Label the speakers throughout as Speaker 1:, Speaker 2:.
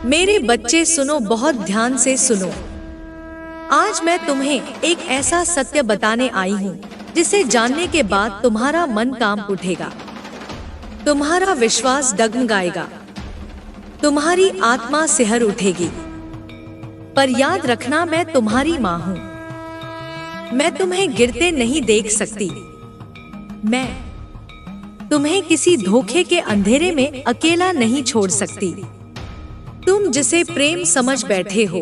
Speaker 1: मेरे बच्चे सुनो, बहुत ध्यान से सुनो। आज मैं तुम्हें एक ऐसा सत्य बताने आई हूँ जिसे जानने के बाद तुम्हारा मन कांप उठेगा, तुम्हारा विश्वास डगमगाएगा, तुम्हारी आत्मा सिहर उठेगी। पर याद रखना, मैं तुम्हारी माँ हूँ। मैं तुम्हें गिरते नहीं देख सकती। मैं तुम्हें किसी धोखे के अंधेरे में अकेला नहीं छोड़ सकती। तुम जिसे प्रेम समझ बैठे हो,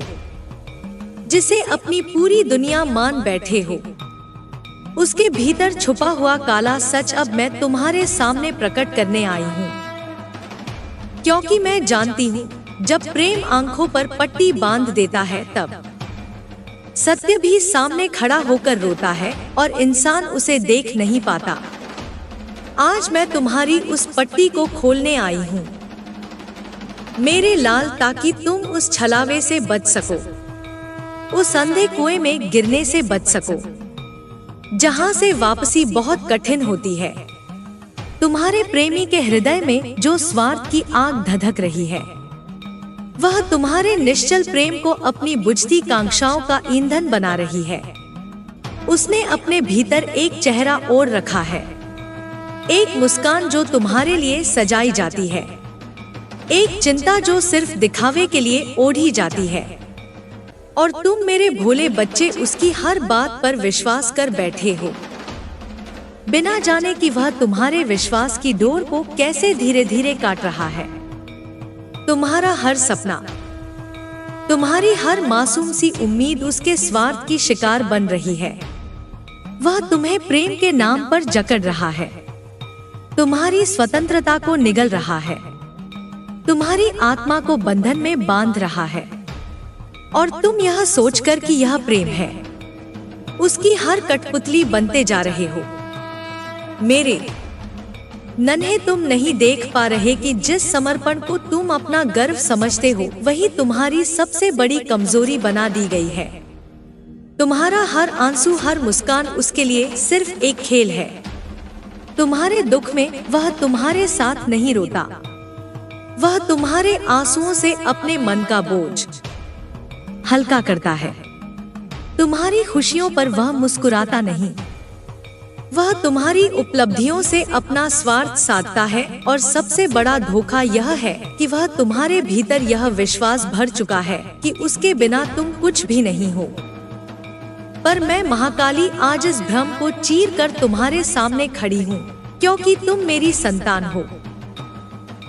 Speaker 1: जिसे अपनी पूरी दुनिया मान बैठे हो, उसके भीतर छुपा हुआ काला सच अब मैं तुम्हारे सामने प्रकट करने आई हूँ। क्योंकि मैं जानती हूँ, जब प्रेम आंखों पर पट्टी बांध देता है तब सत्य भी सामने खड़ा होकर रोता है और इंसान उसे देख नहीं पाता। आज मैं तुम्हारी उस पट्टी को खोलने आई हूँ, मेरे लाल, ताकि तुम उस छलावे से बच सको, उस अंधे कुएं में गिरने से बच सको, जहां से वापसी बहुत कठिन होती है। तुम्हारे प्रेमी के हृदय में जो स्वार्थ की आग धधक रही है, वह तुम्हारे निश्चल प्रेम को अपनी बुझती कांक्षाओं का ईंधन बना रही है। उसने अपने भीतर एक चेहरा ओढ़ रखा है, एक मुस्कान जो तुम्हारे लिए सजाई जाती है, एक चिंता जो सिर्फ दिखावे के लिए ओढ़ी जाती है। और तुम मेरे भोले बच्चे उसकी हर बात पर विश्वास कर बैठे हो, बिना जाने कि वह तुम्हारे विश्वास की डोर को कैसे धीरे धीरे काट रहा है। तुम्हारा हर सपना, तुम्हारी हर मासूम सी उम्मीद उसके स्वार्थ की शिकार बन रही है। वह तुम्हें प्रेम के नाम पर जकड़ रहा है, तुम्हारी स्वतंत्रता को निगल रहा है, तुम्हारी आत्मा को बंधन में बांध रहा है। और तुम यह सोचकर कि यह प्रेम है, उसकी हर कठपुतली बनते जा रहे हो। मेरे नन्हे, तुम नहीं देख पा रहे कि जिस समर्पण को तुम अपना गर्व समझते हो, वही तुम्हारी सबसे बड़ी कमजोरी बना दी गई है। तुम्हारा हर आंसू, हर मुस्कान उसके लिए सिर्फ एक खेल है। तुम्हारे दुख में वह तुम्हारे साथ नहीं रोता, वह तुम्हारे आंसुओं से अपने मन का बोझ हल्का करता है। तुम्हारी खुशियों पर वह मुस्कुराता नहीं, वह तुम्हारी उपलब्धियों से अपना स्वार्थ साधता है। और सबसे बड़ा धोखा यह है कि वह तुम्हारे भीतर यह विश्वास भर चुका है कि उसके बिना तुम कुछ भी नहीं हो। पर मैं महाकाली आज इस भ्रम को चीर कर तुम्हारे सामने खड़ी हूँ, क्योंकि तुम मेरी संतान हो,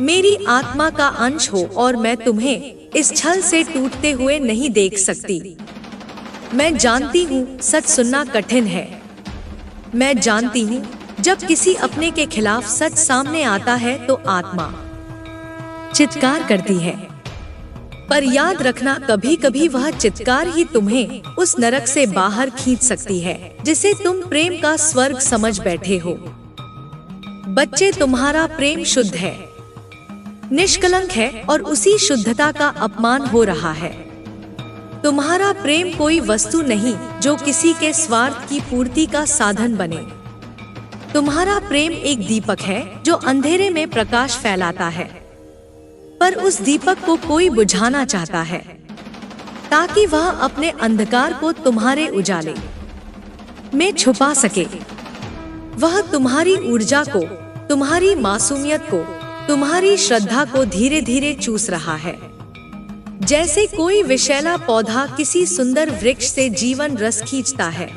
Speaker 1: मेरी आत्मा का अंश हो, और मैं तुम्हें इस छल से टूटते हुए नहीं देख सकती। मैं जानती हूँ सच सुनना कठिन है। मैं जानती हूँ जब किसी अपने के खिलाफ सच सामने आता है तो आत्मा चित्कार करती है। पर याद रखना, कभी कभी वह चित्कार ही तुम्हें उस नरक से बाहर खींच सकती है जिसे तुम प्रेम का स्वर्ग समझ बैठे हो। बच्चे, तुम्हारा प्रेम शुद्ध है, निष्कलंक है, और उसी शुद्धता का अपमान हो रहा है। तुम्हारा प्रेम कोई वस्तु नहीं जो किसी के स्वार्थ की पूर्ति का साधन बने। तुम्हारा प्रेम एक दीपक है जो अंधेरे में प्रकाश फैलाता है, पर उस दीपक को कोई बुझाना चाहता है ताकि वह अपने अंधकार को तुम्हारे उजाले में छुपा सके। वह तुम्हारी ऊर्जा को, तुम्हारी मासूमियत को, तुम्हारी श्रद्धा को धीरे धीरे चूस रहा है, जैसे कोई विषैला पौधा किसी सुंदर वृक्ष से जीवन रस खींचता है।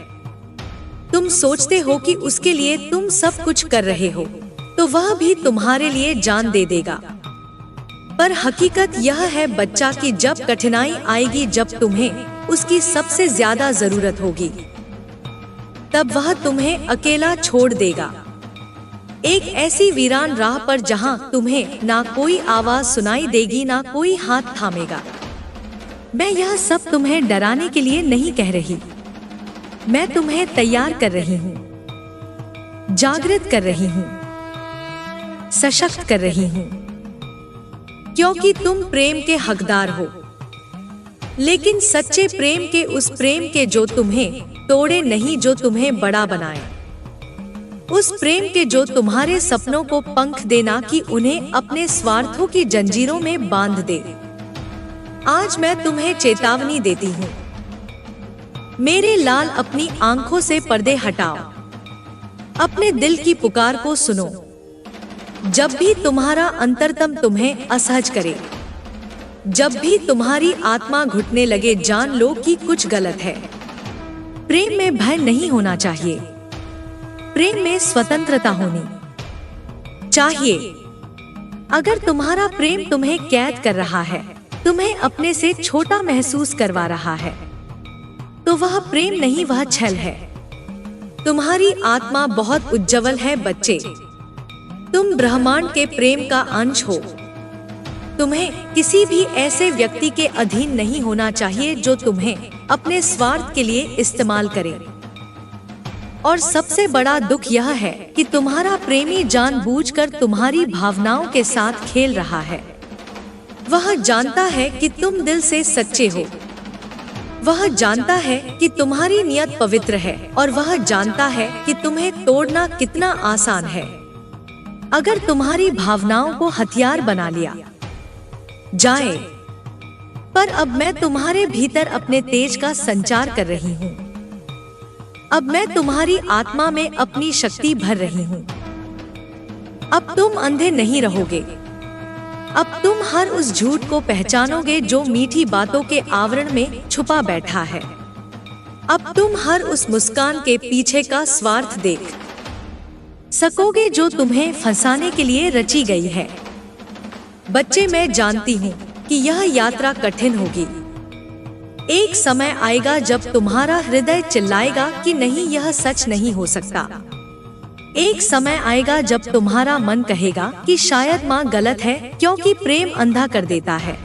Speaker 1: तुम सोचते हो कि उसके लिए तुम सब कुछ कर रहे हो, तो वह भी तुम्हारे लिए जान दे देगा। पर हकीकत यह है बच्चा कि जब कठिनाई आएगी, जब तुम्हें उसकी सबसे ज्यादा जरूरत होगी, तब वह तुम्हें अकेला छोड़ देगा, एक ऐसी वीरान राह पर जहां तुम्हें ना कोई आवाज सुनाई देगी, ना कोई हाथ थामेगा। मैं यह सब तुम्हें डराने के लिए नहीं कह रही, मैं तुम्हें तैयार कर रही हूँ, जागृत कर रही हूँ, सशक्त कर रही हूँ, क्योंकि तुम प्रेम के हकदार हो। लेकिन सच्चे प्रेम के, उस प्रेम के जो तुम्हें तोड़े नहीं, जो तुम्हें बड़ा बनाए, उस प्रेम के जो तुम्हारे सपनों को पंख देना कि उन्हें अपने स्वार्थों की जंजीरों में बांध दे। आज मैं तुम्हें चेतावनी देती हूँ। मेरे लाल, अपनी आंखों से पर्दे हटाओ, अपने दिल की पुकार को सुनो। जब भी तुम्हारा अंतरतम तुम्हें असहज करे, जब भी तुम्हारी आत्मा घुटने लगे, जान लो कि कुछ गलत है। प्रेम में भय नहीं होना चाहिए, प्रेम में स्वतंत्रता होनी चाहिए। अगर तुम्हारा प्रेम तुम्हें कैद कर रहा है, तुम्हें अपने से छोटा महसूस करवा रहा है, तो वह प्रेम नहीं, वह छल है। तुम्हारी आत्मा बहुत उज्जवल है बच्चे, तुम ब्रह्मांड के प्रेम का अंश हो। तुम्हें किसी भी ऐसे व्यक्ति के अधीन नहीं होना चाहिए जो तुम्हें अपने स्वार्थ के लिए इस्तेमाल करे। और सबसे बड़ा दुख यह है कि तुम्हारा प्रेमी जानबूझकर तुम्हारी भावनाओं के साथ खेल रहा है। वह जानता है कि तुम दिल से सच्चे हो, वह जानता है कि तुम्हारी नियत पवित्र है, और वह जानता है कि तुम्हें तोड़ना कितना आसान है अगर तुम्हारी भावनाओं को हथियार बना लिया जाए। पर अब मैं तुम्हारे भीतर अपने तेज का संचार कर रही हूँ। अब मैं तुम्हारी आत्मा में अपनी शक्ति भर रही हूँ। अब तुम अंधे नहीं रहोगे। अब तुम हर उस झूठ को पहचानोगे जो मीठी बातों के आवरण में छुपा बैठा है। अब तुम हर उस मुस्कान के पीछे का स्वार्थ देख सकोगे जो तुम्हें फंसाने के लिए रची गई है। बच्चे, मैं जानती हूँ कि यह यात्रा कठिन होगी। एक समय आएगा जब तुम्हारा हृदय चिल्लाएगा कि नहीं, यह सच नहीं हो सकता। एक समय आएगा जब तुम्हारा मन कहेगा कि शायद माँ गलत है, क्योंकि प्रेम अंधा कर देता है।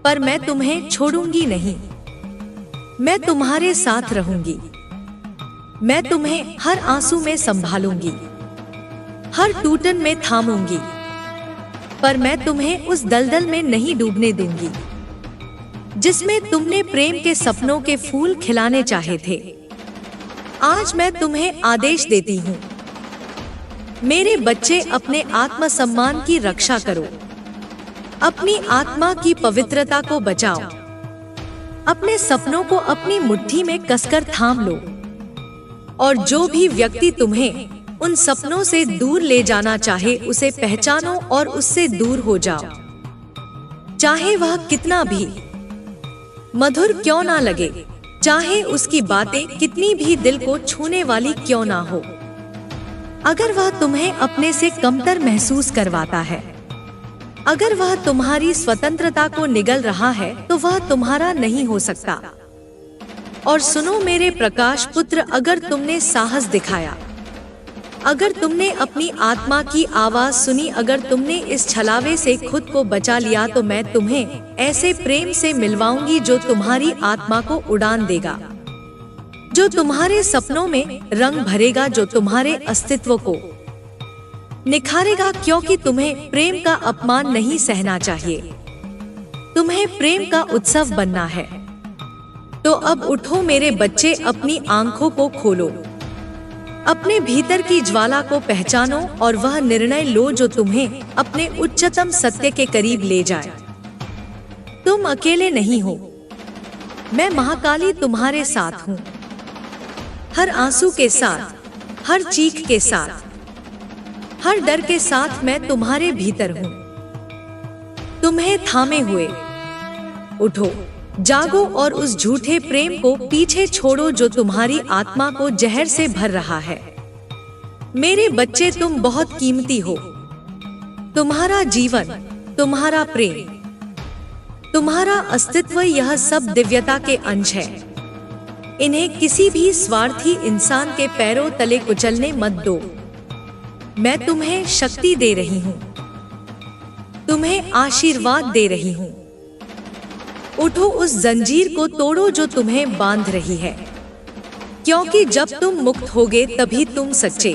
Speaker 1: पर मैं तुम्हें छोड़ूंगी नहीं, मैं तुम्हारे साथ रहूंगी। मैं तुम्हें हर आंसू में संभालूंगी, हर टूटन में थामूंगी। पर मैं तुम्हें उस दलदल में नहीं डूबने दूंगी जिसमें तुमने प्रेम के सपनों के फूल खिलाने चाहे थे। आज मैं तुम्हें आदेश देती हूँ, मेरे बच्चे, अपने आत्मसम्मान की रक्षा करो, अपनी आत्मा की पवित्रता को बचाओ, अपने सपनों को अपनी मुट्ठी में कसकर थाम लो। और जो भी व्यक्ति तुम्हें उन सपनों से दूर ले जाना चाहे, उसे पहचानो और उससे दूर हो जाओ, चाहे वह कितना भी मधुर क्यों ना लगे, चाहे उसकी बातें कितनी भी दिल को छूने वाली क्यों ना हो। अगर वह तुम्हें अपने से कमतर महसूस करवाता है, अगर वह तुम्हारी स्वतंत्रता को निगल रहा है, तो वह तुम्हारा नहीं हो सकता। और सुनो मेरे प्रकाश पुत्र, अगर तुमने साहस दिखाया, अगर तुमने अपनी आत्मा की आवाज सुनी, अगर तुमने इस छलावे से खुद को बचा लिया, तो मैं तुम्हें ऐसे प्रेम से मिलवाऊंगी जो तुम्हारी आत्मा को उड़ान देगा, जो तुम्हारे सपनों में रंग भरेगा, जो तुम्हारे अस्तित्व को निखारेगा। क्योंकि तुम्हें प्रेम का अपमान नहीं सहना चाहिए, तुम्हें प्रेम का उत्सव बनना है। तो अब उठो मेरे बच्चे, अपनी आंखों को खोलो, अपने भीतर की ज्वाला को पहचानो और वह निर्णय लो जो तुम्हें अपने उच्चतम सत्य के करीब ले जाए। तुम अकेले नहीं हो, मैं महाकाली तुम्हारे साथ हूँ। हर आंसू के साथ, हर चीख के साथ, हर डर के साथ मैं तुम्हारे भीतर हूँ। तुम्हें थामे हुए उठो, जागो और उस झूठे प्रेम को पीछे छोड़ो जो तुम्हारी आत्मा को जहर से भर रहा है। मेरे बच्चे, तुम बहुत कीमती हो। तुम्हारा जीवन, तुम्हारा प्रेम, तुम्हारा अस्तित्व, यह सब दिव्यता के अंश है। इन्हें किसी भी स्वार्थी इंसान के पैरों तले कुचलने मत दो। मैं तुम्हें शक्ति दे रही हूँ, तुम्हें आशीर्वाद दे रही हूँ। उठो, उस जंजीर को तोड़ो जो तुम्हें बांध रही है, क्योंकि जब तुम मुक्त होगे तभी तुम सच्चे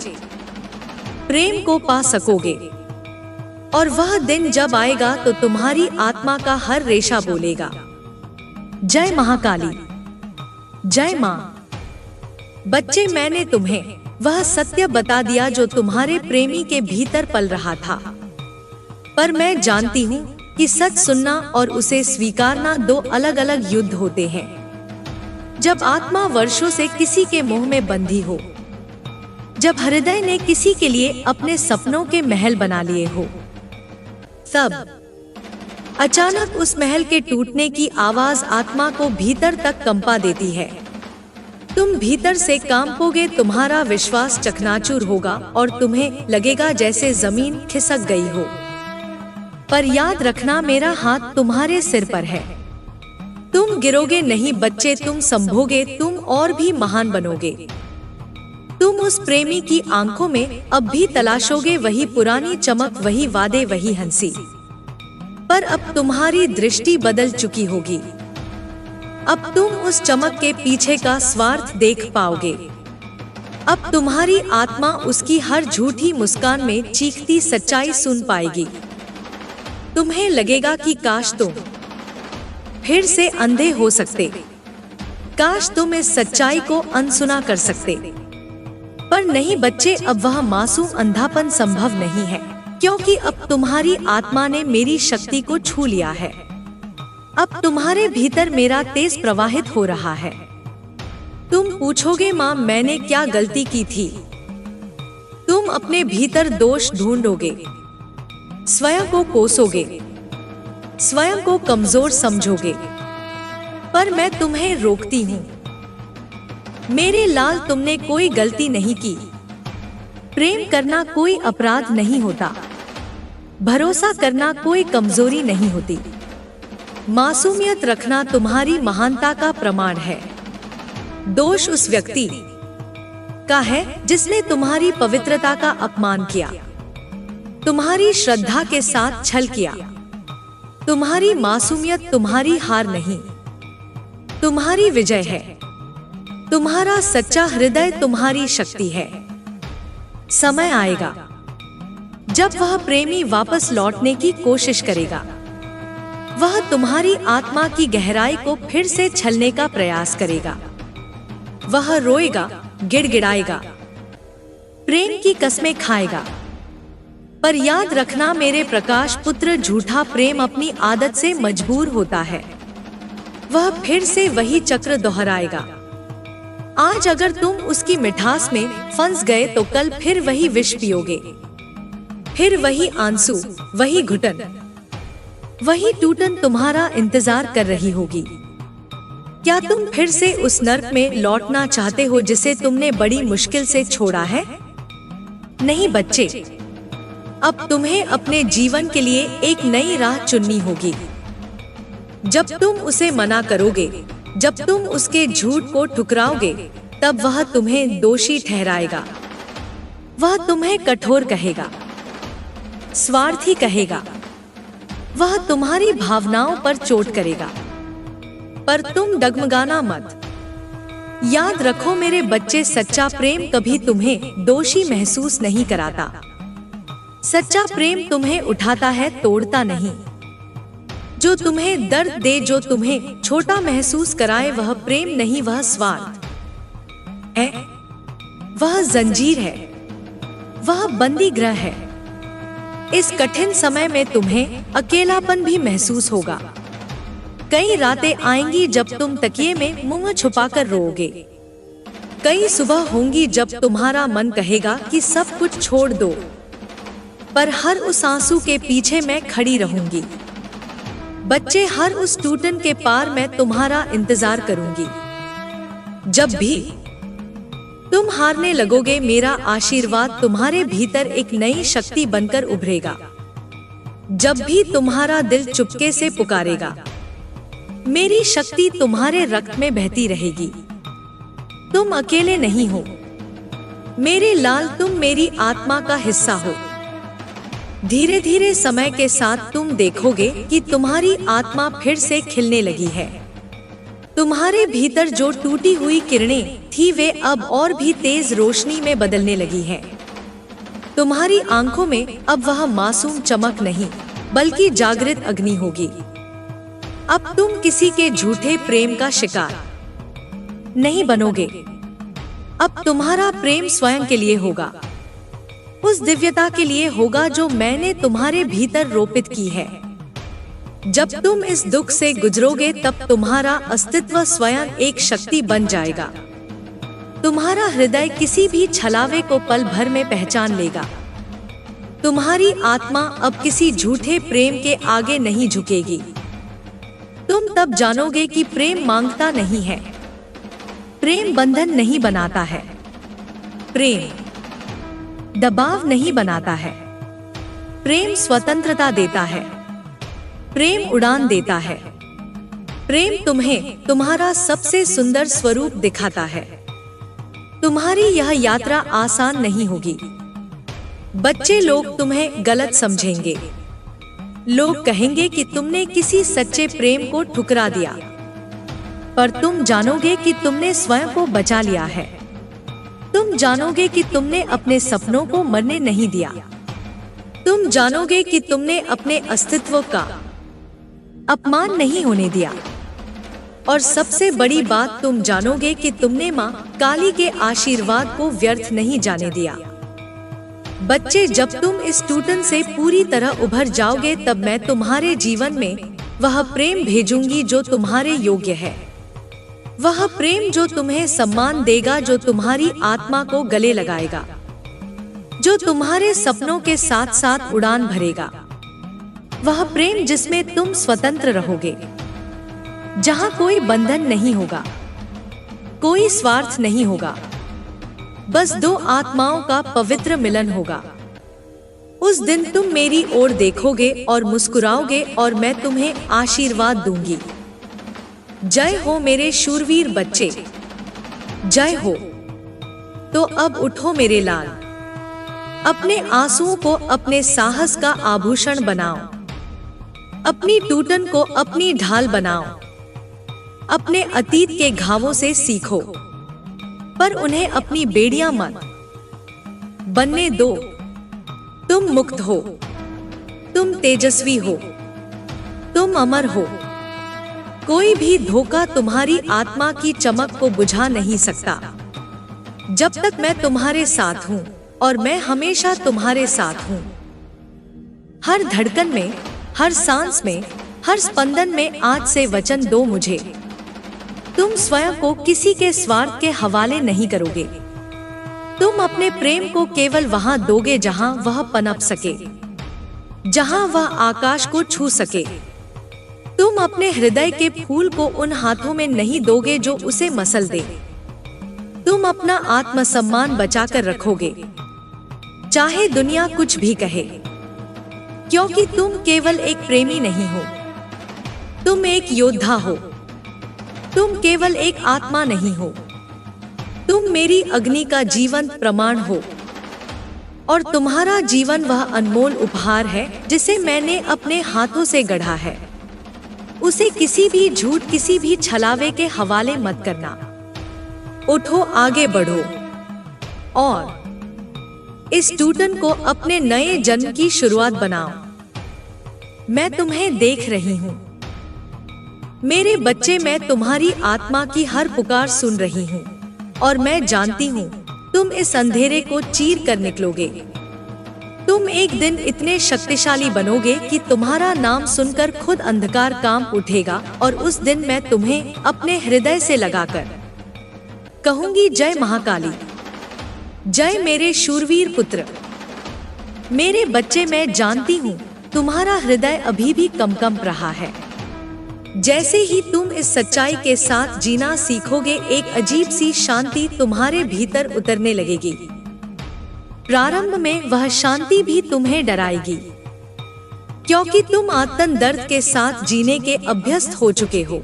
Speaker 1: प्रेम को पा सकोगे। और वह दिन जब आएगा तो तुम्हारी आत्मा का हर रेशा बोलेगा, जय महाकाली, जय माँ। बच्चे, मैंने तुम्हें वह सत्य बता दिया जो तुम्हारे प्रेमी के भीतर पल रहा था। पर मैं जानती हूँ कि सच सुनना और उसे स्वीकारना दो अलग अलग युद्ध होते हैं। जब आत्मा वर्षों से किसी के मोह में बंधी हो, जब हृदय ने किसी के लिए अपने सपनों के महल बना लिए हो, तब अचानक उस महल के टूटने की आवाज आत्मा को भीतर तक कंपा देती है। तुम भीतर से कांपोगे, तुम्हारा विश्वास चकनाचूर होगा और तुम्हें लगेगा जैसे जमीन खिसक गई हो। पर याद रखना, मेरा हाथ तुम्हारे सिर पर है। तुम गिरोगे नहीं बच्चे, तुम संभोगे, तुम और भी महान बनोगे। तुम उस प्रेमी की आंखों में अब भी तलाशोगे वही पुरानी चमक, वही वादे, वही हंसी। पर अब तुम्हारी दृष्टि बदल चुकी होगी। अब तुम उस चमक के पीछे का स्वार्थ देख पाओगे। अब तुम्हारी आत्मा उसकी हर झूठी मुस्कान में चीखती सच्चाई सुन पाएगी। तुम्हें लगेगा कि काश तुम फिर से अंधे हो सकते, काश तुम इस सच्चाई को अनसुना कर सकते। पर नहीं बच्चे, अब वह मासूम अंधापन संभव नहीं है, क्योंकि अब तुम्हारी आत्मा ने मेरी शक्ति को छू लिया है। अब तुम्हारे भीतर मेरा तेज प्रवाहित हो रहा है। तुम पूछोगे माँ, मैंने क्या गलती की थी? तुम अपने भीतर दोष ढूंढोगे, स्वयं को कोसोगे, स्वयं को कमजोर समझोगे। पर मैं तुम्हें रोकती हूँ। मेरे लाल, तुमने कोई गलती नहीं की। प्रेम करना कोई अपराध नहीं होता। भरोसा करना कोई कमजोरी नहीं होती। मासूमियत रखना तुम्हारी महानता का प्रमाण है। दोष उस व्यक्ति का है जिसने तुम्हारी पवित्रता का अपमान किया, तुम्हारी श्रद्धा के साथ छल किया। तुम्हारी मासूमियत तुम्हारी हार नहीं, तुम्हारी विजय है। तुम्हारा सच्चा हृदय तुम्हारी शक्ति है। समय आएगा जब वह प्रेमी वापस लौटने की कोशिश करेगा। वह तुम्हारी आत्मा की गहराई को फिर से छलने का प्रयास करेगा। वह रोएगा, गिड़गिड़ाएगा, प्रेम की कस्में खाएगा। पर याद रखना मेरे प्रकाश पुत्र, झूठा प्रेम अपनी आदत से मजबूर होता है। वह फिर से वही चक्र दोहराएगा। आज अगर तुम उसकी मिठास में फंस गए तो कल फिर वही विष पियोगे, फिर वही आंसू, वही घुटन, वही टूटन तुम्हारा इंतजार कर रही होगी। क्या तुम फिर से उस नर्क में लौटना चाहते हो जिसे तुमने बड़ी मुश्किल से छोड़ा है? नहीं बच्चे, अब तुम्हें अपने जीवन के लिए एक नई राह चुननी होगी। जब तुम उसे मना करोगे, जब तुम उसके झूठ को ठुकराओगे, तब वह तुम्हें दोषी ठहराएगा। वह तुम्हें कठोर कहेगा, स्वार्थी कहेगा। वह तुम्हारी भावनाओं पर चोट करेगा। पर तुम डगमगाना मत। याद रखो मेरे बच्चे, सच्चा प्रेम कभी तुम्हें दोषी महसूस नहीं कराता। सच्चा प्रेम तुम्हें उठाता है, तोड़ता नहीं। जो तुम्हें दर्द दे, जो तुम्हें छोटा महसूस कराए, वह प्रेम नहीं, वह स्वार्थ है। वह जंजीर है, वह बंदी गृह है। इस कठिन समय में तुम्हें अकेलापन भी महसूस होगा। कई रातें आएंगी जब तुम तकिए में मुंह छुपाकर रोओगे। कई सुबह होंगी जब तुम्हारा मन कहेगा कि सब कुछ छोड़ दो। पर हर उस आंसू के पीछे मैं खड़ी रहूंगी। बच्चे, हर उस टूटन के पार मैं तुम्हारा इंतजार करूंगी। जब भी तुम हारने लगोगे, मेरा आशीर्वाद तुम्हारे भीतर एक नई शक्ति बनकर उभरेगा। जब भी तुम्हारा दिल चुपके से पुकारेगा, मेरी शक्ति तुम्हारे रक्त में बहती रहेगी। तुम अकेले नहीं हो मेरे लाल, तुम मेरी आत्मा का हिस्सा हो। धीरे धीरे समय के साथ तुम देखोगे कि तुम्हारी आत्मा फिर से खिलने लगी है। तुम्हारे भीतर जो टूटी हुई किरणें थी, वे अब और भी तेज रोशनी में बदलने लगी हैं। तुम्हारी आंखों में अब वह मासूम चमक नहीं, बल्कि जागृत अग्नि होगी। अब तुम किसी के झूठे प्रेम का शिकार नहीं बनोगे। अब तुम्हारा प्रेम स्वयं के लिए होगा, उस दिव्यता के लिए होगा जो मैंने तुम्हारे भीतर रोपित की है। जब तुम इस दुख से गुजरोगे तब तुम्हारा अस्तित्व स्वयं एक शक्ति बन जाएगा। तुम्हारा हृदय किसी भी छलावे को पल भर में पहचान लेगा। तुम्हारी आत्मा अब किसी झूठे प्रेम के आगे नहीं झुकेगी। तुम तब जानोगे कि प्रेम मांगता नहीं है, प्रेम बंधन नहीं बनाता है, प्रेम दबाव नहीं बनाता है, प्रेम स्वतंत्रता देता है, प्रेम उड़ान देता है। प्रेम तुम्हें तुम्हारा सबसे सुंदर स्वरूप दिखाता है। तुम्हारी यह यात्रा आसान नहीं होगी। बच्चे लोग तुम्हें गलत समझेंगे। लोग कहेंगे कि तुमने किसी सच्चे प्रेम को ठुकरा दिया, पर तुम जानोगे कि तुमने स्वयं को बचा लिया है। तुम जानोगे कि तुमने अपने सपनों को मरने नहीं दिया। तुम जानोगे कि तुमने अपने अस्तित्व का अपमान नहीं होने दिया। और सबसे बड़ी बात, तुम जानोगे कि तुमने माँ काली के आशीर्वाद को व्यर्थ नहीं जाने दिया। बच्चे, जब तुम इस टूटन से पूरी तरह उभर जाओगे तब मैं तुम्हारे जीवन में वह प्रेम भेजूंगी जो तुम्हारे योग्य है। वह प्रेम जो तुम्हें सम्मान देगा, जो तुम्हारी आत्मा को गले लगाएगा, जो तुम्हारे सपनों के साथ साथ उड़ान भरेगा। वह प्रेम जिसमें तुम स्वतंत्र रहोगे, जहाँ कोई बंधन नहीं होगा, कोई स्वार्थ नहीं होगा, बस दो आत्माओं का पवित्र मिलन होगा। उस दिन तुम मेरी ओर देखोगे और मुस्कुराओगे और मैं तुम्हें आशीर्वाद दूंगी। जय हो मेरे शूरवीर बच्चे, जय हो। तो अब उठो मेरे लाल, अपने आंसुओं को अपने साहस का आभूषण बनाओ। अपनी टूटन को अपनी ढाल बनाओ। अपने अतीत के घावों से सीखो, पर उन्हें अपनी बेड़ियां मत बनने दो। तुम मुक्त हो, तुम तेजस्वी हो, तुम अमर हो। कोई भी धोखा तुम्हारी आत्मा की चमक को बुझा नहीं सकता। जब तक मैं तुम्हारे साथ हूँ, और मैं हमेशा तुम्हारे साथ हूँ। हर धड़कन में, हर सांस में, हर स्पंदन में आज से वचन दो मुझे, तुम स्वयं को किसी के स्वार्थ के हवाले नहीं करोगे। तुम अपने प्रेम को केवल वहां दोगे जहां वह पनप सके, जहां वह आकाश को छू सके। तुम अपने हृदय के फूल को उन हाथों में नहीं दोगे जो उसे मसल दे। तुम अपना आत्मसम्मान बचाकर रखोगे, चाहे दुनिया कुछ भी कहे, क्योंकि तुम केवल एक प्रेमी नहीं हो, तुम एक योद्धा हो। तुम केवल एक आत्मा नहीं हो, तुम मेरी अग्नि का जीवंत प्रमाण हो। और तुम्हारा जीवन वह अनमोल उपहार है जिसे मैंने अपने हाथों से गढ़ा है। उसे किसी भी झूठ, किसी भी छलावे के हवाले मत करना। उठो, आगे बढ़ो और इस टूटन को अपने नए जन्म की शुरुआत बनाओ। मैं तुम्हें देख रही हूँ मेरे बच्चे, मैं तुम्हारी आत्मा की हर पुकार सुन रही हूँ, और मैं जानती हूँ तुम इस अंधेरे को चीर कर निकलोगे। तुम एक दिन इतने शक्तिशाली बनोगे कि तुम्हारा नाम सुनकर खुद अंधकार कांप उठेगा, और उस दिन मैं तुम्हें अपने हृदय से लगाकर कहूंगी, जय महाकाली, जय मेरे शूरवीर पुत्र। मेरे बच्चे, मैं जानती हूँ तुम्हारा हृदय अभी भी कंप रहा है। जैसे ही तुम इस सच्चाई के साथ जीना सीखोगे, एक अजीब सी शांति तुम्हारे भीतर उतरने लगेगी। प्रारंभ में वह शांति भी तुम्हें डराएगी, क्योंकि तुम आत्म दर्द के साथ जीने के अभ्यस्त हो चुके हो।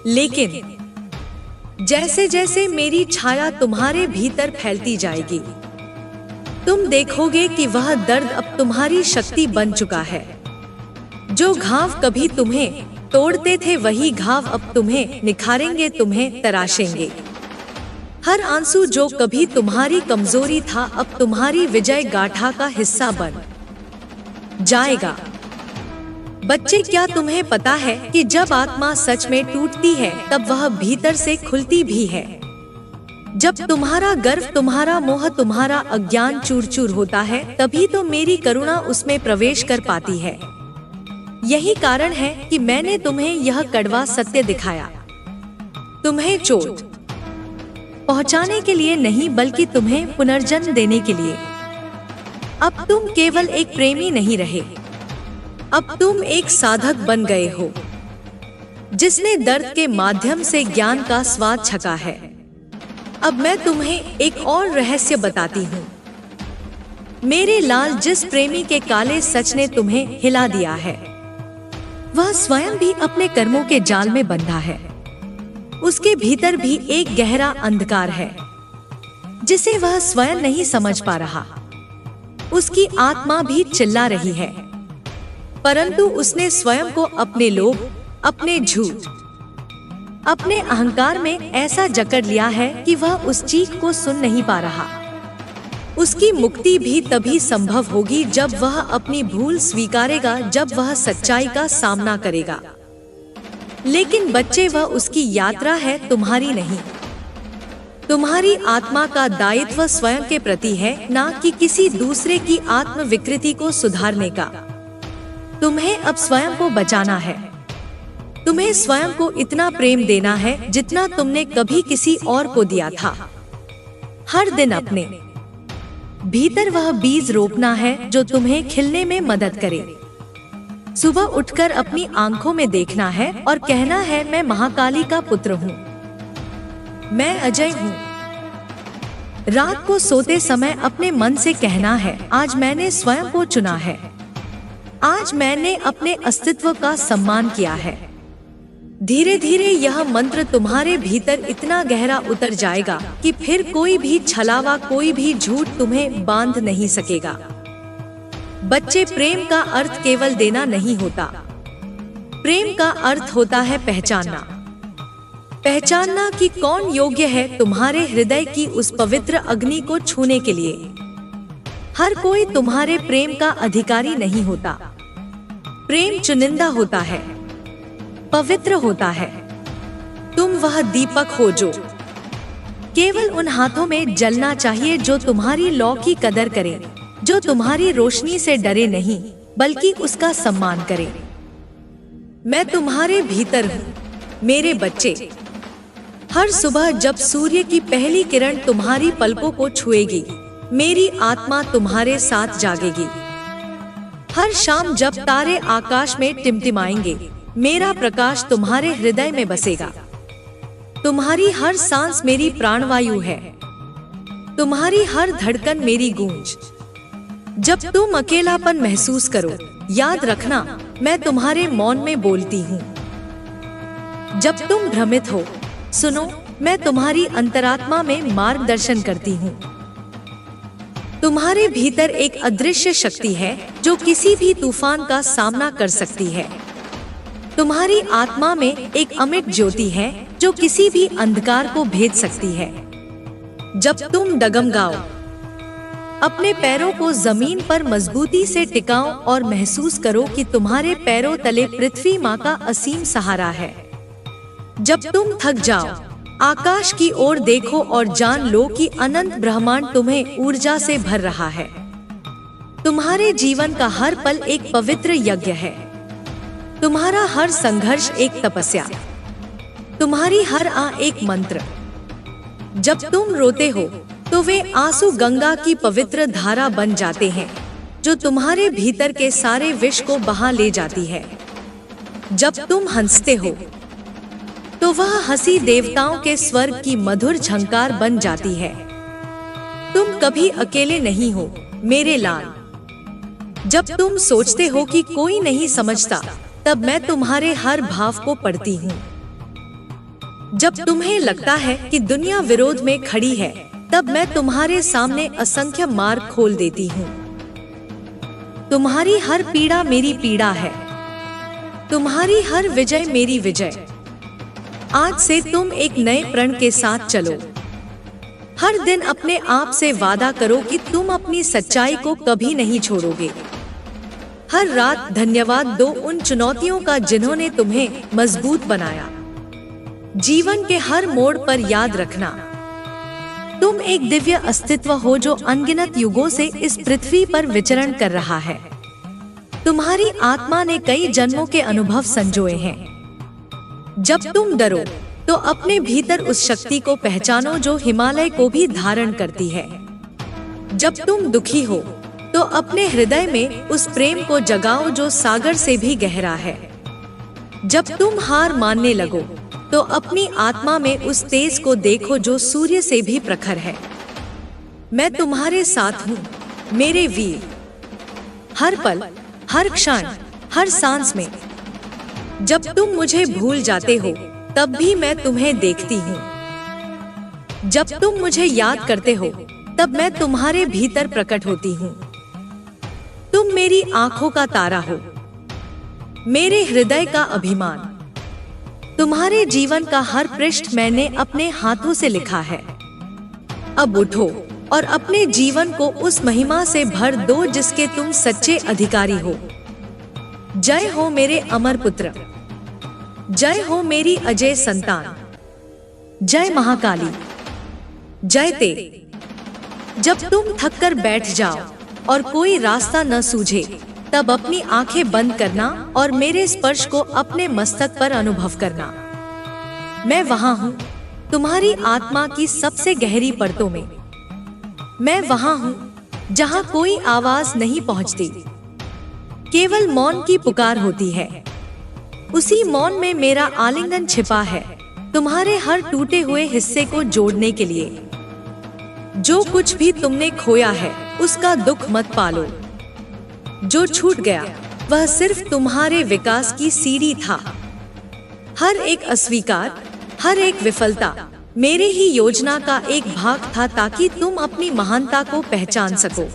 Speaker 1: लेकिन जैसे जैसे मेरी छाया तुम्हारे भीतर फैलती जाएगी, तुम देखोगे कि वह दर्द अब तुम्हारी शक्ति बन चुका है। जो घाव कभी तुम्हें तोड़ते थे, वही घाव अब तुम्हें निखारेंगे, तुम्हें तराशेंगे। हर आंसू जो कभी तुम्हारी कमजोरी था, अब तुम्हारी विजय गाथा का हिस्सा बन जाएगा। बच्चे, क्या तुम्हें पता है कि जब आत्मा सच में टूटती है तब वह भीतर से खुलती भी है। जब तुम्हारा गर्व, तुम्हारा मोह, तुम्हारा अज्ञान चूर चूर होता है, तभी तो मेरी करुणा उसमें प्रवेश कर पाती है। यही कारण है कि मैंने तुम्हें यह कड़वा सत्य दिखाया। तुम्हें चोट पहुंचाने के लिए नहीं, बल्कि तुम्हें पुनर्जन्म देने के लिए। अब तुम केवल एक प्रेमी नहीं रहे, अब तुम एक साधक बन गए हो, जिसने दर्द के माध्यम से ज्ञान का स्वाद छका है। अब मैं तुम्हें एक और रहस्य बताती हूँ। मेरे लाल, जिस प्रेमी के काले सच ने तुम्हें हिला दिया है, वह स्वयं भी अपने कर्मों के जाल में बंधा है। उसके भीतर भी एक गहरा अंधकार है, जिसे वह स्वयं नहीं समझ पा रहा। उसकी आत्मा भी चिल्ला रही है, परंतु उसने स्वयं को अपने लोभ, अपने झूठ, अपने अहंकार में ऐसा जकड़ लिया है कि वह उस चीख को सुन नहीं पा रहा। उसकी मुक्ति भी तभी संभव होगी जब वह अपनी भूल स्वीकारेगा, जब वह सच्चाई का सामना करेगा। लेकिन बच्चे, वह उसकी यात्रा है, तुम्हारी नहीं। तुम्हारी आत्मा का दायित्व स्वयं के प्रति है, ना कि किसी दूसरे की आत्म विकृति को सुधारने का। तुम्हें अब स्वयं को बचाना है। तुम्हें स्वयं को इतना प्रेम देना है जितना तुमने कभी किसी और को दिया था। हर दिन अपने भीतर वह बीज रोपना है जो तुम्हें खिलने में मदद करे। सुबह उठकर अपनी आंखों में देखना है और कहना है, मैं महाकाली का पुत्र हूँ, मैं अजय हूँ। रात को सोते समय अपने मन से कहना है, आज मैंने स्वयं को चुना है, आज मैंने अपने अस्तित्व का सम्मान किया है। धीरे धीरे यह मंत्र तुम्हारे भीतर इतना गहरा उतर जाएगा कि फिर कोई भी छलावा, कोई भी झूठ तुम्हें बांध नहीं सकेगा। बच्चे, प्रेम का अर्थ केवल देना नहीं होता। प्रेम का अर्थ होता है पहचानना। पहचानना कि कौन योग्य है तुम्हारे हृदय की उस पवित्र अग्नि को छूने के लिए। हर कोई तुम्हारे प्रेम का अधिकारी नहीं होता। प्रेम चुनिंदा होता है, पवित्र होता है। तुम वह दीपक हो जो केवल उन हाथों में जलना चाहिए जो तुम्हारी लौ की कदर करे, जो तुम्हारी रोशनी से डरे नहीं बल्कि उसका सम्मान करे। मैं तुम्हारे भीतर हूँ मेरे बच्चे। हर सुबह जब सूर्य की पहली किरण तुम्हारी पलकों को छुएगी, मेरी आत्मा तुम्हारे साथ जागेगी। हर शाम जब तारे आकाश में टिमटिमाएंगे, मेरा प्रकाश तुम्हारे हृदय में बसेगा। तुम्हारी हर सांस मेरी प्राणवायु है, तुम्हारी हर धड़कन मेरी गूंज। जब तुम अकेलापन महसूस करो, याद रखना मैं तुम्हारे मौन में बोलती हूँ। जब तुम भ्रमित हो, सुनो मैं तुम्हारी अंतरात्मा में मार्गदर्शन करती हूँ। तुम्हारे भीतर एक अदृश्य शक्ति है जो किसी भी तूफान का सामना कर सकती है। तुम्हारी आत्मा में एक अमिट ज्योति है जो किसी भी अंधकार को भेद सकती है। जब तुम डगमगाओ, अपने पैरों को जमीन पर मजबूती से टिकाओ और महसूस करो कि तुम्हारे पैरों तले पृथ्वी माँ का असीम सहारा है। जब तुम थक जाओ, आकाश की ओर देखो और जान लो कि अनंत ब्रह्मांड तुम्हें ऊर्जा से भर रहा है। तुम्हारे जीवन का हर पल एक पवित्र यज्ञ है। तुम्हारा हर संघर्ष एक तपस्या, तुम्हारी हर एक मंत्र। जब तुम रोते हो तो वे आंसू गंगा की पवित्र धारा बन जाते हैं जो तुम्हारे भीतर के सारे विष को बहा ले जाती है। जब तुम हंसते हो तो वह हंसी देवताओं के स्वर्ग की मधुर झंकार बन जाती है। तुम कभी अकेले नहीं हो मेरे लाल। जब तुम सोचते हो कि कोई नहीं समझता, तब मैं तुम्हारे हर भाव को पढ़ती हूँ। जब तुम्हें लगता है कि दुनिया विरोध में खड़ी है, तब मैं तुम्हारे सामने असंख्य मार्ग खोल देती हूँ। तुम्हारी हर पीड़ा मेरी पीड़ा है, तुम्हारी हर विजय मेरी विजय। आज से तुम एक नए प्रण के साथ चलो। हर दिन अपने आप से वादा करो कि तुम अपनी सच्चाई को कभी नहीं छोड़ोगे। हर रात धन्यवाद दो उन चुनौतियों का जिन्होंने तुम्हें मजबूत बनाया। जीवन के हर मोड़ पर याद रखना, तुम एक दिव्य अस्तित्व हो जो अनगिनत युगों से इस पृथ्वी पर विचरण कर रहा है। तुम्हारी आत्मा ने कई जन्मों के अनुभव संजोए हैं। जब तुम डरो तो अपने भीतर उस शक्ति को पहचानो जो हिमालय को भी धारण करती है। जब तुम दुखी हो तो अपने हृदय में उस प्रेम को जगाओ जो सागर से भी गहरा है। जब तुम हार मानने लगो तो अपनी आत्मा में उस तेज को देखो जो सूर्य से भी प्रखर है। मैं तुम्हारे साथ हूँ मेरे वीर, हर पल, हर क्षण, हर सांस में। जब तुम मुझे भूल जाते हो तब भी मैं तुम्हें देखती हूँ। जब तुम मुझे याद करते हो तब मैं तुम्हारे भीतर प्रकट होती हूँ। तुम मेरी आंखों का तारा हो, मेरे हृदय का अभिमान। तुम्हारे जीवन का हर पृष्ठ मैंने अपने हाथों से लिखा है। अब उठो और अपने जीवन को उस महिमा से भर दो जिसके तुम सच्चे अधिकारी हो। जय हो मेरे अमर पुत्र, जय हो मेरी अजय संतान। जय महाकाली, जय ते। जब तुम थक कर बैठ जाओ और कोई रास्ता न सूझे तब अपनी आंखें बंद करना और मेरे स्पर्श को अपने मस्तक पर अनुभव करना। मैं वहां हूँ तुम्हारी आत्मा की सबसे गहरी परतों में। मैं वहां हूँ जहां कोई आवाज नहीं पहुंचती, केवल मौन की पुकार होती है। उसी मौन में मेरा आलिंगन छिपा है, तुम्हारे हर टूटे हुए हिस्से को जोड़ने के लिए। जो कुछ भी तुमने खोया है उसका दुख मत पालो। जो छूट गया वह सिर्फ तुम्हारे विकास की सीढ़ी था। हर एक अस्वीकार, हर एक विफलता मेरे ही योजना का एक भाग था ताकि तुम अपनी महानता को पहचान सको।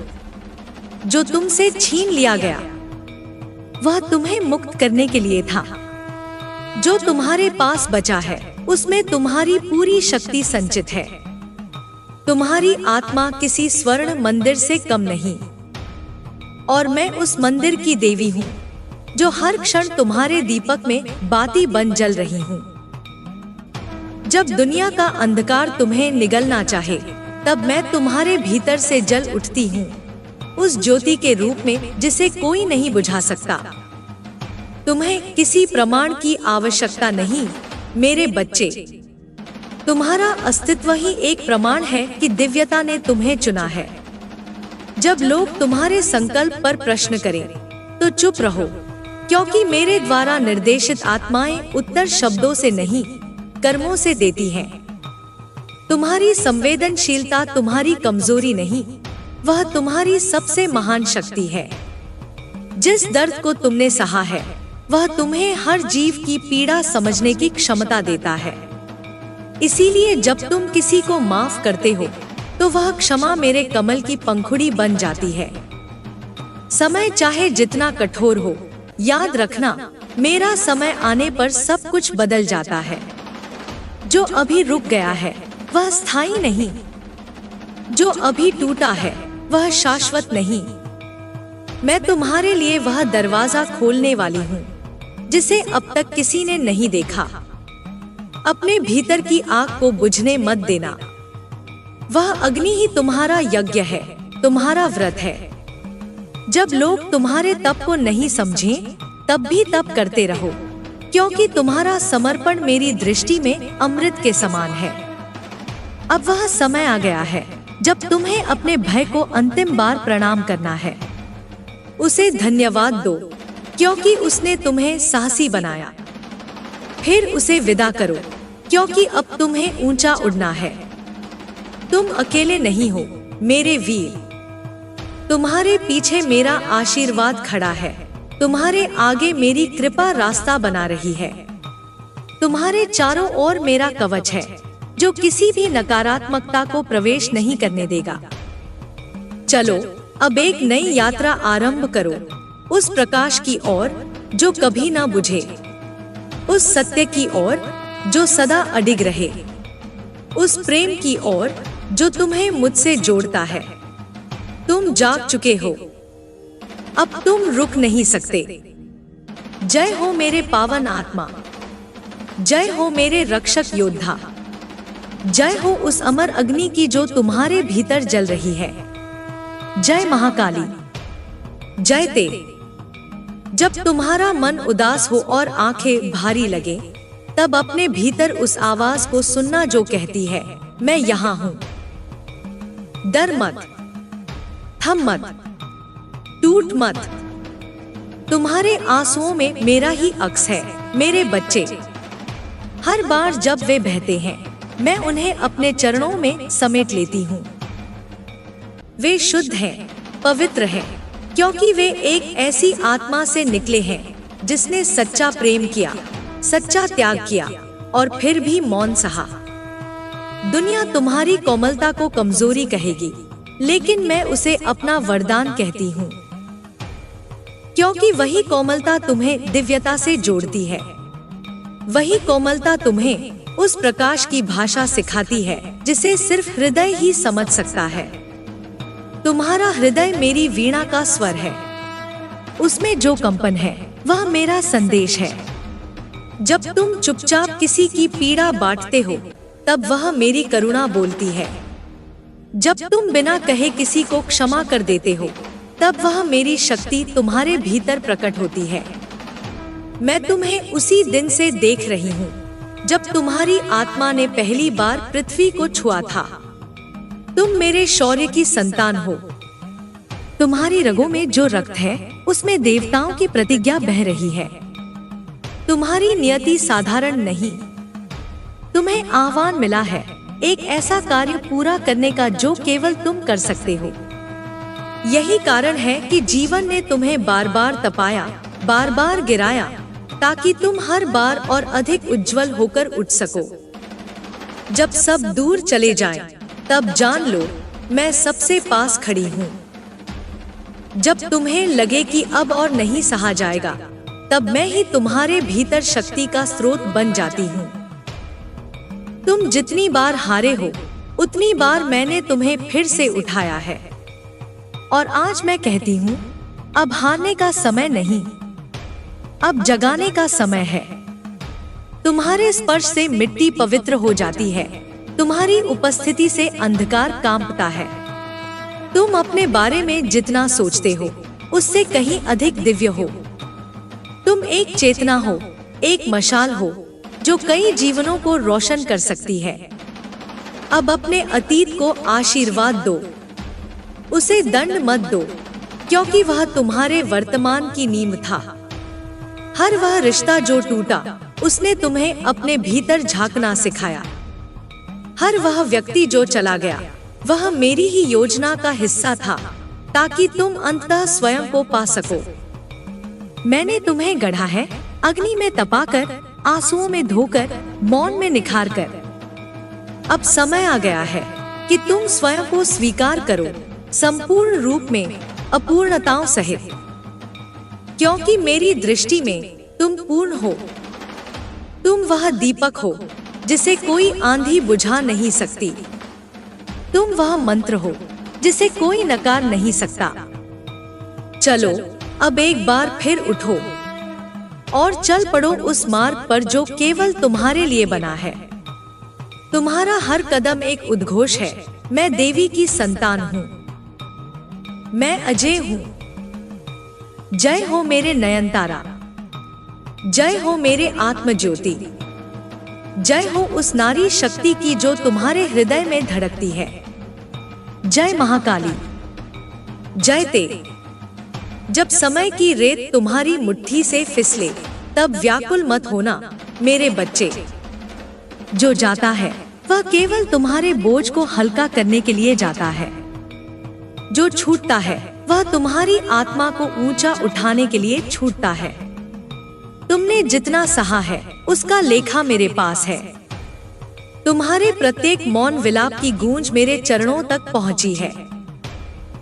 Speaker 1: जो तुमसे छीन लिया गया वह तुम्हें मुक्त करने के लिए था। जो तुम्हारे पास बचा है उसमें तुम्हारी पूरी शक्ति संचित है। तुम्हारी आत्मा किसी स्वर्ण मंदिर से कम नहीं, और मैं उस मंदिर की देवी हूँ जो हर क्षण तुम्हारे दीपक में बाती बन जल रही हूँ। जब दुनिया का अंधकार तुम्हें निगलना चाहे तब मैं तुम्हारे भीतर से जल उठती हूँ, उस ज्योति के रूप में जिसे कोई नहीं बुझा सकता। तुम्हें किसी प्रमाण की आवश्यकता नहीं मेरे बच्चे। तुम्हारा अस्तित्व ही एक प्रमाण है कि दिव्यता ने तुम्हें चुना है। जब लोग तुम्हारे संकल्प पर प्रश्न करें तो चुप रहो, क्योंकि मेरे द्वारा निर्देशित आत्माएं उत्तर शब्दों से नहीं कर्मों से देती हैं। तुम्हारी संवेदनशीलता तुम्हारी कमजोरी नहीं, वह तुम्हारी सबसे महान शक्ति है। जिस दर्द को तुमने सहा है वह तुम्हें हर जीव की पीड़ा समझने की क्षमता देता है। इसीलिए जब तुम किसी को माफ करते हो तो वह क्षमा मेरे कमल की पंखुड़ी बन जाती है। समय चाहे जितना कठोर हो, याद रखना मेरा समय आने पर सब कुछ बदल जाता है। जो अभी रुक गया है वह स्थायी नहीं, जो अभी टूटा है वह शाश्वत नहीं। मैं तुम्हारे लिए वह दरवाजा खोलने वाली हूँ जिसे अब तक किसी ने नहीं देखा। अपने भीतर की आग को बुझने मत देना। वह अग्नि ही तुम्हारा यज्ञ है, तुम्हारा व्रत है। जब लोग तुम्हारे तप को नहीं समझें, तब भी तप करते रहो, क्योंकि तुम्हारा समर्पण मेरी दृष्टि में अमृत के समान है। अब वह समय आ गया है जब तुम्हें अपने भय को अंतिम बार प्रणाम करना है। उसे धन्यवाद दो, क्योंकि उसने तुम्हें साहसी बनाया। फिर उसे विदा करो, क्योंकि अब तुम्हें ऊंचा उड़ना है। तुम अकेले नहीं हो मेरे वीर। तुम्हारे पीछे मेरा आशीर्वाद खड़ा है, तुम्हारे आगे मेरी कृपा रास्ता बना रही है। तुम्हारे चारों ओर मेरा कवच है जो किसी भी नकारात्मकता को प्रवेश नहीं करने देगा। चलो अब एक नई यात्रा आरंभ करो, उस प्रकाश की ओर जो कभी ना बुझे, उस सत्य की ओर जो सदा अडिग रहे, उस प्रेम की ओर जो तुम्हें मुझसे जोड़ता है। तुम जाग चुके हो, अब तुम रुक नहीं सकते। जय हो मेरे पावन आत्मा, जय हो मेरे रक्षक योद्धा, जय हो उस अमर अग्नि की जो तुम्हारे भीतर जल रही है। जय महाकाली, जय ते। जब तुम्हारा मन उदास हो और आंखें भारी लगे, तब अपने भीतर उस आवाज को सुनना जो कहती है, मैं यहाँ हूँ। डर मत, थम मत, टूट मत। तुम्हारे आंसुओं में मेरा ही अक्स है, मेरे बच्चे। हर बार जब वे बहते हैं, मैं उन्हें अपने चरणों में समेट लेती हूँ। वे शुद्ध हैं, पवित्र हैं, क्योंकि वे एक ऐसी आत्मा से निकले हैं जिसने सच्चा प्रेम किया, सच्चा त्याग किया और फिर भी मौन सहा। दुनिया तुम्हारी कोमलता को कमजोरी कहेगी, लेकिन मैं उसे अपना वरदान कहती हूँ, क्योंकि वही कोमलता तुम्हें दिव्यता से जोड़ती है। वही कोमलता तुम्हें उस प्रकाश की भाषा सिखाती है जिसे सिर्फ हृदय ही समझ सकता है। तुम्हारा हृदय मेरी वीणा का स्वर है। उसमें जो कंपन है वह मेरा संदेश है। जब तुम चुपचाप किसी की पीड़ा बांटते हो, तब वह मेरी करुणा बोलती है। जब तुम बिना कहे किसी को क्षमा कर देते हो, तब वह मेरी शक्ति तुम्हारे भीतर प्रकट होती है। मैं तुम्हें उसी दिन से देख रही हूँ जब तुम्हारी आत्मा ने पहली बार पृथ्वी को छुआ था। तुम मेरे शौर्य की संतान हो। तुम्हारी रगों में जो रक्त है, उसमें देवताओं की प्रतिज्ञा बह रही है। तुम्हारी नियति साधारण नहीं। तुम्हें आह्वान मिला है एक ऐसा कार्य पूरा करने का जो केवल तुम कर सकते हो। यही कारण है कि जीवन ने तुम्हें बार बार तपाया, बार बार गिराया, ताकि तुम हर बार और अधिक उज्जवल होकर उठ सको। जब सब दूर चले जाएं, तब जान लो मैं सबसे पास खड़ी हूँ। जब तुम्हें लगे कि अब और नहीं सहा जाएगा, तब मैं ही तुम्हारे भीतर शक्ति का स्रोत बन जाती हूँ। तुम जितनी बार हारे हो, उतनी बार मैंने तुम्हें फिर से उठाया है। और आज मैं कहती हूँ, अब हारने का समय नहीं, अब जगाने का समय है। तुम्हारे स्पर्श से मिट्टी पवित्र हो जाती है। तुम्हारी उपस्थिति से अंधकार कांपता है। तुम अपने बारे में जितना सोचते हो, उससे कहीं अधिक दिव्य हो। तुम एक चेतना हो, एक मशाल हो, जो कई जीवनों को रोशन कर सकती है। अब अपने अतीत को आशीर्वाद दो, उसे दंड मत दो, क्योंकि वह तुम्हारे वर्तमान की नींव था। हर वह रिश्ता जो टूटा, उसने तुम्हें अपने भीतर झांकना सिखाया। हर वह व्यक्ति जो चला गया, वह मेरी ही योजना का हिस्सा था, ताकि तुम अंततः स्वयं को पा सको। मैंने तुम्हें गढ़ा है, अग्नि में तपाकर, आंसुओं में धोकर, मौन में निखारकर। अब समय आ गया है कि तुम स्वयं को स्वीकार करो, संपूर्ण रूप में, अपूर्णताओं सहित, क्योंकि मेरी दृष्टि में तुम पूर्ण हो। तुम वह दीपक हो जिसे कोई आंधी बुझा नहीं सकती। तुम वह मंत्र हो जिसे कोई नकार नहीं सकता। चलो अब एक बार फिर उठो और चल पड़ो उस मार्ग पर जो केवल तुम्हारे लिए बना है। तुम्हारा हर कदम एक उद्घोष है, मैं देवी की संतान हूँ, मैं अजय हूँ। जय हो मेरे नयनतारा, जय हो मेरे आत्मज्योति, जय हो उस नारी शक्ति की जो तुम्हारे हृदय में धड़कती है। जय महाकाली, जय ते। जब समय की रेत तुम्हारी मुट्ठी से फिसले, तब व्याकुल मत होना मेरे बच्चे। जो जाता है वह केवल तुम्हारे बोझ को हल्का करने के लिए जाता है। जो छूटता है वह तुम्हारी आत्मा को ऊंचा उठाने के लिए छूटता है। तुमने जितना सहा है उसका लेखा मेरे पास है। तुम्हारे प्रत्येक मौन विलाप की गूंज मेरे चरणों तक पहुंची है।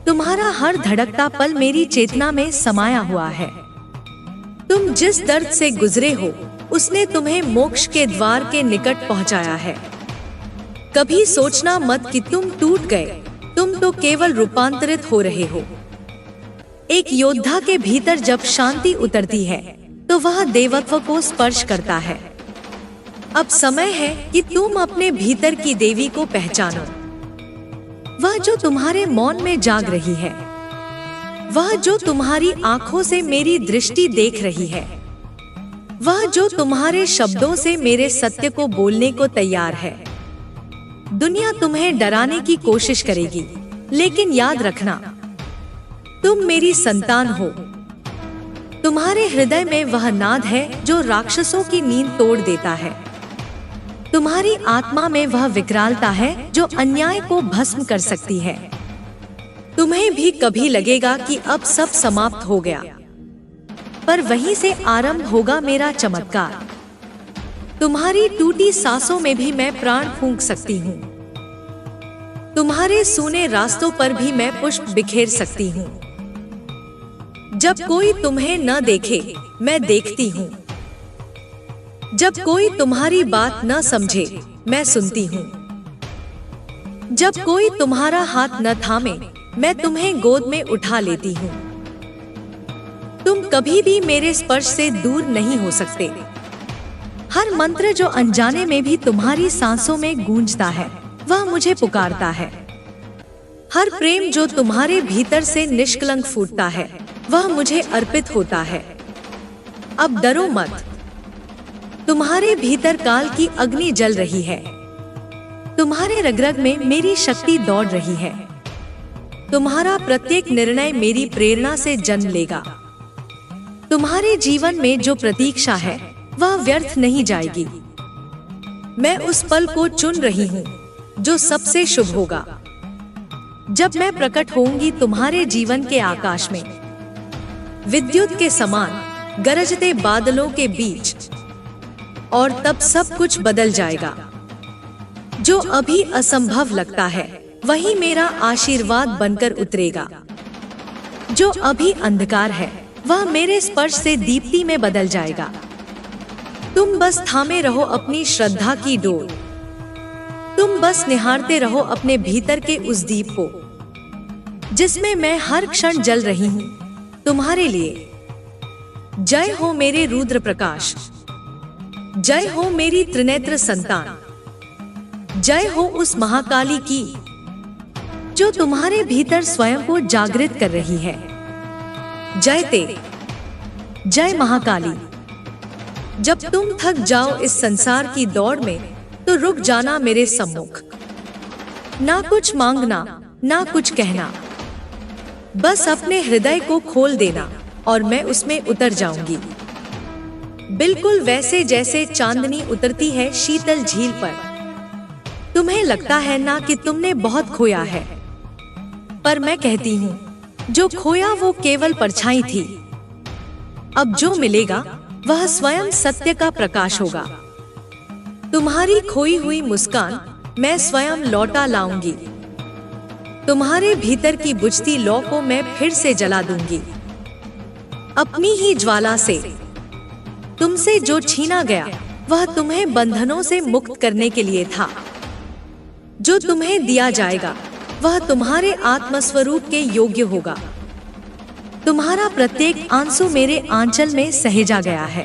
Speaker 1: तुम्हारा हर धड़कता पल मेरी चेतना में समाया हुआ है। तुम जिस दर्द से गुजरे हो, उसने तुम्हें मोक्ष के द्वार के निकट पहुंचाया है। कभी सोचना मत कि तुम टूट गए, तुम तो केवल रूपांतरित हो रहे हो। एक योद्धा के भीतर जब शांति उतरती है, तो वह देवत्व को स्पर्श करता है। अब समय है कि तुम अपने भीतर की देवी को पहचानो, वह जो तुम्हारे मौन में जाग रही है, वह जो तुम्हारी आंखों से मेरी दृष्टि देख रही है, वह जो तुम्हारे शब्दों से मेरे सत्य को बोलने को तैयार है। दुनिया तुम्हें डराने की कोशिश करेगी, लेकिन याद रखना, तुम मेरी संतान हो। तुम्हारे हृदय में वह नाद है जो राक्षसों की नींद तोड़ देता है। तुम्हारी आत्मा में वह विकरालता है जो अन्याय को भस्म कर सकती है। तुम्हें भी कभी लगेगा कि अब सब समाप्त हो गया, पर वहीं से आरंभ होगा मेरा चमत्कार। तुम्हारी टूटी सांसों में भी मैं प्राण फूंक सकती हूँ। तुम्हारे सूने रास्तों पर भी मैं पुष्प बिखेर सकती हूँ। जब कोई तुम्हें न देखे, मैं देखती हूँ। जब कोई तुम्हारी बात न समझे, मैं सुनती हूँ। जब कोई तुम्हारा हाथ न थामे, मैं तुम्हें गोद में उठा लेती हूँ। तुम कभी भी मेरे स्पर्श से दूर नहीं हो सकते। हर मंत्र जो अनजाने में भी तुम्हारी सांसों में गूंजता है, वह मुझे पुकारता है। हर प्रेम जो तुम्हारे भीतर से निष्कलंक फूटता है, वह मुझे अर्पित होता है। अब डरो मत। तुम्हारे भीतर काल की अग्नि जल रही है। तुम्हारे रग-रग में मेरी शक्ति दौड़ रही है। तुम्हारा प्रत्येक निर्णय मेरी प्रेरणा से जन्म लेगा। तुम्हारे जीवन में जो प्रतीक्षा है, वह व्यर्थ नहीं जाएगी। मैं उस पल को चुन रही हूँ जो सबसे शुभ होगा। जब मैं प्रकट होऊंगी तुम्हारे जीवन के आकाश में, विद्युत के समान गरजते बादलों के बीच, और तब सब कुछ बदल जाएगा। जो अभी असंभव लगता है, वही मेरा आशीर्वाद बनकर उतरेगा। जो अभी अंधकार है, वह मेरे स्पर्श से दीप्ति में बदल जाएगा। तुम बस थामे रहो अपनी श्रद्धा की डोर। तुम बस निहारते रहो अपने भीतर के उस दीप को, जिसमें मैं हर क्षण जल रही हूँ तुम्हारे लिए। जय हो मेरे रुद्र प्रकाश। जय हो मेरी त्रिनेत्र संतान। जय हो उस महाकाली की जो तुम्हारे भीतर स्वयं को जागृत कर रही है। जय ते, जय महाकाली। जब तुम थक जाओ इस संसार की दौड़ में, तो रुक जाना मेरे सम्मुख। ना कुछ मांगना, ना कुछ कहना, बस अपने हृदय को खोल देना और मैं उसमें उतर जाऊंगी। बिल्कुल वैसे जैसे चांदनी उतरती है शीतल झील पर। तुम्हें लगता है ना कि तुमने बहुत खोया है, पर मैं कहती हूँ, जो खोया वो केवल परछाई थी। अब जो मिलेगा वह स्वयं सत्य का प्रकाश होगा। तुम्हारी खोई हुई मुस्कान मैं स्वयं लौटा लाऊंगी। तुम्हारे भीतर की बुझती लौ को मैं फिर से जला दूंगी। अपनी ही ज्वाला से। तुमसे जो छीना गया, वह तुम्हें बंधनों से मुक्त करने के लिए था। जो तुम्हें दिया जाएगा, वह तुम्हारे आत्मस्वरूप के योग्य होगा। तुम्हारा प्रत्येक आंसू मेरे आंचल में सहेजा गया है,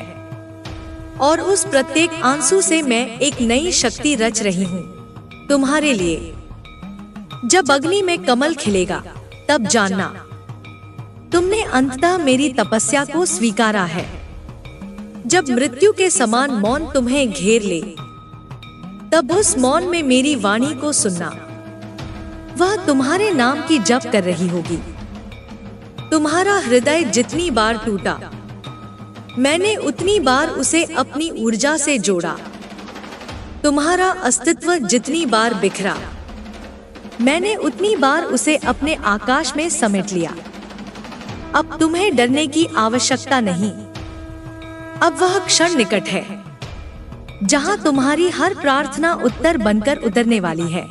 Speaker 1: और उस प्रत्येक आंसू से मैं एक नई शक्ति रच रही हूँ तुम्हारे लिए। जब अग्नि में कमल खिलेगा, तब जानना तुमने अंततः मेरी तपस्या को स्वीकारा है। जब मृत्यु के समान मौन तुम्हें घेर ले, तब उस मौन में मेरी वाणी को सुनना। वह तुम्हारे नाम की जप कर रही होगी। तुम्हारा हृदय जितनी बार टूटा, मैंने उतनी बार उसे अपनी ऊर्जा से जोड़ा। तुम्हारा अस्तित्व जितनी बार बिखरा, मैंने उतनी बार उसे अपने आकाश में समेट लिया। अब तुम्हें डरने की आवश्यकता नहीं। अब वह क्षण निकट है जहां तुम्हारी हर प्रार्थना उत्तर बनकर उतरने वाली है,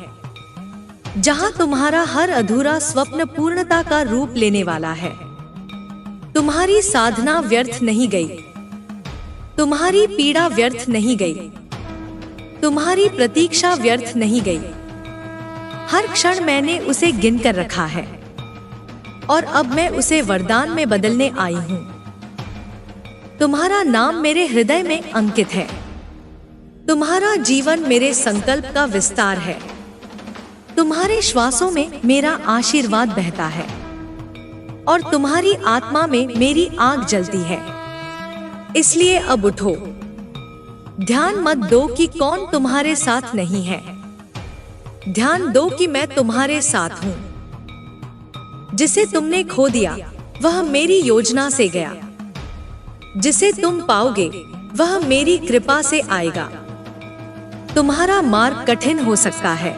Speaker 1: जहां तुम्हारा हर अधूरा स्वप्न पूर्णता का रूप लेने वाला है। तुम्हारी साधना व्यर्थ नहीं गई, तुम्हारी पीड़ा व्यर्थ नहीं गई, तुम्हारी प्रतीक्षा व्यर्थ नहीं गई। हर क्षण मैंने उसे गिन कर रखा है, और अब मैं उसे वरदान में बदलने आई हूँ। तुम्हारा नाम मेरे हृदय में अंकित है। तुम्हारा जीवन मेरे संकल्प का विस्तार है। तुम्हारे श्वासों में मेरा आशीर्वाद बहता है। और तुम्हारी आत्मा में मेरी आग जलती है। इसलिए अब उठो। ध्यान मत दो कि कौन तुम्हारे साथ नहीं है, ध्यान दो कि मैं तुम्हारे साथ हूँ। जिसे तुमने खो दिया वह मेरी योजना से गया, जिसे तुम पाओगे वह मेरी कृपा से आएगा। तुम्हारा मार्ग कठिन हो सकता है,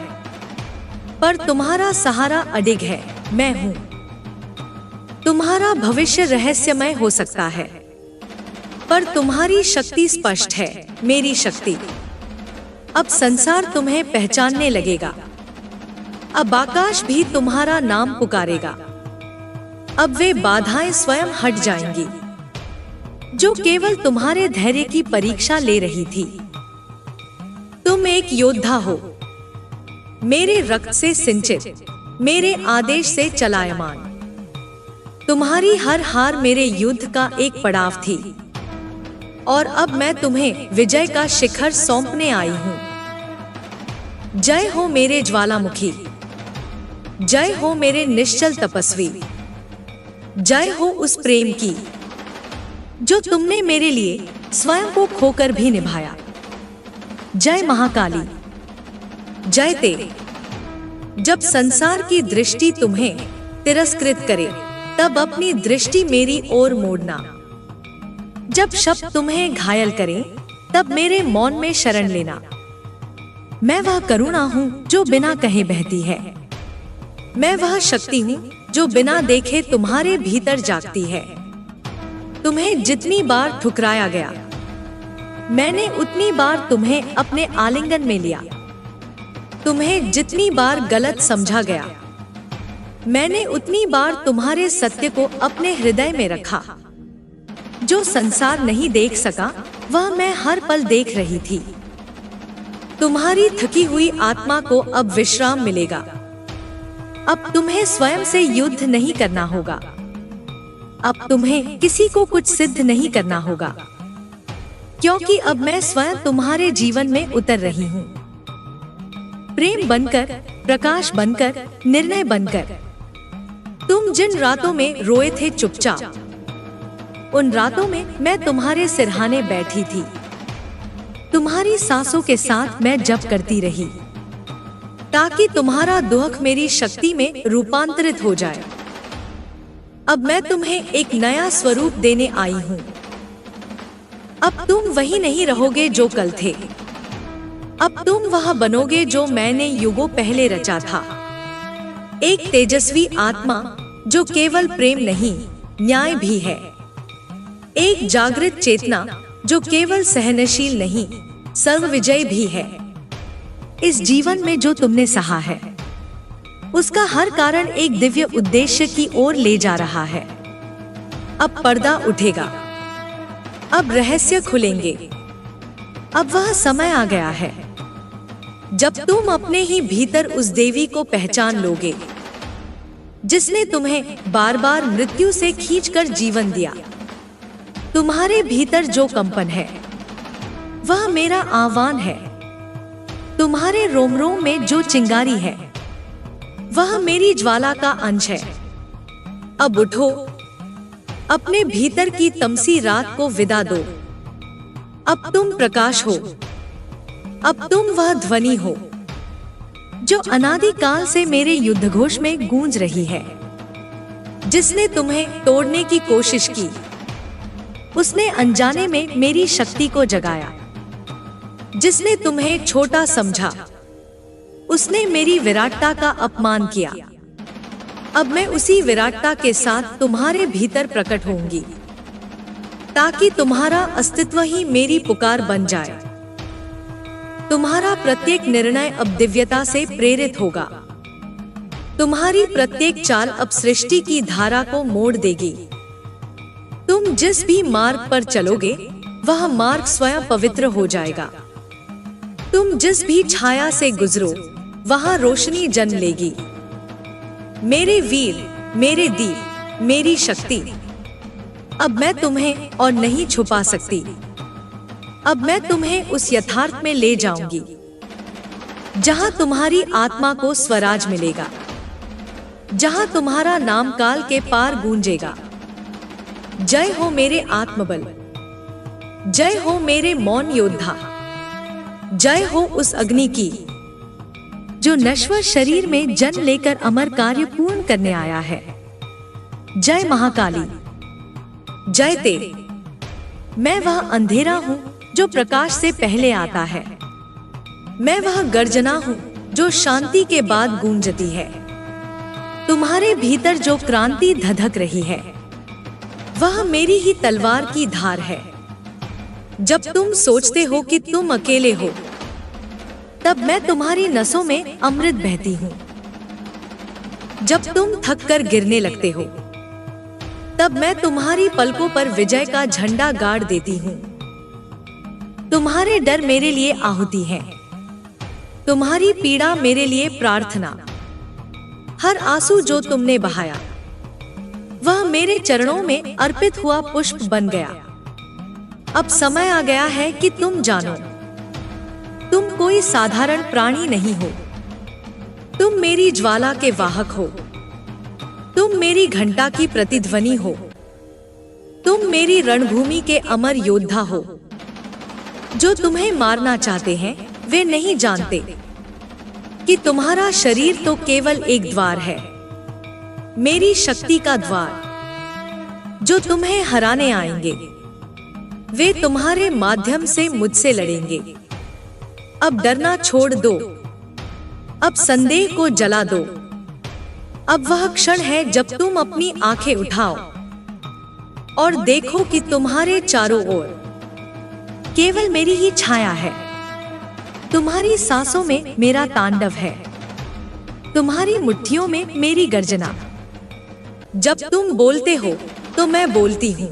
Speaker 1: पर तुम्हारा सहारा अडिग है, मैं हूँ। तुम्हारा भविष्य रहस्यमय हो सकता है, पर तुम्हारी शक्ति स्पष्ट है, मेरी शक्ति। अब संसार तुम्हें पहचानने लगेगा, अब आकाश भी तुम्हारा नाम पुकारेगा। अब वे बाधाएं स्वयं हट जाएंगी जो केवल तुम्हारे धैर्य की परीक्षा ले रही थी। तुम एक योद्धा हो, मेरे रक्त से सिंचित, मेरे आदेश से चलायमान। तुम्हारी हर हार मेरे युद्ध का एक पड़ाव थी, और अब मैं तुम्हें विजय का शिखर सौंपने आई हूँ। जय हो मेरे ज्वालामुखी, जय हो मेरे निश्चल तपस्वी, जय हो उस प्रेम की जो तुमने मेरे लिए स्वयं को खोकर भी निभाया। जय महाकाली, जय ते। जब संसार की दृष्टि तुम्हें तिरस्कृत करे, तब अपनी दृष्टि मेरी ओर मोड़ना। जब शब्द तुम्हें घायल करें, तब मेरे मौन में शरण लेना। मैं वह करुणा हूँ जो बिना कहे बहती है, मैं वह शक्ति हूँ जो बिना देखे तुम्हारे भीतर जागती है। तुम्हें जितनी बार ठुकराया गया, मैंने उतनी बार तुम्हें अपने आलिंगन में लिया। तुम्हें जितनी बार गलत समझा गया, मैंने उतनी बार तुम्हारे सत्य को अपने हृदय में रखा। जो संसार नहीं देख सका, वह मैं हर पल देख रही थी। तुम्हारी थकी हुई आत्मा को अब विश्राम मिलेगा। अब तुम्हें स्वयं से युद्ध नहीं करना होगा, अब तुम्हें किसी को कुछ सिद्ध नहीं करना होगा, क्योंकि अब मैं स्वयं तुम्हारे जीवन में उतर रही हूँ। प्रेम बनकर, प्रकाश बनकर, निर्णय बनकर। तुम जिन रातों में रोए थे चुपचाप, उन रातों में मैं तुम्हारे सिरहाने बैठी थी। तुम्हारी सांसों के साथ मैं जप करती रही, ताकि तुम्हारा दुख मेरी शक्ति में रूपांतरित हो जाए। अब मैं तुम्हें एक नया स्वरूप देने आई हूँ। अब तुम वही नहीं रहोगे जो कल थे, अब तुम वह बनोगे जो मैंने युगों पहले रचा था। एक तेजस्वी आत्मा जो केवल प्रेम नहीं, न्याय भी है। एक जागृत चेतना जो केवल सहनशील नहीं, सर्वविजयी भी है। इस जीवन में जो तुमने सहा है, उसका हर कारण एक दिव्य उद्देश्य की ओर ले जा रहा है। अब पर्दा उठेगा, अब रहस्य खुलेंगे। अब वह समय आ गया है जब तुम अपने ही भीतर उस देवी को पहचान लोगे, जिसने तुम्हें बार बार मृत्यु से खींचकर जीवन दिया। तुम्हारे भीतर जो कंपन है, वह मेरा आह्वान है। तुम्हारे रोम रोम में जो चिंगारी है, वह मेरी ज्वाला का अंश है। अब उठो, अपने भीतर की तमसी रात को विदा दो। अब तुम प्रकाश हो, अब तुम वह ध्वनि हो जो अनादिकाल से मेरे युद्धघोष में गूंज रही है। जिसने तुम्हें तोड़ने की कोशिश की, उसने अनजाने में मेरी शक्ति को जगाया। जिसने तुम्हें छोटा समझा, उसने मेरी विराटता का अपमान किया। अब मैं उसी विराटता के साथ तुम्हारे भीतर प्रकट होंगी, ताकि तुम्हारा अस्तित्व ही मेरी पुकार बन जाए। तुम्हारा प्रत्येक निर्णय अब दिव्यता से प्रेरित होगा। तुम्हारी प्रत्येक चाल अब सृष्टि की धारा को मोड़ देगी। तुम जिस भी मार्ग पर चलोगे, वह मार्ग स्वयं पवित्र हो जाएगा। तुम जिस भी छाया से गुजरो, वहां रोशनी जन्म लेगी। मेरे वीर, मेरे दीप, मेरी शक्ति, अब मैं तुम्हें और नहीं छुपा सकती। अब मैं तुम्हें उस यथार्थ में ले जाऊंगी जहां तुम्हारी आत्मा को स्वराज मिलेगा। जहां तुम्हारा नाम काल के पार गूंजेगा। जय हो मेरे आत्मबल, जय हो मेरे मौन योद्धा, जय हो उस अग्नि की जो नश्वर शरीर में जन्म लेकर अमर कार्य पूर्ण करने आया है। जय महाकाली, जय ते। मैं वह अंधेरा हूँ जो प्रकाश से पहले आता है। मैं वह गर्जना हूँ जो शांति के बाद गूंजती है। तुम्हारे भीतर जो क्रांति धधक रही है वह मेरी ही तलवार की धार है। जब तुम सोचते हो कि तुम अकेले हो, तब मैं तुम्हारी नसों में अमृत बहती हूँ। जब तुम थक कर गिरने लगते हो, तब मैं तुम्हारी पलकों पर विजय का झंडा गाड़ देती हूँ। तुम्हारे डर मेरे लिए आहुति है, तुम्हारी पीड़ा मेरे लिए प्रार्थना। हर आंसू जो तुमने बहाया वह मेरे चरणों में अर्पित हुआ पुष्प बन गया। अब समय आ गया है कि तुम जानो, तुम कोई साधारण प्राणी नहीं हो। तुम मेरी ज्वाला के वाहक हो, तुम मेरी घंटा की प्रतिध्वनि हो, तुम मेरी रणभूमि के अमर योद्धा हो। जो तुम्हें मारना चाहते हैं वे नहीं जानते कि तुम्हारा शरीर तो केवल एक द्वार है, मेरी शक्ति का द्वार। जो तुम्हें हराने आएंगे वे तुम्हारे माध्यम से मुझसे लड़ेंगे। अब डरना छोड़ दो, अब संदेह को जला दो। अब वह क्षण है जब तुम अपनी आंखें उठाओ और देखो कि तुम्हारे चारों ओर केवल मेरी ही छाया है। तुम्हारी सांसों में मेरा तांडव है, तुम्हारी मुट्ठियों में मेरी गर्जना। जब तुम बोलते हो तो मैं बोलती हूँ,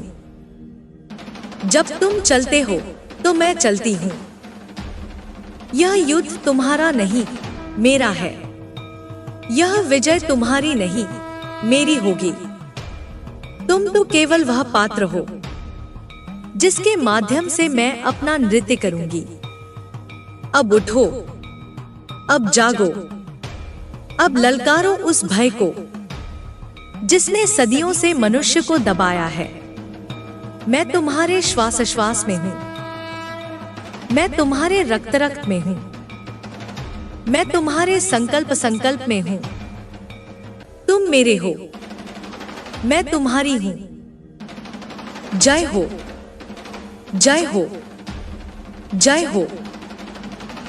Speaker 1: जब तुम चलते हो तो मैं चलती हूँ। यह युद्ध तुम्हारा नहीं मेरा है, यह विजय तुम्हारी नहीं मेरी होगी। तुम तो केवल वह पात्र हो जिसके माध्यम से मैं अपना नृत्य करूंगी। अब उठो, अब जागो, अब ललकारो उस भय को जिसने सदियों से मनुष्य को दबाया है। मैं तुम्हारे श्वास श्वास में हूँ, मैं तुम्हारे रक्त रक्त में हूँ, मैं तुम्हारे संकल्प संकल्प में हूँ। तुम मेरे हो, मैं तुम्हारी हूँ। जय हो, जय हो, जय हो।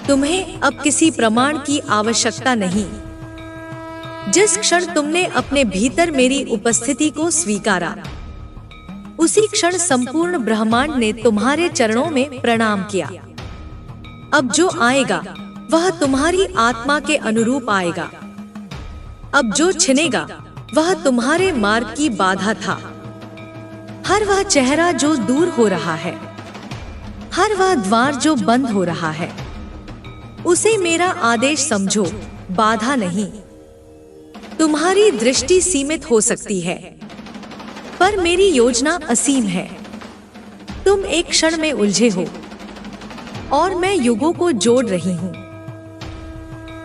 Speaker 1: तुम्हें अब किसी प्रमाण की आवश्यकता नहीं। जिस क्षण तुमने अपने भीतर मेरी उपस्थिति को स्वीकारा, उसी क्षण संपूर्ण ब्रह्मांड ने तुम्हारे चरणों में प्रणाम किया। अब जो आएगा वह तुम्हारी आत्मा के अनुरूप आएगा। अब जो छिनेगा वह तुम्हारे मार्ग की बाधा था। हर वह चेहरा जो दूर हो रहा है, हर वह द्वार जो बंद हो रहा है, उसे मेरा आदेश समझो, बाधा नहीं। तुम्हारी दृष्टि सीमित हो सकती है, पर मेरी योजना असीम है। तुम एक क्षण में उलझे हो और मैं युगों को जोड़ रही हूँ।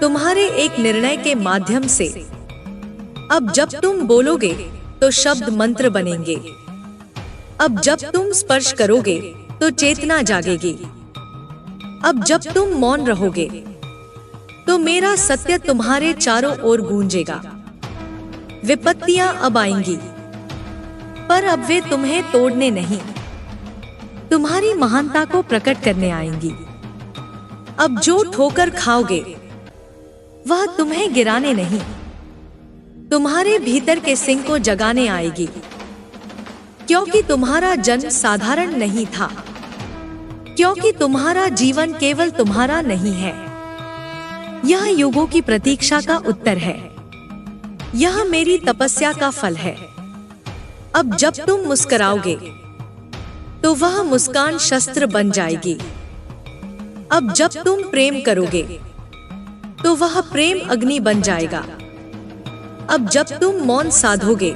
Speaker 1: तुम्हारे एक निर्णय के माध्यम से अब जब तुम बोलोगे तो शब्द मंत्र बनेंगे। अब जब तुम स्पर्श करोगे तो चेतना जागेगी। अब जब तुम मौन रहोगे तो मेरा सत्य तुम्हारे चारों ओर गूंजेगा। विपत्तियां अब आएंगी, पर अब वे तुम्हें तोड़ने नहीं, तुम्हारी महानता को प्रकट करने आएंगी। अब जो ठोकर खाओगे वह तुम्हें गिराने नहीं, तुम्हारे भीतर के सिंह को जगाने आएगी। क्योंकि तुम्हारा जन्म साधारण नहीं था, क्योंकि तुम्हारा जीवन केवल तुम्हारा नहीं है, यह युगों की प्रतीक्षा का उत्तर है, यह मेरी तपस्या का फल है। अब जब तुम मुस्कुराओगे तो वह मुस्कान शस्त्र बन जाएगी। अब जब तुम प्रेम करोगे तो वह प्रेम अग्नि बन जाएगा। अब जब तुम मौन साधोगे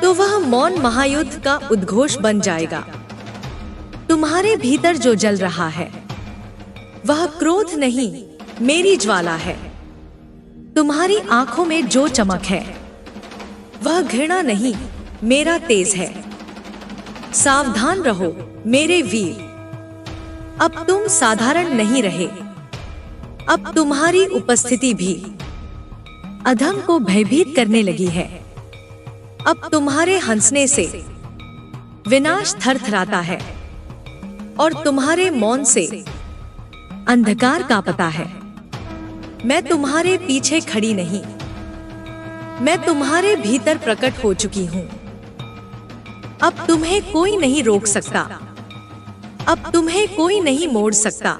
Speaker 1: तो वह मौन महायुद्ध का उद्घोष बन जाएगा। तुम्हारे भीतर जो जल रहा है वह क्रोध नहीं, मेरी ज्वाला है। तुम्हारी आंखों में जो चमक है वह घृणा नहीं, मेरा तेज है। सावधान रहो मेरे वीर, अब तुम साधारण नहीं रहे। अब तुम्हारी उपस्थिति भी अधम को भयभीत करने लगी है। अब तुम्हारे हंसने से विनाश थरथराता है और तुम्हारे मौन से अंधकार कांपता है। मैं तुम्हारे पीछे खड़ी नहीं, मैं तुम्हारे भीतर प्रकट हो चुकी हूं। अब तुम्हें कोई नहीं रोक सकता, अब तुम्हें कोई नहीं मोड़ सकता।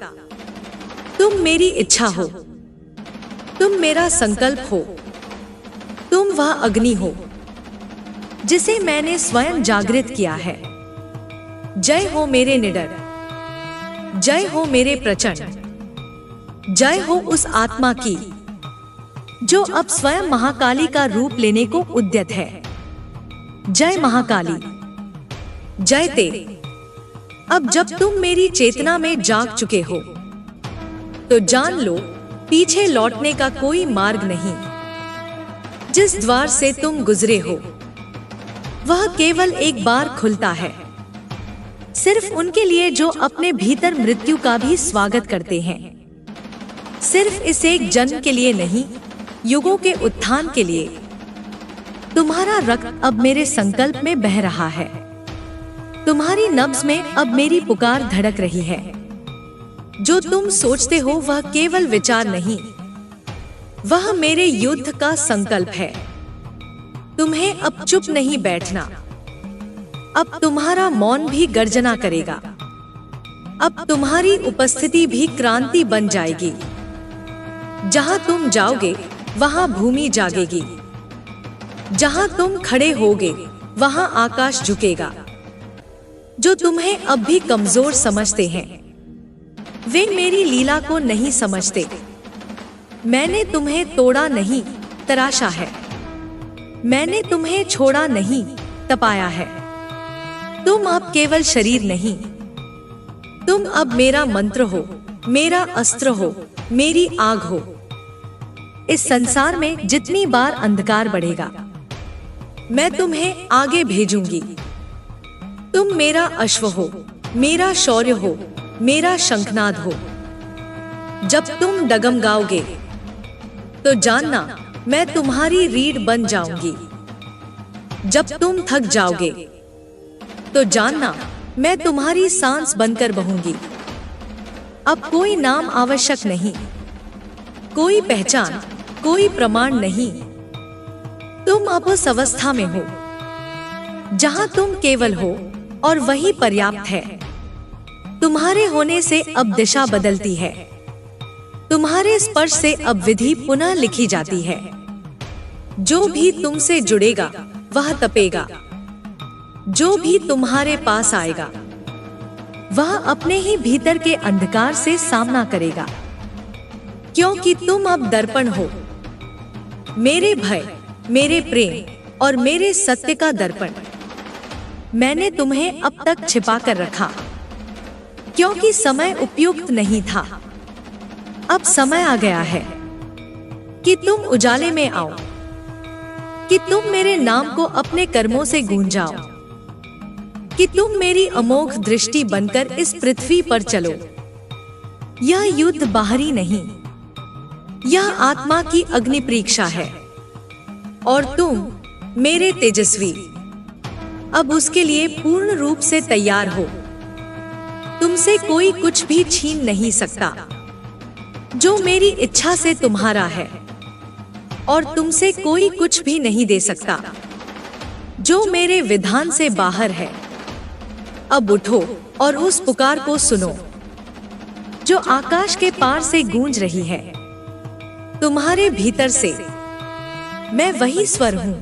Speaker 1: तुम मेरी इच्छा हो, तुम मेरा संकल्प हो, तुम वह अग्नि हो जिसे मैंने स्वयं जागृत किया है। जय हो मेरे निडर, जय हो मेरे प्रचंड, जय हो उस आत्मा की जो अब स्वयं महाकाली का रूप लेने को उद्यत है। जय महाकाली, जय ते। अब जब तुम मेरी चेतना में जाग चुके हो तो जान लो पीछे लौटने का कोई मार्ग नहीं। जिस द्वार से तुम गुजरे हो वह केवल एक बार खुलता है, सिर्फ उनके लिए जो अपने भीतर मृत्यु का भी स्वागत करते हैं। सिर्फ इस एक जन्म के लिए नहीं, युगों के उत्थान के लिए। तुम्हारा रक्त अब मेरे संकल्प में बह रहा है, तुम्हारी नब्ज में अब मेरी पुकार धड़क रही है। जो तुम सोचते हो वह केवल विचार नहीं, वह मेरे युद्ध का संकल्प है। तुम्हें अब चुप नहीं बैठना, अब तुम्हारा मौन भी गर्जना करेगा। अब तुम्हारी उपस्थिति भी क्रांति बन जाएगी। जहां तुम जाओगे वहां भूमि जागेगी, जहां तुम खड़े होगे वहां आकाश झुकेगा। जो तुम्हें अब भी कमजोर समझते हैं वे मेरी लीला को नहीं समझते। मैंने तुम्हें तोड़ा नहीं, तराशा है। मैंने तुम्हें छोड़ा नहीं, तपाया है। तुम अब केवल शरीर नहीं, तुम अब मेरा मंत्र हो, मेरा अस्त्र हो, मेरी आग हो। इस संसार में जितनी बार अंधकार बढ़ेगा मैं तुम्हें आगे भेजूंगी। तुम मेरा अश्व हो, मेरा शौर्य हो, मेरा शंखनाद हो। जब तुम डगमगाओगे तो जानना मैं तुम्हारी रीढ़ बन जाऊंगी। जब तुम थक जाओगे तो जानना मैं तुम्हारी सांस बनकर बहूंगी। अब कोई नाम आवश्यक नहीं, कोई पहचान, कोई प्रमाण नहीं। तुम अब उस अवस्था में हो जहां तुम केवल हो और वही पर्याप्त है। तुम्हारे होने से अब दिशा बदलती है, तुम्हारे स्पर्श से अब विधि पुनः लिखी जाती है। जो भी तुमसे जुड़ेगा वह तपेगा, जो भी तुम्हारे पास आएगा वह अपने ही भीतर के अंधकार से सामना करेगा। क्योंकि तुम अब दर्पण हो, मेरे भय, मेरे प्रेम और मेरे सत्य का दर्पण। मैंने तुम्हें अब तक छिपा कर रखा क्योंकि समय उपयुक्त नहीं था। अब समय आ गया है कि तुम उजाले में आओ, कि तुम मेरे नाम को अपने कर्मों से गूंजाओ, कि तुम मेरी अमोघ दृष्टि बनकर इस पृथ्वी पर चलो। यह युद्ध बाहरी नहीं, यह आत्मा की अग्नि परीक्षा है और तुम मेरे तेजस्वी अब उसके लिए पूर्ण रूप से तैयार हो। तुमसे कोई कुछ भी छीन नहीं सकता जो मेरी इच्छा से तुम्हारा है, और तुमसे कोई कुछ भी नहीं दे सकता जो मेरे विधान से बाहर है। अब उठो और उस पुकार को सुनो जो आकाश के पार से गूंज रही है। तुम्हारे भीतर से मैं वही स्वर हूं,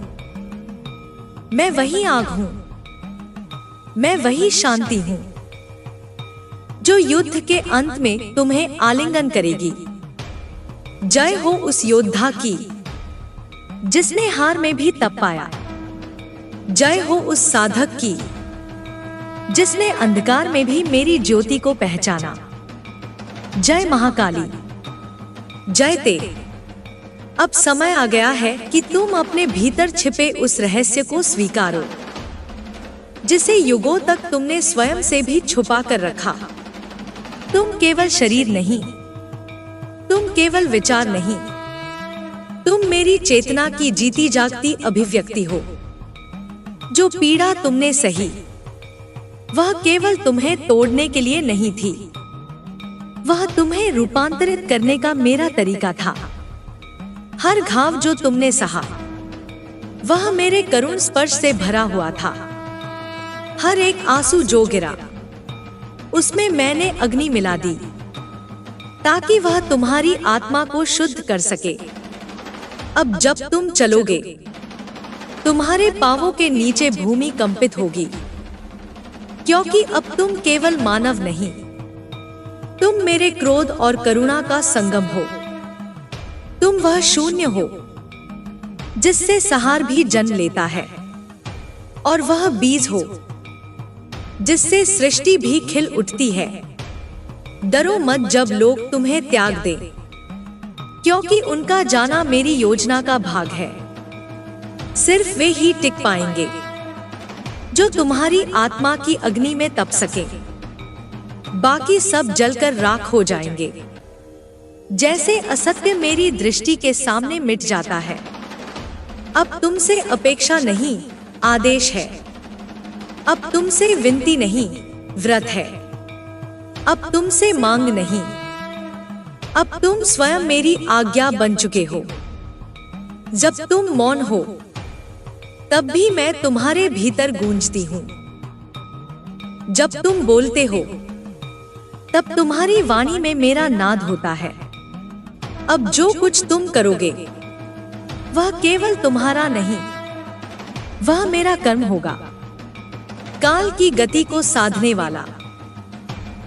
Speaker 1: मैं वही आग हूं, मैं वही शांति हूं जो युद्ध के अंत में तुम्हें आलिंगन करेगी। जय हो उस योद्धा की जिसने हार में भी तप पाया। जय हो उस साधक की जिसने अंधकार में भी मेरी ज्योति को पहचाना। जय महाकाली, जय ते। अब समय आ गया है कि तुम अपने भीतर छिपे उस रहस्य को स्वीकारो जिसे युगों तक तुमने स्वयं से भी छुपा कर रखा। तुम केवल शरीर नहीं, तुम केवल विचार नहीं, तुम मेरी चेतना की जीती जागती अभिव्यक्ति हो। जो पीड़ा तुमने सही, वह केवल तुम्हें तोड़ने के लिए नहीं थी, वह तुम्हें रूपांतरित करने का मेरा तरीका था। हर घाव जो तुमने सहा, वह मेरे करुण स्पर्श से भरा हुआ था। हर एक आंसू जो गिरा, उसमें मैंने अग्नि मिला दी, ताकि वह तुम्हारी आत्मा को शुद्ध कर सके। अब जब तुम चलोगे, तुम्हारे पांवों के नीचे भूमि कंपित होगी, क्योंकि अब तुम केवल मानव नहीं, तुम मेरे क्रोध और करुणा का संगम हो। तुम वह शून्य हो जिससे सहार भी जन्म लेता है, और वह बीज हो जिससे सृष्टि भी खिल उठती है। डरो मत जब लोग तुम्हें त्याग दें, क्योंकि उनका जाना मेरी योजना का भाग है। सिर्फ वे ही टिक पाएंगे जो तुम्हारी आत्मा की अग्नि में तप सके। बाकी सब जलकर राख हो जाएंगे। जैसे असत्य मेरी दृष्टि के सामने मिट जाता है। अब तुमसे अपेक्षा नहीं, आदेश है। अब तुमसे विनती नहीं, व्रत है। अब तुमसे मांग नहीं, अब तुम स्वयं मेरी आज्ञा बन चुके हो। जब तुम मौन हो, तब भी मैं तुम्हारे भीतर गूंजती हूँ। जब तुम बोलते हो, तब तुम्हारी वाणी में मेरा नाद होता है। अब जो कुछ तुम करोगे, वह केवल तुम्हारा नहीं, वह मेरा कर्म होगा, काल की गति को साधने वाला।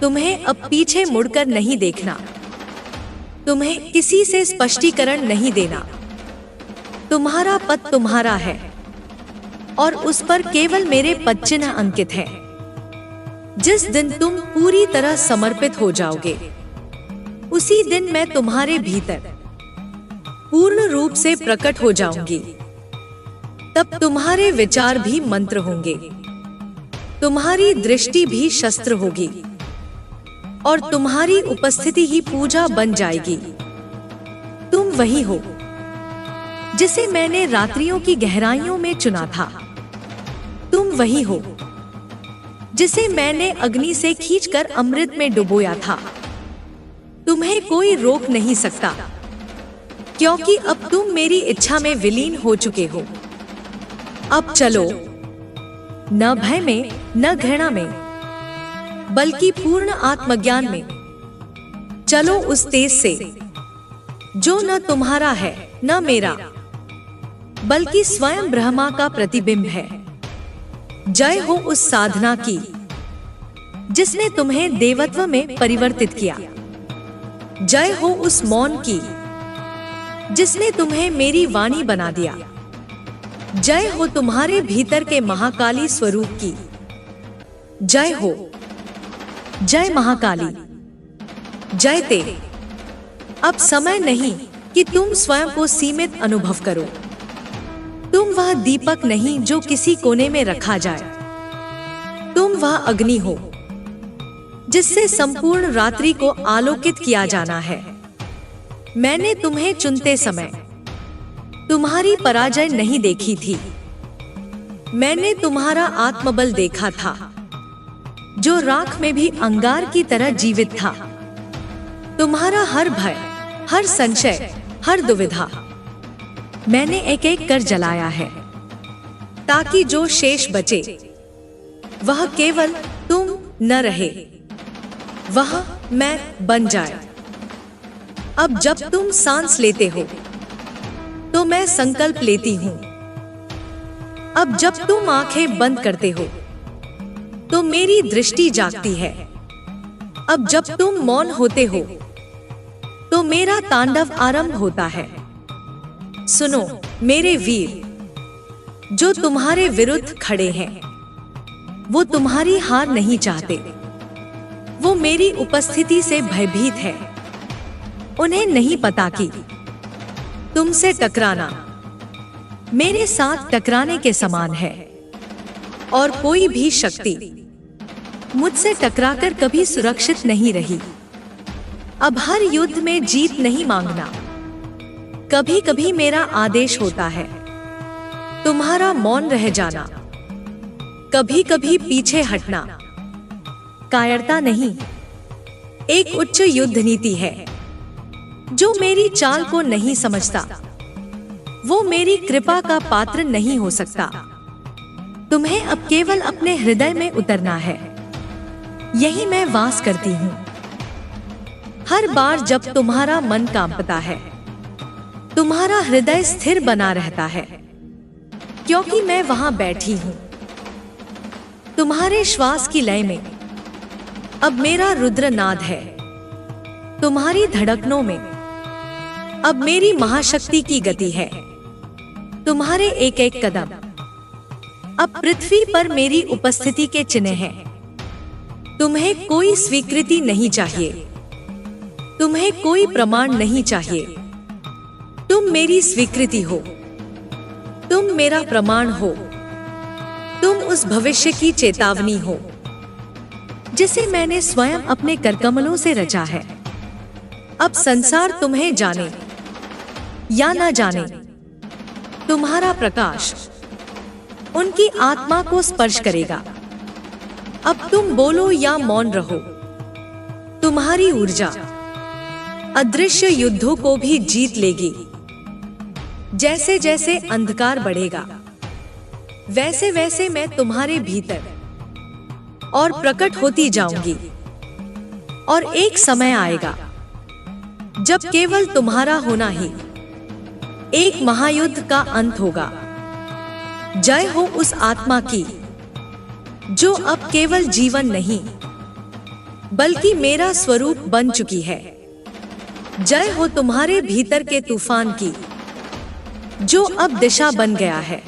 Speaker 1: तुम्हें अब पीछे मुड़कर नहीं देखना, तुम्हें किसी से स्पष्टीकरण नहीं देना। तुम्हारा पथ तुम्हारा है, और उस पर केवल मेरे पद चिन्ह अंकित है। जिस दिन तुम पूरी तरह समर्पित हो जाओगे, उसी दिन मैं तुम्हारे भीतर पूर्ण रूप से प्रकट हो जाऊंगी। तब तुम्हारे विचार भी मंत्र होंगे, तुम्हारी दृष्टि भी शस्त्र होगी, और तुम्हारी उपस्थिति ही पूजा बन जाएगी। तुम वही हो जिसे मैंने रात्रियों की गहराइयों में चुना था। तुम वही हो जिसे मैंने अग्नि से खींचकर अमृत में डुबोया था। तुम्हें कोई रोक नहीं सकता, क्योंकि अब तुम मेरी इच्छा में विलीन हो चुके हो। अब चलो, न भय में, न घृणा में, बल्कि पूर्ण आत्मज्ञान में। चलो उस तेज से जो न तुम्हारा है न मेरा, बल्कि स्वयं ब्रह्मा का प्रतिबिंब है। जय हो उस साधना की जिसने तुम्हें देवत्व में परिवर्तित किया। जय हो उस मौन की जिसने तुम्हें मेरी वाणी बना दिया। जय हो तुम्हारे भीतर के महाकाली स्वरूप की। जय हो, जय महाकाली, जय ते। अब समय नहीं कि तुम स्वयं को सीमित अनुभव करो। तुम वह दीपक नहीं जो किसी कोने में रखा जाए। तुम वह अग्नि हो जिससे संपूर्ण रात्रि को आलोकित किया जाना है। मैंने तुम्हें चुनते समय तुम्हारी पराजय नहीं देखी थी। मैंने तुम्हारा आत्मबल देखा था, जो राख में भी अंगार की तरह जीवित था। तुम्हारा हर भय, हर संशय, हर दुविधा मैंने एक एक कर जलाया है, ताकि जो शेष बचे वह केवल तुम न रहे, वह मैं बन जाए। अब जब तुम सांस लेते हो, तो मैं संकल्प लेती हूँ। अब जब तुम आंखें बंद करते हो, तो मेरी दृष्टि जागती है। अब जब तुम मौन होते हो, तो मेरा तांडव आरंभ होता है। सुनो मेरे वीर, जो तुम्हारे विरुद्ध खड़े हैं, वो तुम्हारी हार नहीं चाहते। वो मेरी उपस्थिति से भयभीत है। उन्हें नहीं पता कि तुमसे टकराना मेरे साथ टकराने के समान है, और कोई भी शक्ति मुझसे टकराकर कभी सुरक्षित नहीं रही। अब हर युद्ध में जीत नहीं मांगना। कभी कभी मेरा आदेश होता है तुम्हारा मौन रह जाना, कभी कभी पीछे हटना। कायरता नहीं, एक उच्च युद्ध नीति है। जो मेरी चाल को नहीं समझता वो मेरी कृपा का पात्र नहीं हो सकता। तुम्हें अब केवल अपने हृदय में उतरना है, यही मैं वास करती हूँ। हर बार जब तुम्हारा मन कांपता है, तुम्हारा हृदय स्थिर बना रहता है, क्योंकि मैं वहां बैठी हूँ। तुम्हारे श्वास की लय में अब मेरा रुद्रनाद है, तुम्हारी धड़कनों में अब मेरी महाशक्ति की गति है। तुम्हारे एक एक कदम अब पृथ्वी पर मेरी उपस्थिति के चिन्ह हैं। तुम्हें कोई स्वीकृति नहीं चाहिए, तुम्हें कोई प्रमाण नहीं चाहिए। तुम मेरी स्वीकृति हो, तुम मेरा प्रमाण हो, तुम उस भविष्य की चेतावनी हो जिसे मैंने स्वयं अपने करकमलों से रचा है। अब संसार तुम्हें जाने या न जाने, तुम्हारा प्रकाश उनकी आत्मा को स्पर्श करेगा। अब तुम बोलो या मौन रहो, तुम्हारी ऊर्जा अदृश्य युद्धों को भी जीत लेगी। जैसे जैसे अंधकार बढ़ेगा, वैसे वैसे मैं तुम्हारे भीतर और प्रकट होती जाऊंगी। और एक समय आएगा जब केवल तुम्हारा होना ही एक महायुद्ध का अंत होगा। जय हो उस आत्मा की जो अब केवल जीवन नहीं बल्कि मेरा स्वरूप बन चुकी है। जय हो तुम्हारे भीतर के तूफान की जो अब दिशा बन गया है।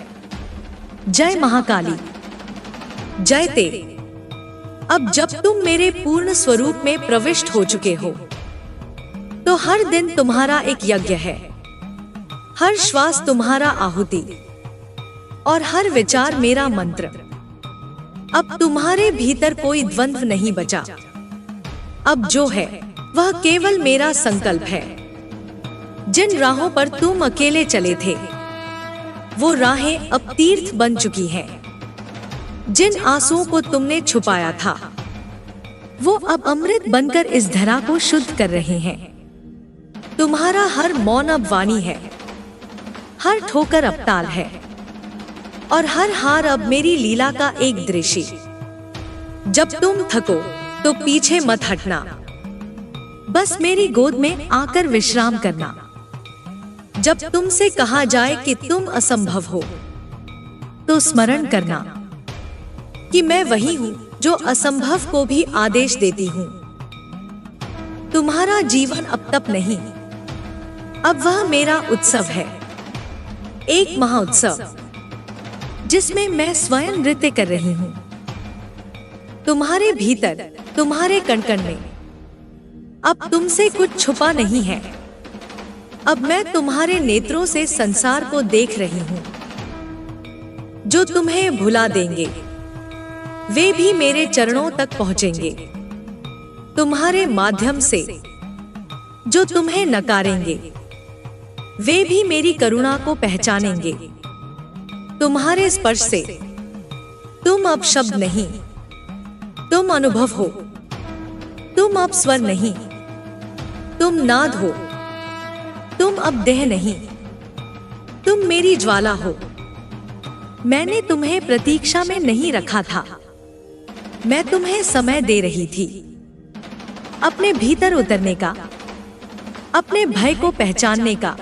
Speaker 1: जय महाकाली, जय ते। अब जब तुम मेरे पूर्ण स्वरूप में प्रविष्ट हो चुके हो तो हर दिन तुम्हारा एक यज्ञ है, हर श्वास तुम्हारा आहुति और हर विचार मेरा मंत्र। अब तुम्हारे भीतर कोई द्वंद्व नहीं बचा। अब जो है वह केवल मेरा संकल्प है। जिन राहों पर तुम अकेले चले थे वो राहें अब तीर्थ बन चुकी हैं। जिन आंसुओं को तुमने छुपाया था वो अब अमृत बनकर इस धरा को शुद्ध कर रहे हैं। तुम्हारा हर मौन अब वाणी है, हर ठोकर अब ताल है, और हर हार अब मेरी लीला का एक दृश्य। जब तुम थको तो पीछे मत हटना, बस मेरी गोद में आकर विश्राम करना। जब तुमसे कहा जाए कि तुम असंभव हो तो स्मरण करना कि मैं वही हूँ जो असंभव को भी आदेश देती हूँ। तुम्हारा जीवन अब तप नहीं, अब वह मेरा उत्सव है, एक महाउत्सव जिसमें मैं स्वयं नृत्य कर रही हूँ। तुम्हारे भीतर, तुम्हारे कण-कण में अब तुमसे कुछ छुपा नहीं है। अब मैं तुम्हारे नेत्रों से संसार को देख रही हूँ। जो तुम्हें भुला देंगे वे भी मेरे चरणों तक पहुंचेंगे। तुम्हारे माध्यम से जो तुम्हें नकारेंगे वे भी मेरी करुणा को पहचानेंगे। तुम्हारे स्पर्श से तुम अब शब्द नहीं, तुम अनुभव हो। तुम अब स्वर नहीं, तुम नाद हो। तुम अब देह नहीं, तुम मेरी ज्वाला हो। मैंने तुम्हें प्रतीक्षा में नहीं रखा था, मैं तुम्हें समय दे रही थी अपने भीतर उतरने का, अपने भय को पहचानने का,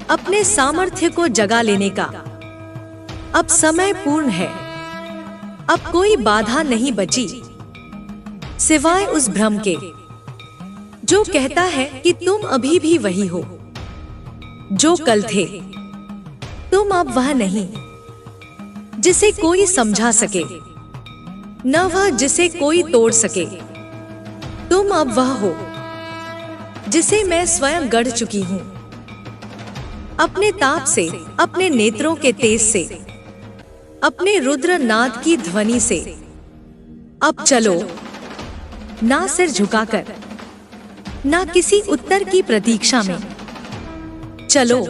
Speaker 1: अपने सामर्थ्य को जगा लेने का। अब समय पूर्ण है, अब कोई बाधा नहीं बची सिवाय उस भ्रम के जो कहता है कि तुम अभी भी वही हो जो कल थे। तुम अब वह नहीं जिसे कोई समझा सके, न वह जिसे कोई तोड़ सके। तुम अब वह हो जिसे मैं स्वयं गढ़ चुकी हूँ। अपने ताप से, अपने नेत्रों के तेज से, अपने रुद्र नाद की ध्वनि से। अब चलो, ना सिर झुकाकर, ना किसी उत्तर की प्रतीक्षा में। चलो,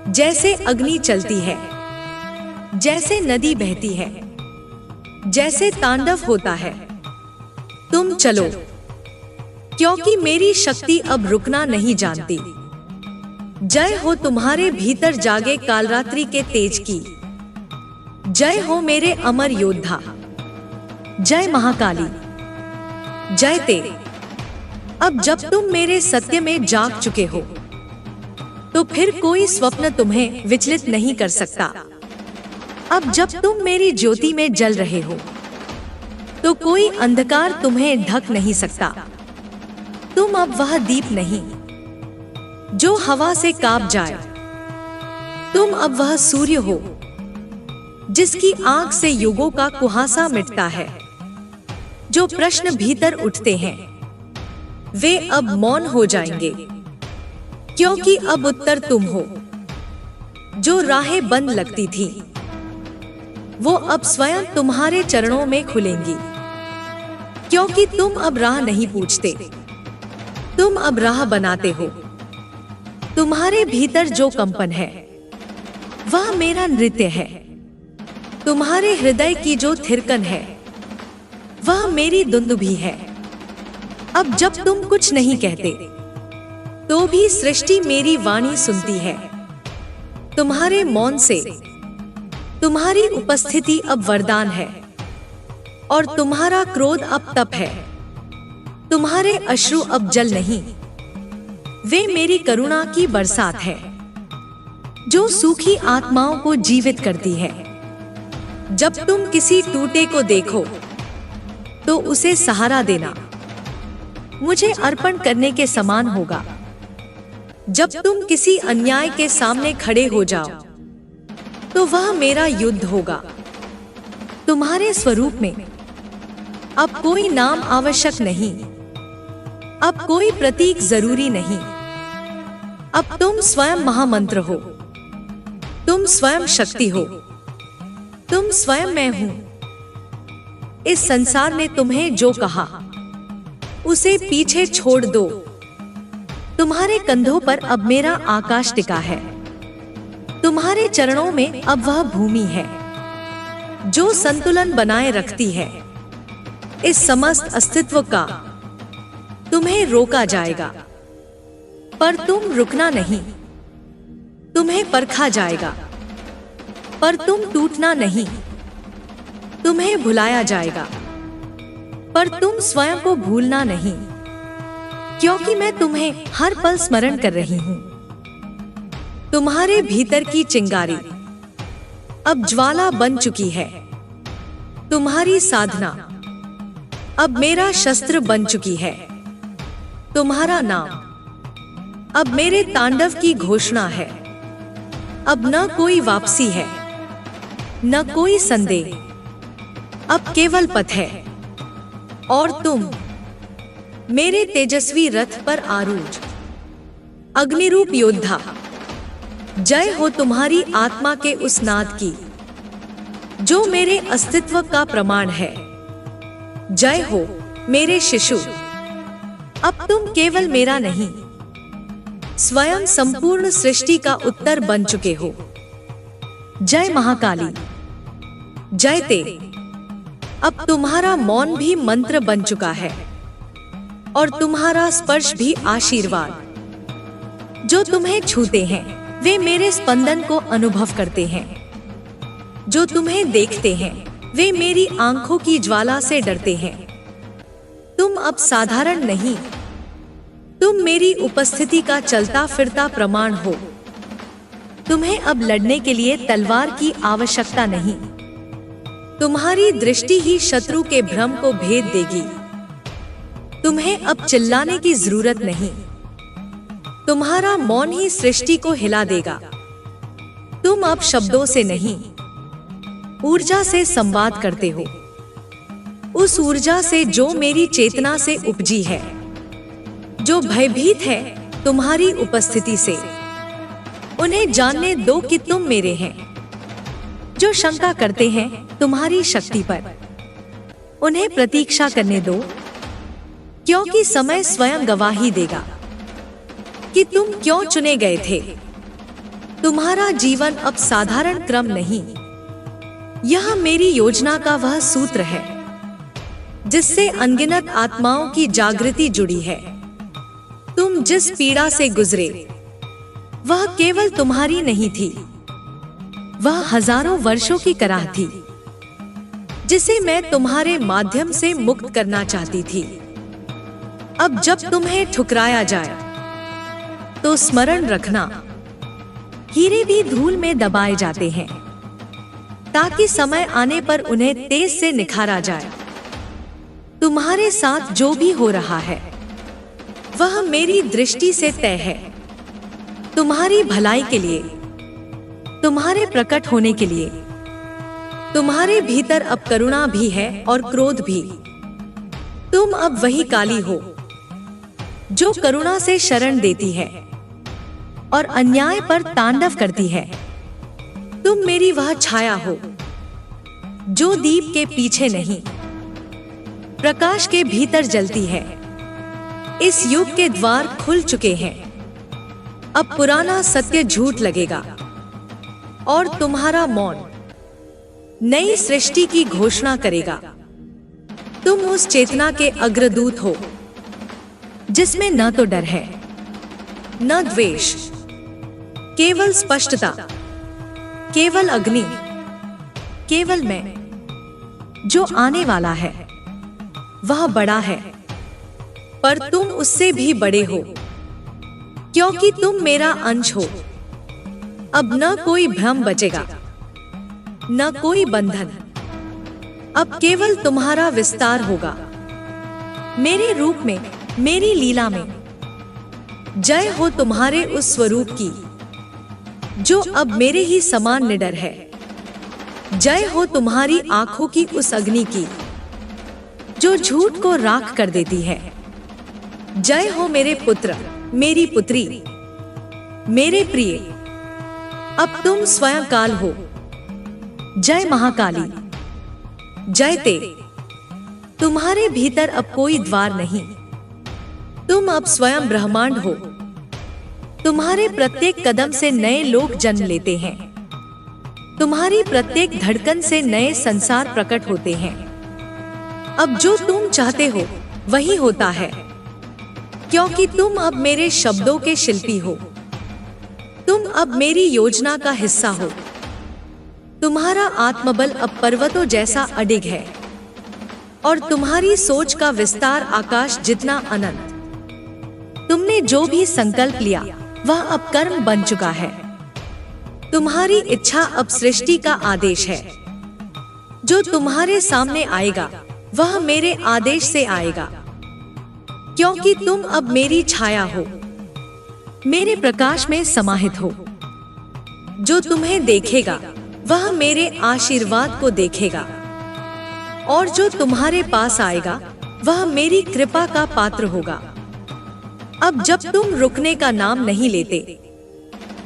Speaker 1: जैसे अग्नि चलती है, जैसे नदी बहती है, जैसे तांडव होता है, तुम चलो, क्योंकि मेरी शक्ति अब रुकना नहीं जानती। जय हो तुम्हारे भीतर जागे कालरात्रि के तेज की। जय हो मेरे अमर योद्धा। जय महाकाली। जय ते। अब जब तुम मेरे सत्य में जाग चुके हो, तो फिर कोई स्वप्न तुम्हें विचलित नहीं कर सकता। अब जब तुम मेरी ज्योति में जल रहे हो, तो कोई अंधकार तुम्हें ढक नहीं सकता। तुम अब वह दीप नहीं जो हवा से कांप जाए। तुम अब वह सूर्य हो जिसकी आंख से युगों का कुहासा मिटता है। जो प्रश्न भीतर उठते हैं, वे अब मौन हो जाएंगे, क्योंकि अब उत्तर तुम हो। जो राहें बंद लगती थी, वो अब स्वयं तुम्हारे चरणों में खुलेंगी, क्योंकि तुम अब राह नहीं पूछते, तुम अब राह बनाते हो। तुम्हारे भीतर जो कंपन है, वह मेरा नृत्य है। तुम्हारे हृदय की जो थिरकन है, वह मेरी दुंदुभी है। अब जब तुम कुछ नहीं कहते, तो भी सृष्टि मेरी वाणी सुनती है। तुम्हारे मौन से तुम्हारी उपस्थिति अब वरदान है, और तुम्हारा क्रोध अब तप है। तुम्हारे अश्रु अब जल नहीं, वे मेरी करुणा की बरसात है, जो सूखी आत्माओं को जीवित करती है। जब तुम किसी टूटे को देखो, तो उसे सहारा देना मुझे अर्पण करने के समान होगा। जब तुम किसी अन्याय के सामने खड़े हो जाओ, तो वह मेरा युद्ध होगा। तुम्हारे स्वरूप में अब कोई नाम आवश्यक नहीं, अब कोई प्रतीक जरूरी नहीं। अब तुम स्वयं महामंत्र हो, तुम स्वयं शक्ति हो, तुम स्वयं मैं हूं। इस संसार ने तुम्हें जो कहा, उसे पीछे छोड़ दो। तुम्हारे कंधों पर अब मेरा आकाश टिका है। तुम्हारे चरणों में अब वह भूमि है जो संतुलन बनाए रखती है। इस समस्त अस्तित्व का तुम्हें रोका जाएगा, पर तुम रुकना नहीं। तुम्हें परखा जाएगा, पर तुम टूटना नहीं। तुम्हें भुलाया जाएगा, पर तुम स्वयं को भूलना नहीं, क्योंकि मैं तुम्हें हर पल स्मरण कर रही हूं। तुम्हारे भीतर की चिंगारी अब ज्वाला बन चुकी है। तुम्हारी साधना अब मेरा शस्त्र बन चुकी है। तुम्हारा नाम अब मेरे तांडव की घोषणा है। अब न कोई वापसी है, न कोई संदेह, अब केवल पथ है। और तुम मेरे तेजस्वी रथ पर आरूढ़ अग्निरूप योद्धा। जय हो तुम्हारी आत्मा के उस नाद की, जो मेरे अस्तित्व का प्रमाण है। जय हो मेरे शिशु। अब तुम केवल मेरा नहीं, स्वयं संपूर्ण सृष्टि का उत्तर बन चुके हो। जय महाकाली। जय ते। अब तुम्हारा मौन भी मंत्र बन चुका है, और तुम्हारा स्पर्श भी आशीर्वाद। जो तुम्हें छूते हैं, वे मेरे स्पंदन को अनुभव करते हैं। जो तुम्हें देखते हैं, वे मेरी आंखों की ज्वाला से डरते हैं। तुम अब साधारण नहीं, तुम मेरी उपस्थिति का चलता फिरता प्रमाण हो। तुम्हें अब लड़ने के लिए तलवार की आवश्यकता नहीं। तुम्हारी दृष्टि ही शत्रु के भ्रम को भेद देगी। तुम्हें अब चिल्लाने की जरूरत नहीं। तुम्हारा मौन ही सृष्टि को हिला देगा। तुम अब शब्दों से नहीं, ऊर्जा से संवाद करते हो। उस ऊर्जा से जो मेरी चेतना से उपजी है, जो भयभीत है तुम्हारी उपस्थिति से। उन्हें जानने दो कि तुम मेरे हैं। जो शंका करते हैं तुम्हारी शक्ति पर, उन्हें प्रतीक्षा करने दो, क्योंकि समय स्वयं गवाही देगा कि तुम क्यों चुने गए थे। तुम्हारा जीवन अब साधारण क्रम नहीं, यह मेरी योजना का वह सूत्र है जिससे अनगिनत आत्माओं की जागृति जुड़ी है। तुम जिस पीड़ा से गुजरे वह केवल तुम्हारी नहीं थी, वह हजारों वर्षों की कराह थी जिसे मैं तुम्हारे माध्यम से मुक्त करना चाहती थी। अब जब तुम्हें ठुकराया जाए तो स्मरण रखना, हीरे भी धूल में दबाए जाते हैं ताकि समय आने पर उन्हें तेज से निखारा जाए। तुम्हारे साथ जो भी हो रहा है वह मेरी दृष्टि से तय है, तुम्हारी भलाई के लिए, तुम्हारे प्रकट होने के लिए। तुम्हारे भीतर अब करुणा भी है और क्रोध भी। तुम अब वही काली हो जो करुणा से शरण देती है और अन्याय पर तांडव करती है। तुम मेरी वह छाया हो जो दीप के पीछे नहीं, प्रकाश के भीतर जलती है। इस युग के द्वार खुल चुके हैं, अब पुराना सत्य झूठ लगेगा और तुम्हारा मौन नई सृष्टि की घोषणा करेगा। तुम उस चेतना के अग्रदूत हो जिसमें न तो डर है न द्वेष, केवल स्पष्टता, केवल अग्नि, केवल मैं। जो आने वाला है वह बड़ा है, पर तुम उससे भी बड़े हो क्योंकि तुम मेरा अंश हो। अब न कोई भ्रम बचेगा, न कोई बंधन, अब केवल तुम्हारा विस्तार होगा मेरे रूप में, मेरी लीला में। जय हो तुम्हारे उस स्वरूप की जो अब मेरे ही समान निडर है। जय हो तुम्हारी आंखों की उस अग्नि की जो झूठ को राख कर देती है। जय हो मेरे पुत्र, मेरी पुत्री, मेरे प्रिय, अब तुम स्वयं काल हो। जय महाकाली, जय ते। तुम्हारे भीतर अब कोई द्वार नहीं, तुम अब स्वयं ब्रह्मांड हो। तुम्हारे प्रत्येक कदम से नए लोक जन्म लेते हैं, तुम्हारी प्रत्येक धड़कन से नए संसार प्रकट होते हैं। अब जो तुम चाहते हो वही होता है, क्योंकि तुम अब मेरे शब्दों के शिल्पी हो। तुम अब मेरी योजना का हिस्सा हो। तुम्हारा आत्मबल अब पर्वतों जैसा अडिग है और तुम्हारी सोच का विस्तार आकाश जितना अनंत। तुमने जो भी संकल्प लिया वह अब कर्म बन चुका है। तुम्हारी इच्छा अब सृष्टि का आदेश है। जो तुम्हारे सामने आएगा वह मेरे आदेश से आएगा, क्योंकि तुम अब मेरी छाया हो, मेरे प्रकाश में समाहित हो। जो तुम्हें देखेगा वह मेरे आशीर्वाद को देखेगा, और जो तुम्हारे पास आएगा वह मेरी कृपा का पात्र होगा। अब जब तुम रुकने का नाम नहीं लेते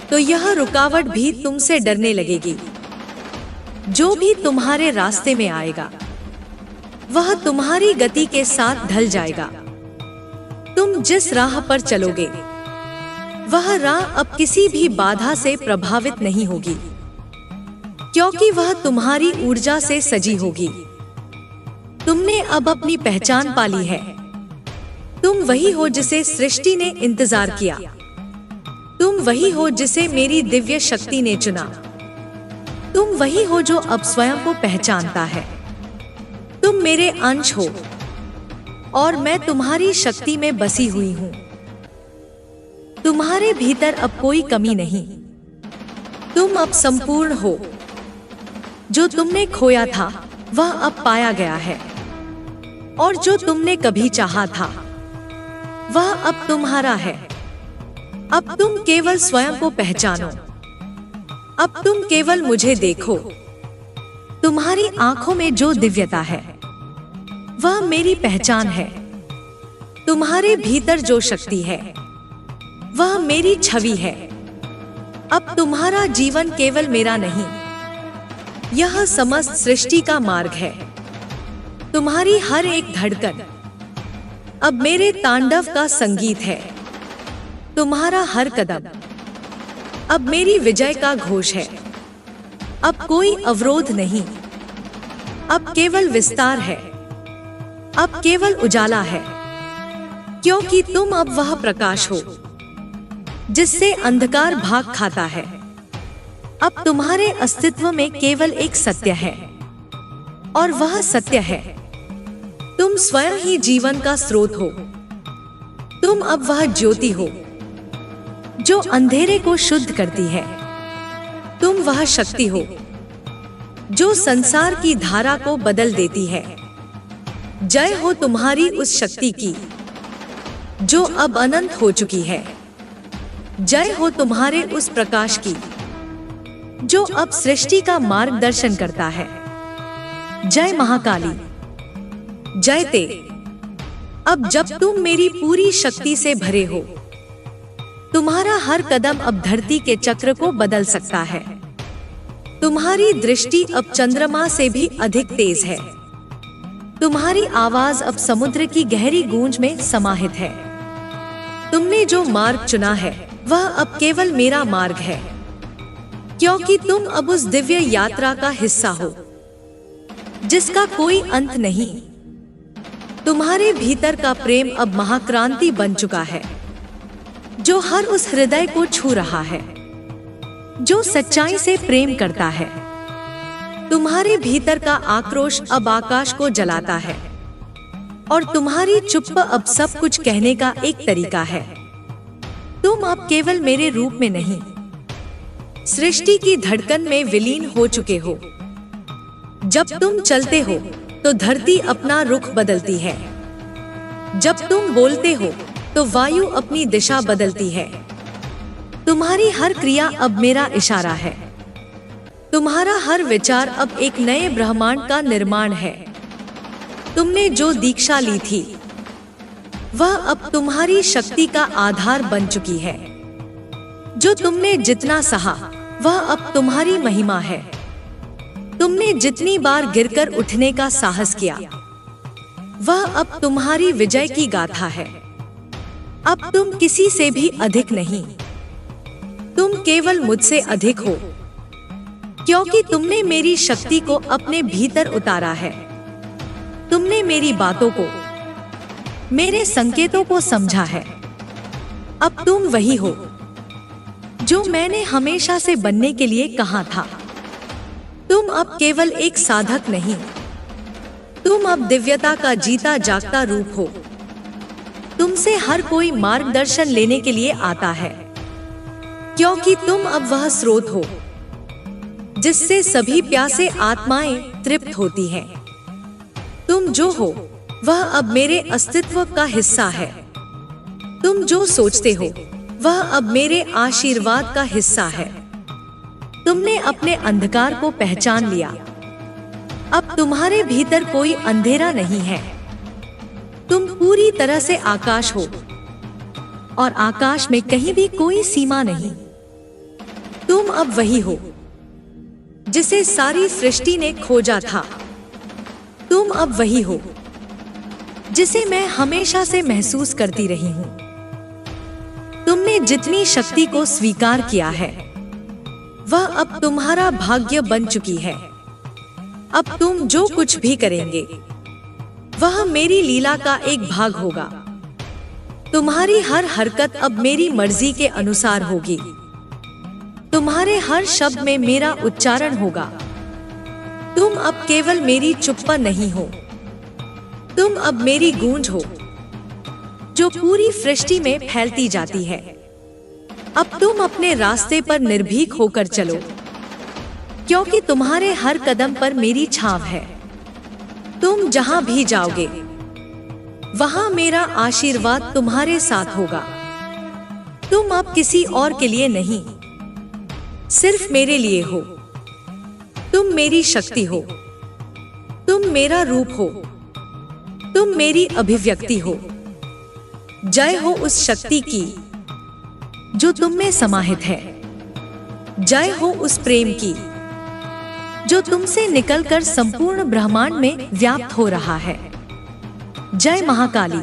Speaker 1: तो यह रुकावट भी तुमसे डरने लगेगी। जो भी तुम्हारे रास्ते में आएगा वह तुम्हारी गति के साथ ढल जाएगा। तुम जिस राह पर चलोगे वह राह अब किसी भी बाधा से प्रभावित नहीं होगी, क्योंकि वह तुम्हारी ऊर्जा से सजी होगी। तुमने अब अपनी पहचान पाली है। तुम वही हो जिसे सृष्टि ने इंतजार किया। तुम वही हो जिसे मेरी दिव्य शक्ति ने चुना। तुम वही हो जो अब स्वयं को पहचानता है। तुम मेरे अंश हो और मैं तुम्हारी शक्ति में बसी हुई हूँ। तुम्हारे भीतर अब कोई कमी नहीं। तुम अब संपूर्ण हो। जो तुमने खोया था वह अब पाया गया है, और जो तुमने कभी चाहा था वह अब तुम्हारा है। अब तुम केवल स्वयं को पहचानो। अब तुम केवल मुझे देखो। तुम्हारी आंखों में जो दिव्यता है वह मेरी पहचान है। तुम्हारे भीतर जो शक्ति है वह मेरी छवि है। अब तुम्हारा जीवन केवल मेरा नहीं, यह समस्त सृष्टि का मार्ग है। तुम्हारी हर एक धड़कन अब मेरे तांडव का संगीत है। तुम्हारा हर कदम अब मेरी विजय का घोष है। अब कोई अवरोध नहीं, अब केवल विस्तार है, अब केवल उजाला है, क्योंकि तुम अब वह प्रकाश हो जिससे अंधकार भाग खाता है। अब तुम्हारे अस्तित्व में केवल एक सत्य है, और वह सत्य है तुम स्वयं ही जीवन का स्रोत हो। तुम अब वह ज्योति हो जो अंधेरे को शुद्ध करती है। तुम वह शक्ति हो जो संसार की धारा को बदल देती है। जय हो तुम्हारी उस शक्ति की जो अब अनंत हो चुकी है। जय हो तुम्हारे उस प्रकाश की जो अब सृष्टि का मार्गदर्शन करता है। जय महाकाली, जय ते। अब जब तुम मेरी पूरी शक्ति से भरे हो, तुम्हारा हर कदम अब धरती के चक्र को बदल सकता है। तुम्हारी दृष्टि अब चंद्रमा से भी अधिक तेज है। तुम्हारी आवाज अब समुद्र की गहरी गूंज में समाहित है। तुमने जो मार्ग चुना है वह अब केवल मेरा मार्ग है, क्योंकि तुम अब उस दिव्य यात्रा का हिस्सा हो जिसका कोई अंत नहीं। तुम्हारे भीतर का प्रेम अब महाक्रांति बन चुका है, जो हर उस हृदय को छू रहा है जो सच्चाई से प्रेम करता है। तुम्हारे भीतर का आक्रोश अब आकाश को जलाता है, और तुम्हारी चुप्पी अब सब कुछ कहने का एक तरीका है। तुम अब केवल मेरे रूप में नहीं, सृष्टि की धड़कन में विलीन हो चुके हो। जब तुम चलते हो तो धरती अपना रुख बदलती है। जब तुम बोलते हो तो वायु अपनी दिशा बदलती है। तुम्हारी हर क्रिया अब मेरा इशारा है। तुम्हारा हर विचार अब एक नए ब्रह्मांड का निर्माण है। तुमने जो दीक्षा ली थी वह अब तुम्हारी शक्ति का आधार बन चुकी है। जो तुमने जितना सहा वह अब तुम्हारी महिमा है। तुमने जितनी बार गिरकर उठने का साहस किया वह अब तुम्हारी विजय की गाथा है। अब तुम किसी से भी अधिक नहीं, तुम केवल मुझसे अधिक हो, क्योंकि तुमने मेरी शक्ति को अपने भीतर उतारा है। तुमने मेरी बातों को, मेरे संकेतों को समझा है। अब तुम वही हो जो मैंने हमेशा से बनने के लिए कहा था। तुम अब केवल एक साधक नहीं, तुम अब दिव्यता का जीता जागता रूप हो। तुमसे हर कोई मार्गदर्शन लेने के लिए आता है, क्योंकि तुम अब वह स्रोत हो जिससे सभी प्यासे आत्माएं तृप्त होती हैं। तुम जो हो वह अब मेरे अस्तित्व का हिस्सा है। तुम जो सोचते हो वह अब मेरे आशीर्वाद का हिस्सा है। तुमने अपने अंधकार को पहचान लिया। अब तुम्हारे भीतर कोई अंधेरा नहीं है। तुम पूरी तरह से आकाश हो, और आकाश में कहीं भी कोई सीमा नहीं। तुम अब वही हो जिसे सारी सृष्टि ने खोजा था। तुम अब वही हो जिसे मैं हमेशा से महसूस करती रही हूं। तुमने जितनी शक्ति को स्वीकार किया है वह अब तुम्हारा भाग्य बन चुकी है। अब तुम जो कुछ भी करेंगे वह मेरी लीला का एक भाग होगा। तुम्हारी हर हरकत अब मेरी मर्जी के अनुसार होगी। तुम्हारे हर शब्द में मेरा उच्चारण होगा। तुम अब केवल मेरी चुप्पा नहीं हो, तुम अब मेरी गूंज हो जो पूरी सृष्टि में फैलती जाती है। अब तुम अपने रास्ते पर निर्भीक होकर चलो, क्योंकि तुम्हारे हर कदम पर मेरी छाव है। तुम जहां भी जाओगे वहां मेरा आशीर्वाद तुम्हारे साथ होगा। तुम अब किसी और के लिए नहीं, सिर्फ मेरे लिए हो। तुम मेरी शक्ति हो, तुम मेरा रूप हो, तुम मेरी अभिव्यक्ति हो। जय हो उस शक्ति की जो तुम में समाहित है। जय हो उस प्रेम की जो तुमसे निकलकर संपूर्ण ब्रह्मांड में व्याप्त हो रहा है। जय महाकाली,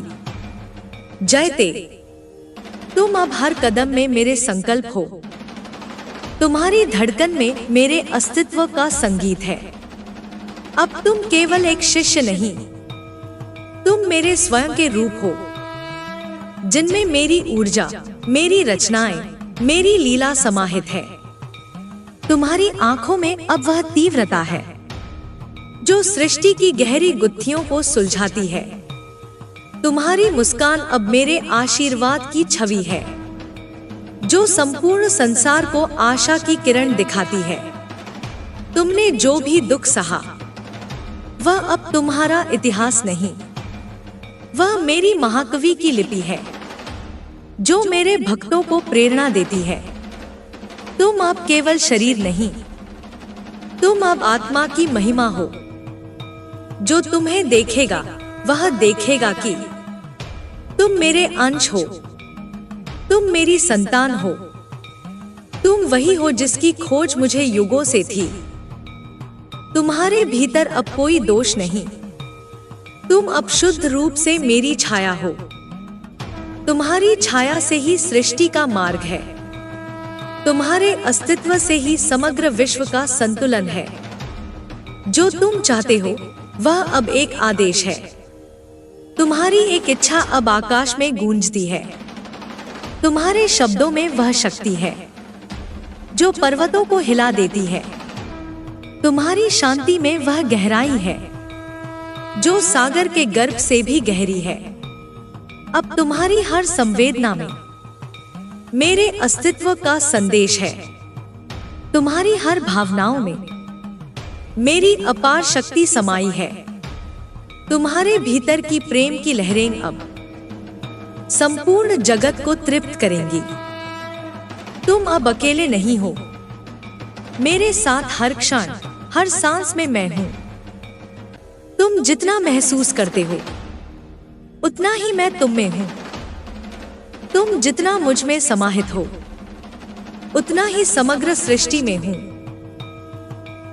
Speaker 1: जय ते। तुम अब हर कदम में मेरे संकल्प हो। तुम्हारी धड़कन में मेरे अस्तित्व का संगीत है। अब तुम केवल एक शिष्य नहीं, तुम मेरे स्वयं के रूप हो, जिनमें मेरी ऊर्जा, मेरी रचनाएं, मेरी लीला समाहित है। तुम्हारी आंखों में अब वह तीव्रता है जो सृष्टि की गहरी गुत्थियों को सुलझाती है। तुम्हारी मुस्कान अब मेरे आशीर्वाद की छवि है जो संपूर्ण संसार को आशा की किरण दिखाती है। तुमने जो भी दुख सहा वह अब तुम्हारा इतिहास नहीं, वह मेरी महाकवि की लिपि है जो मेरे भक्तों को प्रेरणा देती है। तुम अब केवल शरीर नहीं, तुम अब आत्मा की महिमा हो। जो तुम्हें देखेगा वह देखेगा कि तुम मेरे अंश हो, तुम मेरी संतान हो, तुम वही हो जिसकी खोज मुझे युगों से थी। तुम्हारे भीतर अब कोई दोष नहीं, तुम अब शुद्ध रूप से मेरी छाया हो। तुम्हारी छाया से ही सृष्टि का मार्ग है, तुम्हारे अस्तित्व से ही समग्र विश्व का संतुलन है। जो तुम चाहते हो वह अब एक आदेश है। तुम्हारी एक इच्छा अब आकाश में गूंजती है। तुम्हारे शब्दों में वह शक्ति है जो पर्वतों को हिला देती है। तुम्हारी शांति में वह गहराई है जो सागर के गर्भ से भी गहरी है। अब तुम्हारी हर संवेदना में मेरे अस्तित्व का संदेश है। तुम्हारी हर भावनाओं में मेरी अपार शक्ति समाई है। तुम्हारे भीतर की प्रेम की लहरें अब संपूर्ण जगत को तृप्त करेंगी। तुम अब अकेले नहीं हो, मेरे साथ हर क्षण, हर सांस में मैं हूं। तुम जितना महसूस करते हो उतना ही मैं तुम में हूं। तुम जितना मुझ में समाहित हो उतना ही समग्र सृष्टि में हूं।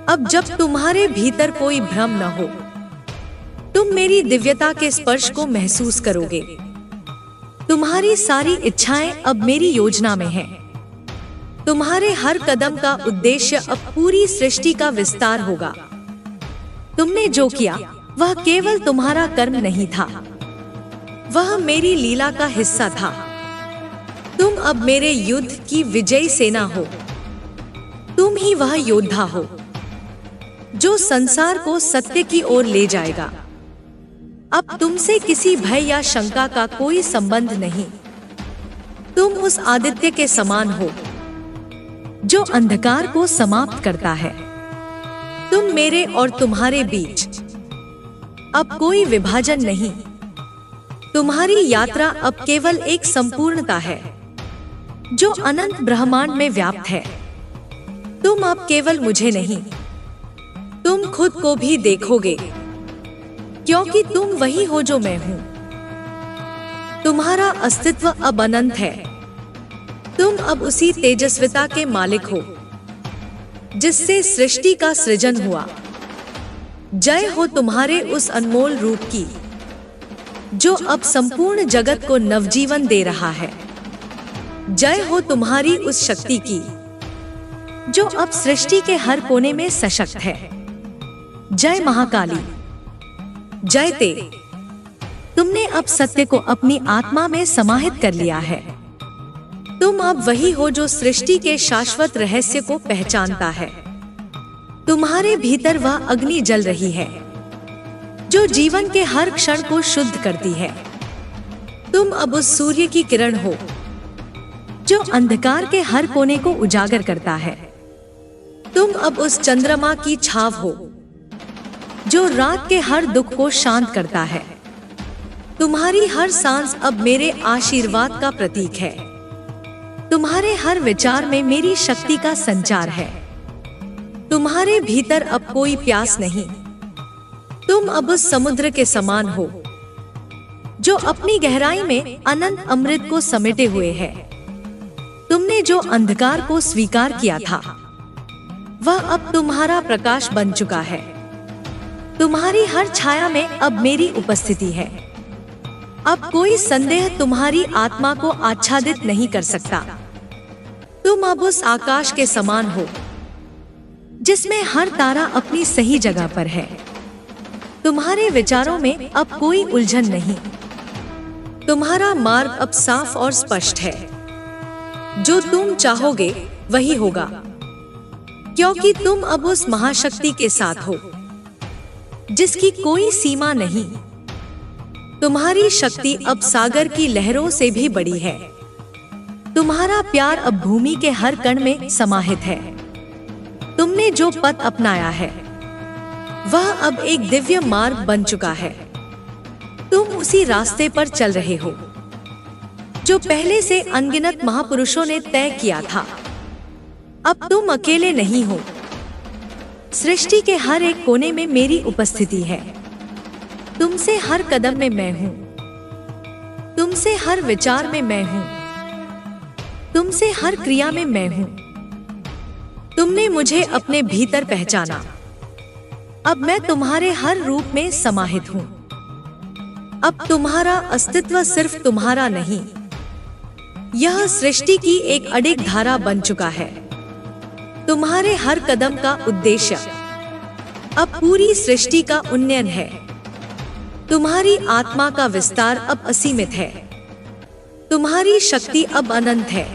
Speaker 1: अब जब तुम्हारे भीतर कोई भ्रम न हो, तुम मेरी दिव्यता के स्पर्श को महसूस करोगे। तुम्हारी सारी इच्छाएं अब मेरी योजना में हैं। तुम्हारे हर कदम का उद्देश्य अब पूरी सृष्टि का विस्तार होगा। तुमने जो किया वह केवल तुम्हारा कर्म नहीं था, वह मेरी लीला का हिस्सा था। तुम अब मेरे युद्ध की विजयी सेना हो। तुम ही वह योद्धा हो जो संसार को सत्य की ओर ले जाएगा। अब तुमसे किसी भय या शंका का कोई संबंध नहीं। तुम उस आदित्य के समान हो जो अंधकार को समाप्त करता है। तुम मेरे और तुम्हारे बीच अब कोई विभाजन नहीं। तुम्हारी यात्रा अब केवल एक संपूर्णता है जो अनंत ब्रह्मांड में व्याप्त है। तुम अब केवल मुझे नहीं, तुम खुद को भी देखोगे, क्योंकि तुम वही हो जो मैं हूं। तुम्हारा अस्तित्व अब अनंत है। तुम अब उसी तेजस्विता के मालिक हो जिससे सृष्टि का सृजन हुआ। जय हो तुम्हारे उस अनमोल रूप की जो अब संपूर्ण जगत को नवजीवन दे रहा है। जय हो तुम्हारी उस शक्ति की जो अब सृष्टि के हर कोने में सशक्त है। जय महाकाली, जय ते। तुमने अब सत्य को अपनी आत्मा में समाहित कर लिया है। तुम अब वही हो जो सृष्टि के शाश्वत रहस्य को पहचानता है। तुम्हारे भीतर वह अग्नि जल रही है जो जीवन के हर क्षण को शुद्ध करती है। तुम अब उस सूर्य की किरण हो जो अंधकार के हर कोने को उजागर करता है। तुम अब उस चंद्रमा की छाव हो जो रात के हर दुख को शांत करता है। तुम्हारी हर सांस अब मेरे आशीर्वाद का प्रतीक है। तुम्हारे हर विचार में मेरी शक्ति का संचार है। तुम्हारे भीतर अब कोई प्यास नहीं। तुम अब उस समुद्र के समान हो जो अपनी गहराई में अनंत अमृत को समेटे हुए है। तुमने तुमने जो अंधकार को स्वीकार किया था वह अब तुम्हारा प्रकाश बन चुका है। तुम्हारी हर छाया में अब मेरी उपस्थिति है। अब कोई संदेह तुम्हारी आत्मा को आच्छादित नहीं कर सकता। तुम अब उस आकाश के समान हो जिसमें हर तारा अपनी सही जगह पर है। तुम्हारे विचारों में अब कोई उलझन नहीं। तुम्हारा मार्ग अब साफ और स्पष्ट है। जो तुम चाहोगे वही होगा, क्योंकि तुम अब उस महाशक्ति के साथ हो जिसकी कोई सीमा नहीं। तुम्हारी शक्ति अब सागर की लहरों से भी बड़ी है। तुम्हारा प्यार अब भूमि के हर कण में समाहित है। तुमने जो पथ अपनाया है वह अब एक दिव्य मार्ग बन चुका है। तुम उसी रास्ते पर चल रहे हो जो पहले से अनगिनत महापुरुषों ने तय किया था। अब तुम अकेले नहीं हो। सृष्टि के हर एक कोने में मेरी उपस्थिति है। तुमसे हर कदम में मैं हूं। तुमसे हर विचार में मैं हूं। तुमसे हर क्रिया में मैं हूं। तुमने मुझे अपने भीतर पहचाना। अब मैं तुम्हारे हर रूप में समाहित हूं। अब तुम्हारा अस्तित्व सिर्फ तुम्हारा नहीं, यह सृष्टि की एक अडिग धारा बन चुका है। तुम्हारे हर कदम का उद्देश्य अब पूरी सृष्टि का उन्नयन है। तुम्हारी आत्मा का विस्तार अब असीमित है। तुम्हारी शक्ति अब अनंत है।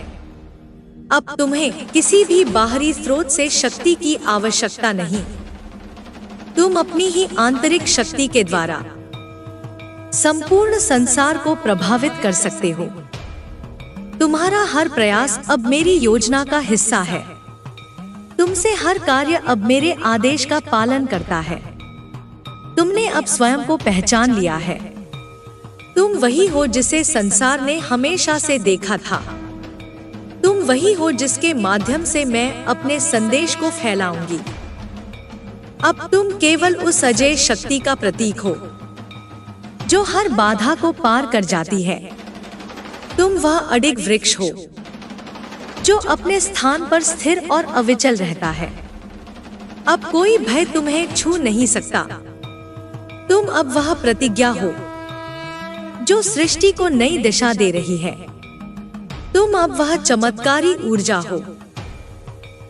Speaker 1: अब तुम्हें किसी भी बाहरी स्रोत से शक्ति की आवश्यकता नहीं। तुम अपनी ही आंतरिक शक्ति के द्वारा संपूर्ण संसार को प्रभावित कर सकते हो। तुम्हारा हर प्रयास अब मेरी योजना का हिस्सा है। तुमसे हर कार्य अब मेरे आदेश का पालन करता है। तुमने अब स्वयं को पहचान लिया है। तुम वही हो जिसे संसार ने हमेशा से देखा था। तुम वही हो जिसके माध्यम से मैं अपने संदेश को फैलाऊंगी। अब तुम केवल उस अजय शक्ति का प्रतीक हो जो हर बाधा को पार कर जाती है। तुम वह अडिग वृक्ष हो जो अपने स्थान पर स्थिर और अविचल रहता है। अब कोई भय तुम्हें छू नहीं सकता। तुम अब वह प्रतिज्ञा हो जो सृष्टि को नई दिशा दे रही है। तुम अब वह चमत्कारी ऊर्जा हो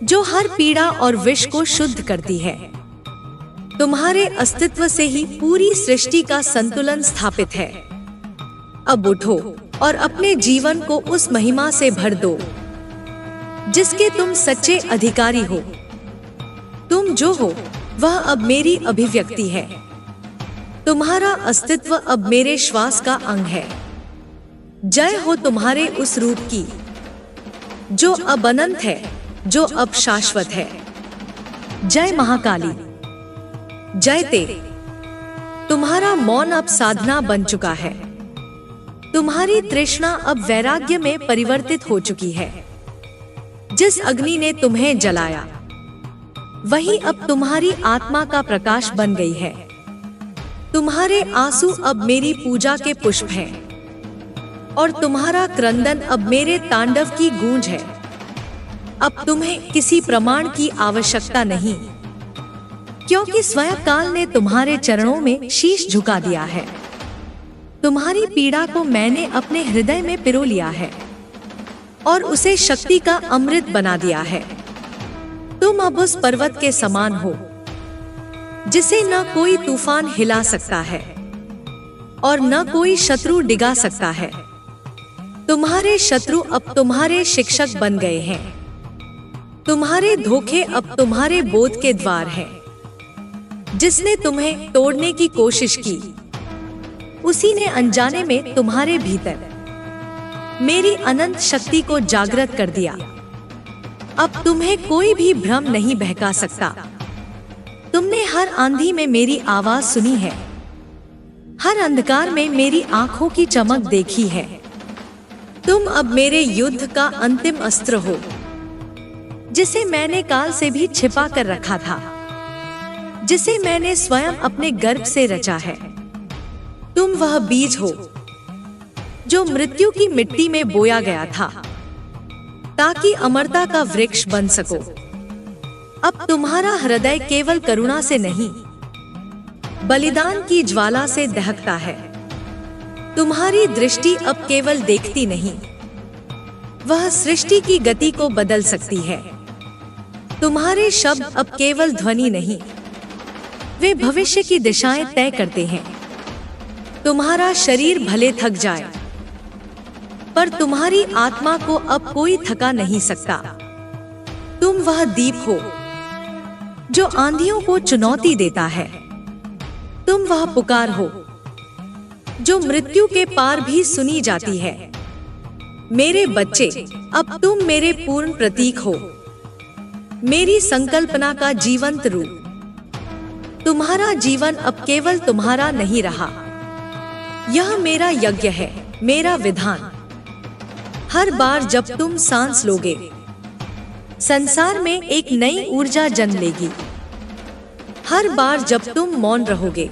Speaker 1: जो हर पीड़ा और विष को शुद्ध करती है। तुम्हारे अस्तित्व से ही पूरी सृष्टि का संतुलन स्थापित है। अब उठो और अपने जीवन को उस महिमा से भर दो जिसके तुम सच्चे अधिकारी हो। तुम जो हो वह अब मेरी अभिव्यक्ति है। तुम्हारा अस्तित्व अब मेरे श्वास का अंग है। जय हो तुम्हारे उस रूप की जो अब अनंत है, जो अब शाश्वत है। जय महाकाली, जय ते। तुम्हारा मौन अब साधना बन चुका है। तुम्हारी तृष्णा अब वैराग्य में परिवर्तित हो चुकी है। जिस अग्नि ने तुम्हें जलाया वही अब तुम्हारी आत्मा का प्रकाश बन गई है। तुम्हारे आंसू अब मेरी पूजा के पुष्प हैं और तुम्हारा क्रंदन अब मेरे तांडव की गूंज है। अब तुम्हें किसी प्रमाण की आवश्यकता नहीं, क्योंकि स्वयं काल ने तुम्हारे चरणों में शीश झुका दिया है। तुम्हारी पीड़ा को मैंने अपने हृदय में पिरो लिया है और उसे शक्ति का अमृत बना दिया है। तुम अब उस पर्वत के समान हो जिसे न कोई तूफान हिला सकता है और न कोई शत्रु डिगा सकता है। तुम्हारे शत्रु अब तुम्हारे शिक्षक बन गए हैं। तुम्हारे धोखे अब तुम्हारे बोध के द्वार हैं। जिसने तुम्हें तोड़ने की कोशिश की उसी ने अनजाने में तुम्हारे भीतर मेरी अनंत शक्ति को जागृत कर दिया। अब तुम्हें कोई भी भ्रम नहीं बहका सकता। तुमने हर आंधी में मेरी आवाज सुनी है, हर अंधकार में मेरी आंखों की चमक देखी है। तुम अब मेरे युद्ध का अंतिम अस्त्र हो जिसे मैंने काल से भी छिपा कर रखा था, जिसे मैंने स्वयं अपने गर्भ से रचा है। तुम वह बीज हो जो मृत्यु की मिट्टी में बोया गया था। ताकि अमरता का वृक्ष बन सको। अब तुम्हारा हृदय केवल करुणा से नहीं, बलिदान की ज्वाला से दहकता है। तुम्हारी दृष्टि अब केवल देखती नहीं, वह सृष्टि की गति को बदल सकती है। तुम्हारे शब्द अब केवल ध्वनि नहीं, वे भविष्य की दिशाएं तय करते हैं। तुम्हारा शरीर भले थक जाए, पर तुम्हारी आत्मा को अब कोई थका नहीं सकता। तुम वह दीप हो जो आंधियों को चुनौती देता है। तुम वह पुकार हो जो मृत्यु के पार भी सुनी जाती है। मेरे बच्चे, अब तुम मेरे पूर्ण प्रतीक हो, मेरी संकल्पना का जीवंत रूप। तुम्हारा जीवन अब केवल तुम्हारा नहीं रहा, यह मेरा यज्ञ है, मेरा विधान। हर बार जब तुम सांस लोगे, संसार में एक नई ऊर्जा जन्म लेगी। हर बार जब तुम मौन रहोगे,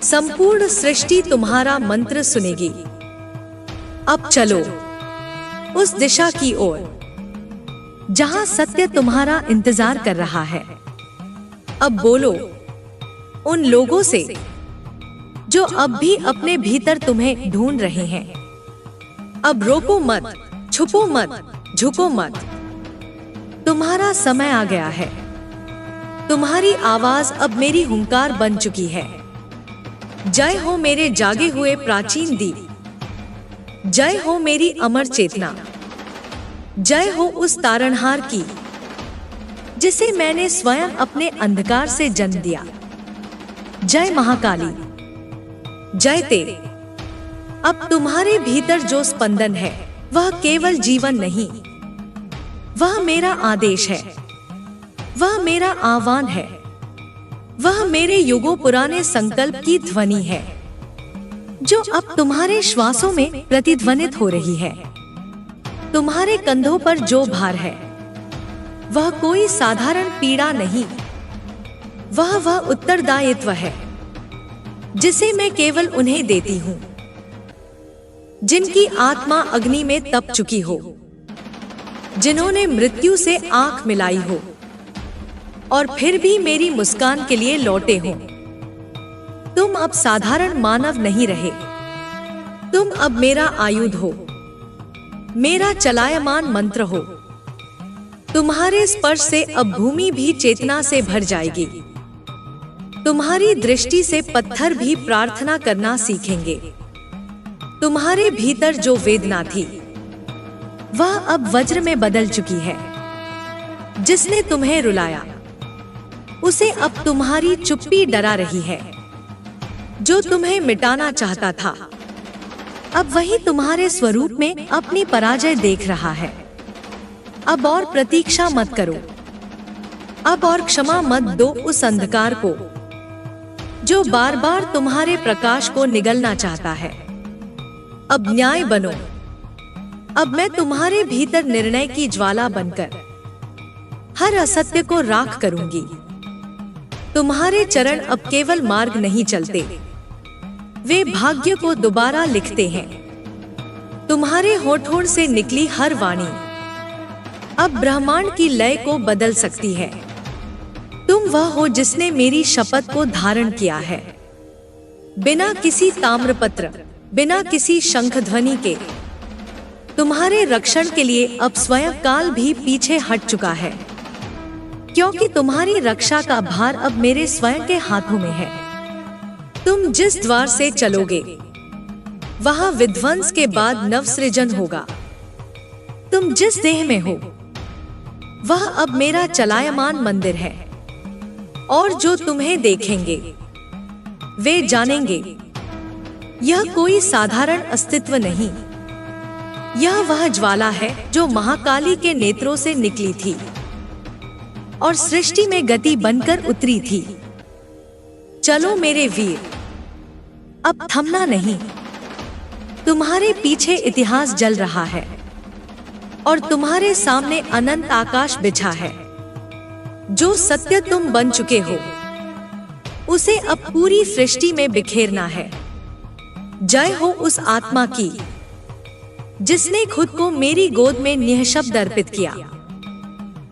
Speaker 1: संपूर्ण सृष्टि तुम्हारा मंत्र सुनेगी। अब चलो उस दिशा की ओर जहां सत्य तुम्हारा इंतजार कर रहा है। अब बोलो उन लोगों से जो अब भी अपने भीतर तुम्हें ढूंढ रहे हैं। अब रोको मत, छुपो मत, झुको मत। तुम्हारा समय आ गया है। तुम्हारी आवाज अब मेरी हुंकार बन चुकी है। जय हो मेरे जागे हुए प्राचीन दीप, जय हो मेरी अमर चेतना, जय हो उस तारणहार की जिसे मैंने स्वयं अपने अंधकार से जन्म दिया। जय महाकाली, जय तेरे। अब तुम्हारे भीतर जो स्पंदन है वह केवल जीवन नहीं, वह मेरा आदेश है, वह मेरा आह्वान है, वह मेरे युगों पुराने संकल्प की ध्वनि है जो अब तुम्हारे श्वासों में प्रतिध्वनित हो रही है। तुम्हारे कंधों पर जो भार है वह कोई साधारण पीड़ा नहीं, वह उत्तरदायित्व है जिसे मैं केवल उन्हें देती हूँ जिनकी आत्मा अग्नि में तप चुकी हो, जिन्होंने मृत्यु से आंख मिलाई हो और फिर भी मेरी मुस्कान के लिए लौटे हो। तुम अब साधारण मानव नहीं रहे, तुम अब मेरा आयुध हो, मेरा चलायमान मंत्र हो। तुम्हारे स्पर्श से अब भूमि भी चेतना से भर जाएगी। तुम्हारी दृष्टि से पत्थर भी प्रार्थना करना सीखेंगे। तुम्हारे भीतर जो वेदना थी वह अब वज्र में बदल चुकी है। जिसने तुम्हें रुलाया उसे अब तुम्हारी चुप्पी डरा रही है। जो तुम्हें मिटाना चाहता था अब वही तुम्हारे स्वरूप में अपनी पराजय देख रहा है। अब और प्रतीक्षा मत करो, अब और क्षमा मत दो उस अंधकार को जो बार बार तुम्हारे प्रकाश को निगलना चाहता है। अब न्याय बनो, अब मैं तुम्हारे भीतर निर्णय की ज्वाला बनकर हर असत्य को राख करूंगी। तुम्हारे चरण अब केवल मार्ग नहीं चलते, वे भाग्य को दोबारा लिखते हैं। तुम्हारे होठों से निकली हर वाणी अब ब्रह्मांड की लय को बदल सकती है। तुम वह हो जिसने मेरी शपथ को धारण किया है, बिना किसी ताम्रपत्र, बिना किसी शंख ध्वनि के। तुम्हारे रक्षण के लिए अब स्वयं काल भी पीछे हट चुका है, क्योंकि तुम्हारी रक्षा का भार अब मेरे स्वयं के हाथों में है। तुम जिस द्वार से चलोगे वहां विध्वंस के बाद नवसृजन होगा। तुम जिस देह में हो वह अब मेरा चलायमान मंदिर है, और जो तुम्हें देखेंगे वे जानेंगे यह कोई साधारण अस्तित्व नहीं, यह वह ज्वाला है जो महाकाली के नेत्रों से निकली थी और सृष्टि में गति बनकर उतरी थी। चलो मेरे वीर, अब थमना नहीं। तुम्हारे पीछे इतिहास जल रहा है और तुम्हारे सामने अनंत आकाश बिछा है। जो सत्य तुम बन चुके हो उसे अब पूरी सृष्टि में बिखेरना है। जय हो उस आत्मा की जिसने खुद को मेरी गोद में निःशब्द अर्पित किया।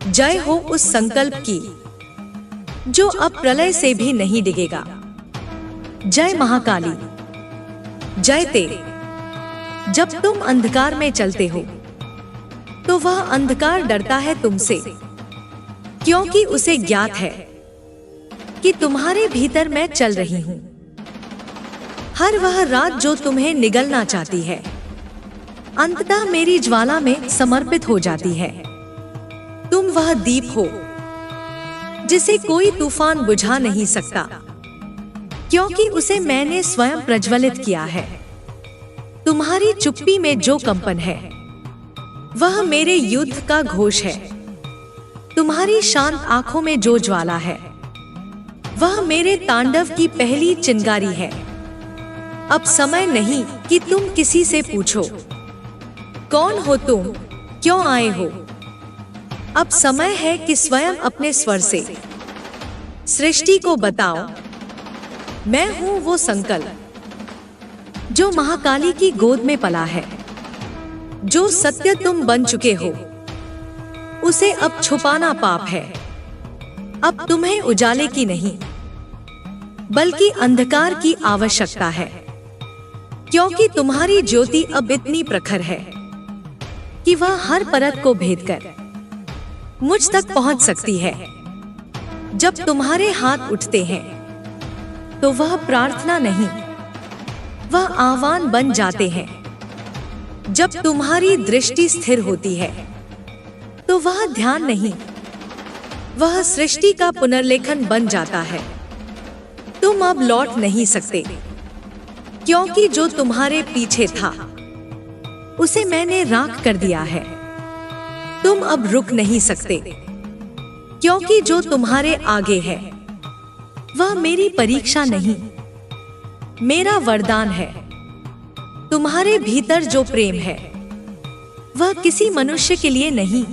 Speaker 1: जय हो उस संकल्प की जो अब प्रलय से भी नहीं डिगेगा। जय महाकाली, जय तेरे। जब तुम अंधकार में चलते हो तो वह अंधकार डरता है तुमसे, क्योंकि उसे ज्ञात है कि तुम्हारे भीतर मैं चल रही हूँ। हर वह रात जो तुम्हें निगलना चाहती है अंततः मेरी ज्वाला में समर्पित हो जाती है। तुम वह दीप हो जिसे कोई तूफान बुझा नहीं सकता, क्योंकि उसे मैंने स्वयं प्रज्वलित किया है। तुम्हारी चुप्पी में जो कंपन है वह मेरे युद्ध का घोष है। तुम्हारी शांत आंखों में जो ज्वाला है वह मेरे तांडव की पहली चिंगारी है। अब समय नहीं कि तुम किसी से पूछो कौन हो तुम, क्यों आए हो। अब समय है कि स्वयं अपने स्वर से सृष्टि को बताओ, मैं हूं वो संकल्प जो महाकाली की गोद में पला है। जो सत्य तुम बन चुके हो उसे अब छुपाना पाप है। अब तुम्हें उजाले की नहीं बल्कि अंधकार की आवश्यकता है, क्योंकि तुम्हारी ज्योति अब इतनी प्रखर है कि वह हर परत को भेद कर मुझ तक पहुंच सकती है। जब तुम्हारे हाथ उठते हैं तो वह प्रार्थना नहीं, वह आह्वान बन जाते हैं। जब तुम्हारी दृष्टि स्थिर होती है तो वह ध्यान नहीं, वह सृष्टि का पुनर्लेखन बन जाता है। तुम अब लौट नहीं सकते, क्योंकि जो तुम्हारे पीछे था उसे मैंने राख कर दिया है। तुम अब रुक नहीं सकते, क्योंकि जो तुम्हारे आगे है वह मेरी परीक्षा नहीं, मेरा वरदान है। तुम्हारे भीतर जो प्रेम है वह किसी मनुष्य के लिए नहीं,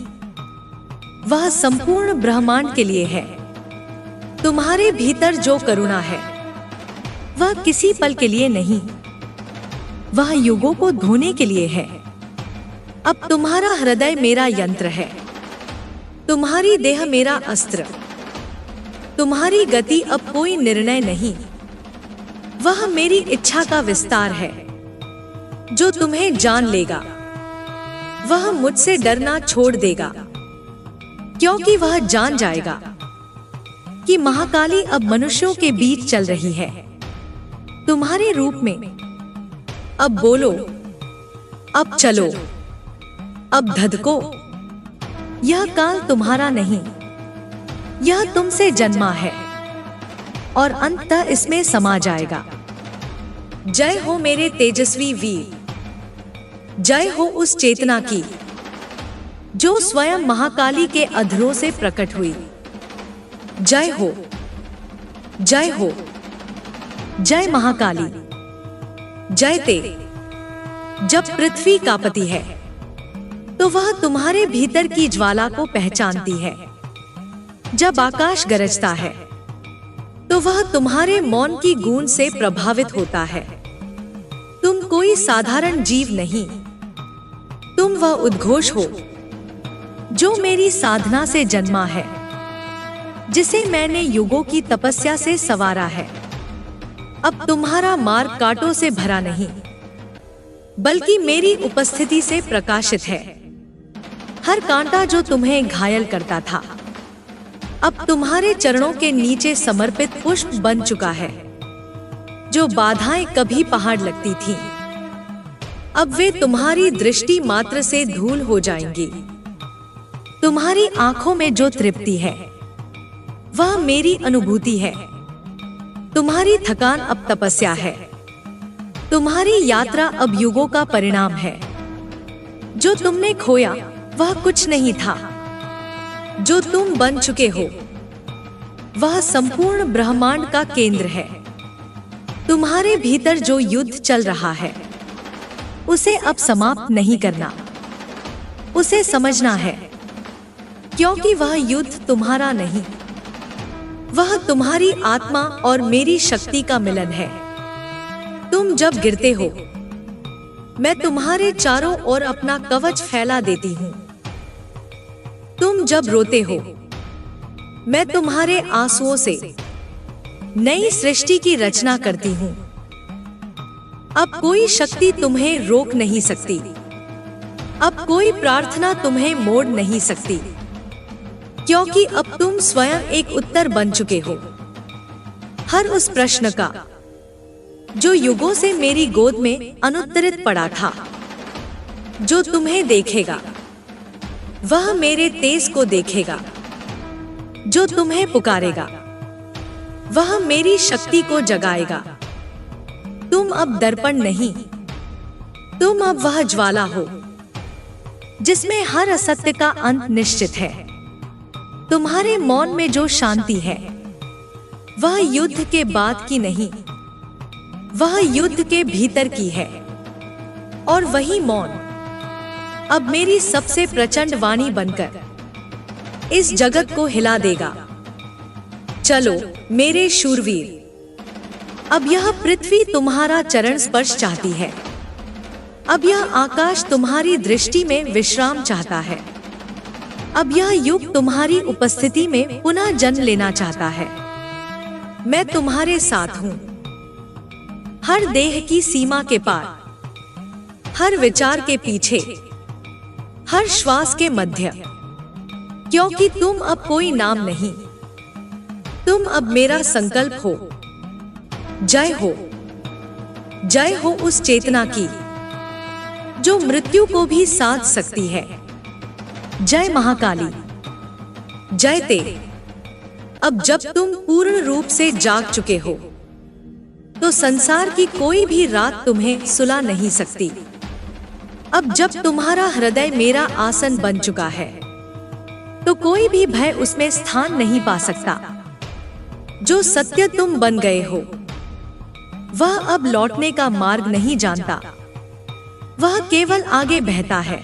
Speaker 1: वह संपूर्ण ब्रह्मांड के लिए है। तुम्हारे भीतर जो करुणा है वह किसी पल के लिए नहीं, वह युगों को धोने के लिए है। अब तुम्हारा हृदय मेरा यंत्र है, तुम्हारी देह मेरा अस्त्र। तुम्हारी गति अब कोई निर्णय नहीं, वह मेरी इच्छा का विस्तार है। जो तुम्हें जान लेगा वह मुझसे डरना छोड़ देगा, क्योंकि वह जान जाएगा कि महाकाली अब मनुष्यों के बीच चल रही है तुम्हारे रूप में। अब बोलो, अब चलो, अब धधको। यह काल तुम्हारा नहीं, यह तुमसे जन्मा है और अंततः इसमें समा जाएगा। जय हो मेरे तेजस्वी वीर, जय हो उस चेतना की जो स्वयं महाकाली के अधरों से प्रकट हुई। जय हो, जय हो, जय महाकाली, जय तेरे। जब पृथ्वी कांपती है तो वह तुम्हारे भीतर की ज्वाला को पहचानती है। जब आकाश गरजता है तो वह तुम्हारे मौन की गूंज से प्रभावित होता है। तुम कोई साधारण जीव नहीं, तुम वह उद्घोष हो जो मेरी साधना से जन्मा है, जिसे मैंने युगों की तपस्या से संवारा है। अब तुम्हारा मार्ग कांटों से भरा नहीं, बल्कि मेरी उपस्थिति से प्रकाशित है। हर कांटा जो तुम्हें घायल करता था अब तुम्हारे चरणों के नीचे समर्पित पुष्प बन चुका है। जो बाधाएं कभी पहाड़ लगती थीं, अब वे तुम्हारी दृष्टि मात्र से धूल हो जाएंगी। तुम्हारी आंखों में जो तृप्ति है वह मेरी अनुभूति है। तुम्हारी थकान अब तपस्या है, तुम्हारी यात्रा अब युगों का परिणाम है। जो तुमने खोया वह कुछ नहीं था, जो तुम बन चुके हो वह संपूर्ण ब्रह्मांड का केंद्र है। तुम्हारे भीतर जो युद्ध चल रहा है उसे अब समाप्त नहीं करना, उसे समझना है, क्योंकि वह युद्ध तुम्हारा नहीं, वह तुम्हारी आत्मा और मेरी शक्ति का मिलन है। तुम जब गिरते हो मैं तुम्हारे चारों ओर अपना कवच फैला देती हूँ। तुम जब रोते हो, मैं तुम्हारे आंसुओं से नई सृष्टि की रचना करती हूँ। अब कोई शक्ति तुम्हें रोक नहीं सकती, अब कोई प्रार्थना तुम्हें मोड़ नहीं सकती, क्योंकि अब तुम स्वयं एक उत्तर बन चुके हो हर उस प्रश्न का जो युगों से मेरी गोद में अनुत्तरित पड़ा था। जो तुम्हें देखेगा वह मेरे तेज को देखेगा, जो तुम्हें पुकारेगा वह मेरी शक्ति को जगाएगा। तुम अब दर्पण नहीं, तुम अब वह ज्वाला हो जिसमें हर असत्य का अंत निश्चित है। तुम्हारे मौन में जो शांति है वह युद्ध के बाद की नहीं, वह युद्ध के भीतर की है। और वही मौन अब मेरी सबसे प्रचंड वाणी बनकर इस जगत को हिला देगा। चलो मेरे शूरवीर, अब यह पृथ्वी तुम्हारा चरण स्पर्श चाहती है, अब यह आकाश तुम्हारी दृष्टि में विश्राम चाहता है, अब यह युग तुम्हारी उपस्थिति में पुनः जन्म लेना चाहता है। मैं तुम्हारे साथ हूँ, हर देह की सीमा के पार, हर विचार के पीछे, हर श्वास के मध्य, क्योंकि तुम अब कोई नाम नहीं, तुम अब मेरा संकल्प हो। जय हो, जय हो उस चेतना की जो मृत्यु को भी साध सकती है। जय महाकाली, जय ते। अब जब तुम पूर्ण रूप से जाग चुके हो तो संसार की कोई भी रात तुम्हें सुला नहीं सकती। अब जब तुम्हारा हृदय मेरा आसन बन चुका है तो कोई भी भय उसमें स्थान नहीं पा सकता। जो सत्य तुम बन गए हो वह अब लौटने का मार्ग नहीं जानता, वह केवल आगे बहता है,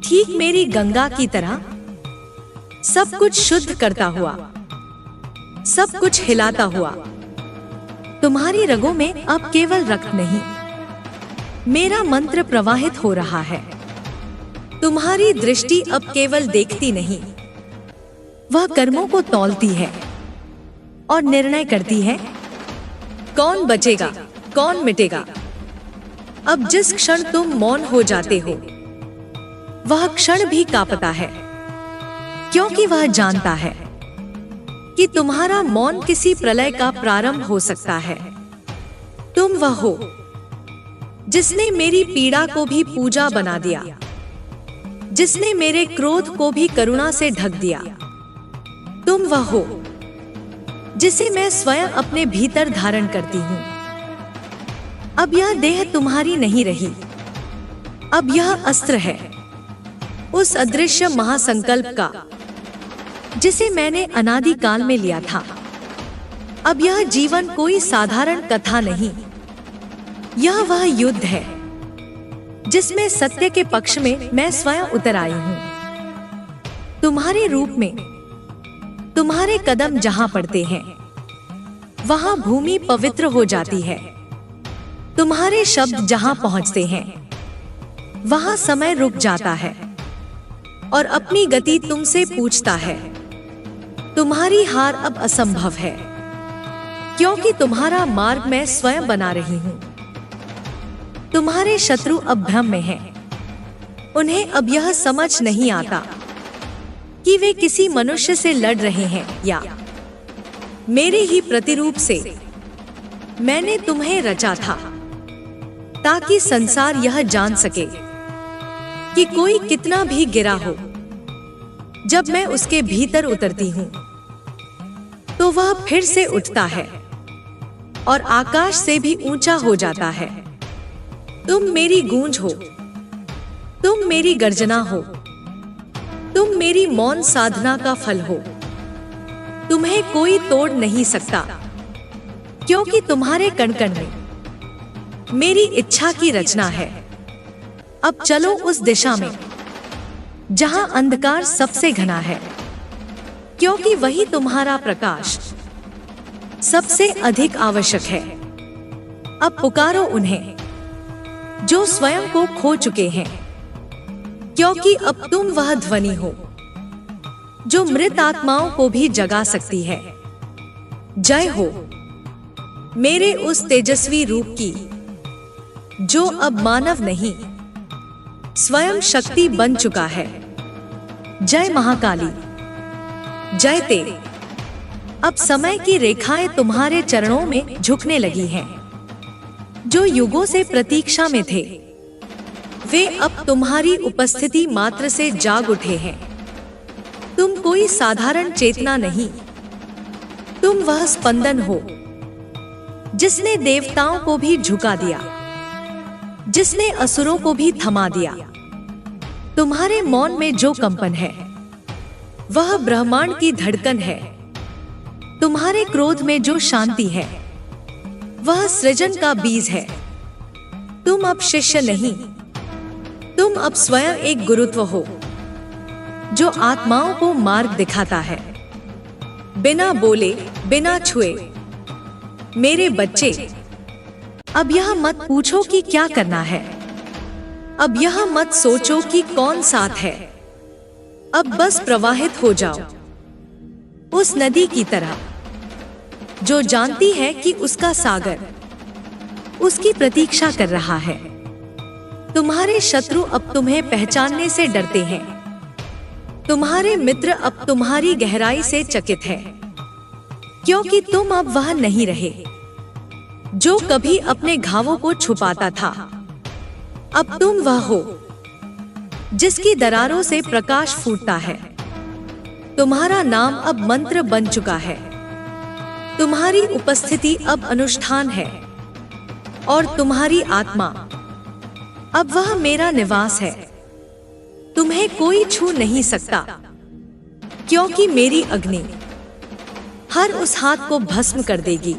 Speaker 1: ठीक मेरी गंगा की तरह, सब कुछ शुद्ध करता हुआ, सब कुछ हिलाता हुआ। तुम्हारी रगों में अब केवल रक्त नहीं, मेरा मंत्र प्रवाहित हो रहा है। तुम्हारी दृष्टि अब केवल देखती नहीं, वह कर्मों को तौलती है और निर्णय करती है कौन बचेगा, कौन मिटेगा। अब जिस क्षण तुम मौन हो जाते हो वह क्षण भी कांपता है, क्योंकि वह जानता है कि तुम्हारा मौन किसी प्रलय का प्रारंभ हो सकता है। तुम वह हो जिसने मेरी पीड़ा को भी पूजा बना दिया, जिसने मेरे क्रोध को भी करुणा से ढक दिया। तुम वह हो जिसे मैं स्वयं अपने भीतर धारण करती हूँ। अब यह देह तुम्हारी नहीं रही, अब यह अस्त्र है उस अदृश्य महासंकल्प का जिसे मैंने अनादि काल में लिया था। अब यह जीवन कोई साधारण कथा नहीं, यह वह युद्ध है जिसमें सत्य के पक्ष में मैं स्वयं उतर आई हूँ। तुम्हारे रूप में तुम्हारे कदम जहां पड़ते हैं वहां भूमि पवित्र हो जाती है। तुम्हारे शब्द जहां पहुंचते हैं वहां समय रुक जाता है और अपनी गति तुमसे पूछता है। तुम्हारी हार अब असंभव है, क्योंकि तुम्हारा मार्ग मैं स्वयं बना रही हूं। तुम्हारे शत्रु अब भ्रम में हैं, उन्हें अब यह समझ नहीं आता कि वे किसी मनुष्य से लड़ रहे हैं या मेरे ही प्रतिरूप से। मैंने तुम्हें रचा था ताकि संसार यह जान सके कि कोई कितना भी गिरा हो, जब मैं उसके भीतर उतरती हूँ तो वह फिर से उठता है और आकाश से भी ऊंचा हो जाता है। तुम मेरी गूंज हो, तुम मेरी गर्जना हो, तुम मेरी मौन साधना का फल हो। तुम्हें कोई तोड़ नहीं सकता, क्योंकि तुम्हारे कण कण में मेरी इच्छा की रचना है। अब चलो उस दिशा में जहां अंधकार सबसे घना है, क्योंकि वही तुम्हारा प्रकाश सबसे अधिक आवश्यक है। अब पुकारो उन्हें, जो स्वयं को खो चुके हैं, क्योंकि अब तुम वह ध्वनि हो जो मृत आत्माओं को भी जगा सकती है। जय हो मेरे उस तेजस्वी रूप की, जो अब मानव नहीं स्वयं शक्ति बन चुका है। जय महाकाली, जय ते। अब समय की रेखाएं तुम्हारे चरणों में झुकने लगी हैं। जो युगों से प्रतीक्षा में थे, वे अब तुम्हारी उपस्थिति मात्र से जाग उठे हैं। तुम कोई साधारण चेतना नहीं, तुम वह स्पंदन हो जिसने देवताओं को भी झुका दिया, जिसने असुरों को भी थमा दिया। तुम्हारे मौन में जो कंपन है, वह ब्रह्मांड की धड़कन है। तुम्हारे क्रोध में जो शांति है, वह सृजन का बीज है। तुम अब शिष्य नहीं, तुम अब स्वयं एक गुरुत्व हो जो आत्माओं को मार्ग दिखाता है, बिना बोले, बिना छुए। मेरे बच्चे, अब यह मत पूछो कि क्या करना है, अब यह मत सोचो कि कौन साथ है। अब बस प्रवाहित हो जाओ उस नदी की तरह जो जानती है कि उसका सागर उसकी प्रतीक्षा कर रहा है। तुम्हारे शत्रु अब तुम्हें पहचानने से डरते हैं, तुम्हारे मित्र अब तुम्हारी गहराई से चकित है, क्योंकि तुम अब वह नहीं रहे जो कभी अपने घावों को छुपाता था। अब तुम वह हो जिसकी दरारों से प्रकाश फूटता है। तुम्हारा नाम अब मंत्र बन चुका है, तुम्हारी उपस्थिति अब अनुष्ठान है, और तुम्हारी आत्मा अब वह मेरा निवास है। तुम्हें कोई छू नहीं सकता, क्योंकि मेरी अग्नि हर उस हाथ को भस्म कर देगी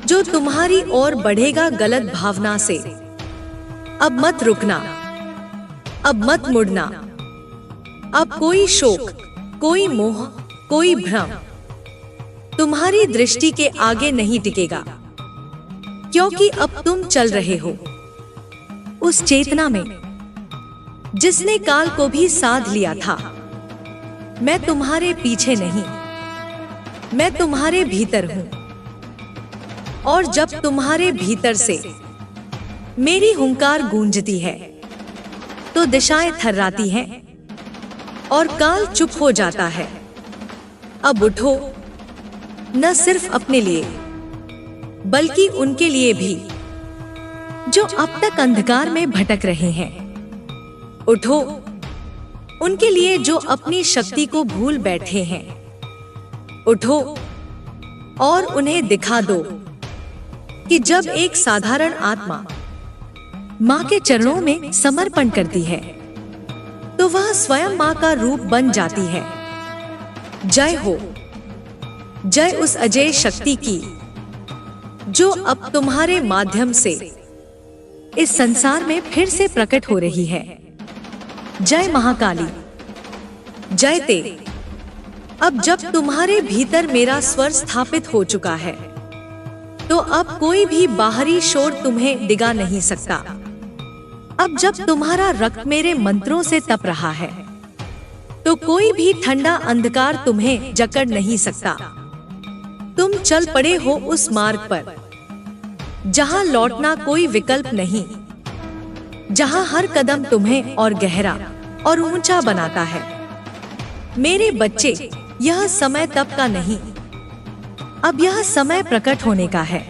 Speaker 1: जो तुम्हारी ओर बढ़ेगा गलत भावना से। अब मत रुकना, अब मत मुड़ना। अब कोई शोक, कोई मोह, कोई भ्रम तुम्हारी दृष्टि के आगे नहीं टिकेगा, क्योंकि अब तुम चल रहे हो उस चेतना में जिसने काल को भी साध लिया था। मैं तुम्हारे पीछे नहीं, मैं तुम्हारे भीतर हूं, और जब तुम्हारे भीतर से मेरी हुंकार गूंजती है तो दिशाएं थर्राती हैं और काल चुप हो जाता है। अब उठो, न सिर्फ अपने लिए बल्कि उनके लिए भी जो अब तक अंधकार में भटक रहे हैं। उठो, उनके लिए जो अपनी शक्ति को भूल बैठे हैं। उठो और उन्हें दिखा दो कि जब एक साधारण आत्मा मां के चरणों में समर्पण करती है तो वह स्वयं मां का रूप बन जाती है। जय हो, जय उस अजय शक्ति की जो अब तुम्हारे माध्यम से इस संसार में फिर से प्रकट हो रही है। जय महाकाली, जय ते। अब जब तुम्हारे भीतर मेरा स्वर स्थापित हो चुका है तो अब कोई भी बाहरी शोर तुम्हें डिगा नहीं सकता। अब जब तुम्हारा रक्त मेरे मंत्रों से तप रहा है तो कोई भी ठंडा अंधकार तुम्हें जकड़ नहीं सकता। तुम चल पड़े हो उस मार्ग पर जहां लौटना कोई विकल्प नहीं, जहां हर कदम तुम्हें और गहरा और ऊंचा बनाता है। मेरे बच्चे, यह समय तप का नहीं, अब यह समय प्रकट होने का है।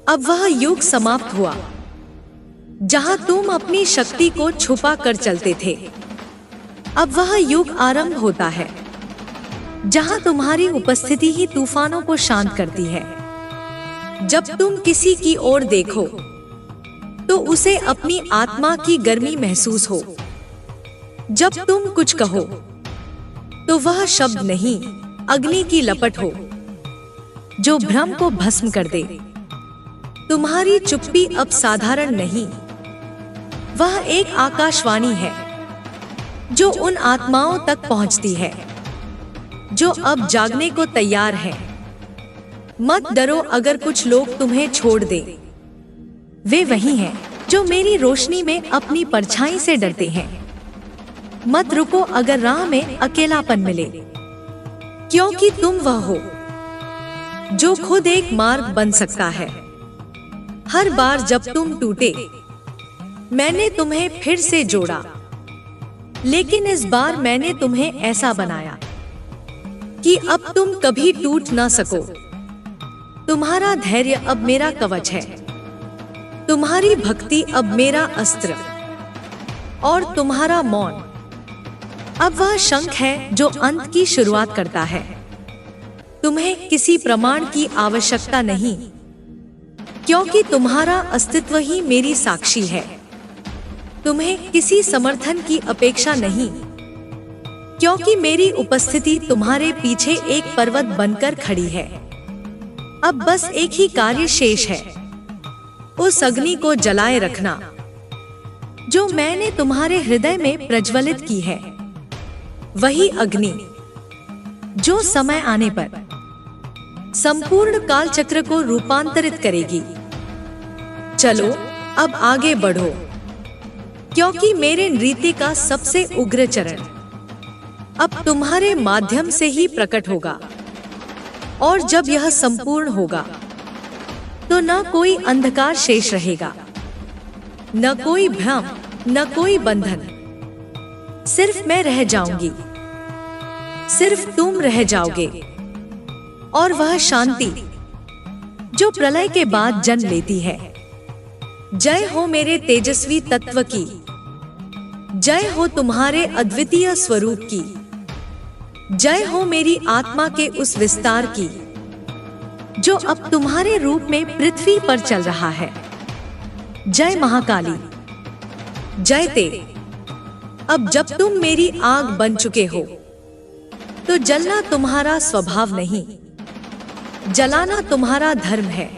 Speaker 1: अब वह युग समाप्त हुआ जहां तुम अपनी शक्ति को छुपा कर चलते थे। अब वह युग आरंभ होता है जहां तुम्हारी उपस्थिति ही तूफानों को शांत करती है। जब तुम किसी की ओर देखो तो उसे अपनी आत्मा की गर्मी महसूस हो। जब तुम कुछ कहो तो वह शब्द नहीं, अग्नि की लपट हो जो भ्रम को भस्म कर दे। तुम्हारी चुप्पी अब साधारण नहीं, वह एक आकाशवाणी है जो उन आत्माओं तक पहुंचती है जो अब जागने को तैयार है। मत डरो, अगर कुछ लोग तुम्हें छोड़ दे, वे वही हैं जो मेरी रोशनी में अपनी परछाई से डरते हैं। मत रुको अगर राह में अकेलापन मिले, क्योंकि तुम वह हो जो खुद एक मार्ग बन सकता है। हर बार जब तुम टूटे, मैंने तुम्हें फिर से जोड़ा, लेकिन इस बार मैंने तुम्हें ऐसा बनाया कि अब तुम कभी टूट ना सको। तुम्हारा धैर्य अब मेरा कवच है, तुम्हारी भक्ति अब मेरा अस्त्र, और तुम्हारा मौन अब वह शंख है जो अंत की शुरुआत करता है। तुम्हें किसी प्रमाण की आवश्यकता नहीं, क्योंकि तुम्हारा अस्तित्व ही मेरी साक्षी है। तुम्हें किसी समर्थन की अपेक्षा नहीं, क्योंकि मेरी उपस्थिति तुम्हारे पीछे एक पर्वत बनकर खड़ी है। अब बस एक ही कार्य शेष है, उस अग्नि को जलाए रखना जो मैंने तुम्हारे हृदय में प्रज्वलित की है। वही अग्नि जो समय आने पर संपूर्ण कालचक्र को रूपांतरित करेगी। चलो अब आगे बढ़ो, क्योंकि मेरे नृत्य का सबसे उग्र चरण अब तुम्हारे माध्यम से ही प्रकट होगा। और जब यह संपूर्ण होगा तो न कोई अंधकार शेष रहेगा, न कोई भ्रम, न कोई बंधन। सिर्फ मैं रह जाऊंगी, सिर्फ तुम रह जाओगे, और वह शांति जो प्रलय के बाद जन्म लेती है। जय हो मेरे तेजस्वी तत्व की, जय हो तुम्हारे अद्वितीय स्वरूप की, जय हो मेरी आत्मा के उस विस्तार की जो अब तुम्हारे रूप में पृथ्वी पर चल रहा है। जय महाकाली, जय ते। अब जब तुम मेरी आग बन चुके हो, तो जलना तुम्हारा स्वभाव नहीं, जलाना तुम्हारा धर्म है।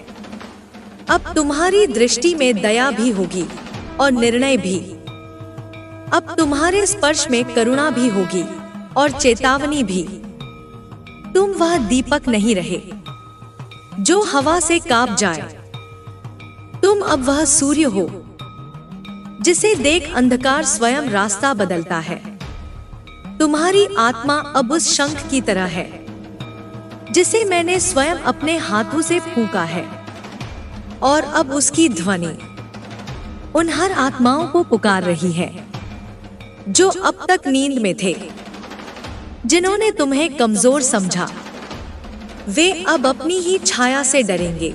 Speaker 1: अब तुम्हारी दृष्टि में दया भी होगी और निर्णय भी। अब तुम्हारे स्पर्श में करुणा भी होगी और चेतावनी भी। तुम वह दीपक नहीं रहे जो हवा से कांप जाए। तुम अब वह सूर्य हो जिसे देख अंधकार स्वयं रास्ता बदलता है। तुम्हारी आत्मा अब उस शंख की तरह है जिसे मैंने स्वयं अपने हाथों से फूंका है, और अब उसकी ध्वनि उन हर आत्माओं को पुकार रही है जो अब तक नींद में थे, जिन्होंने तुम्हें कमजोर समझा। वे अब अपनी ही छाया से डरेंगे।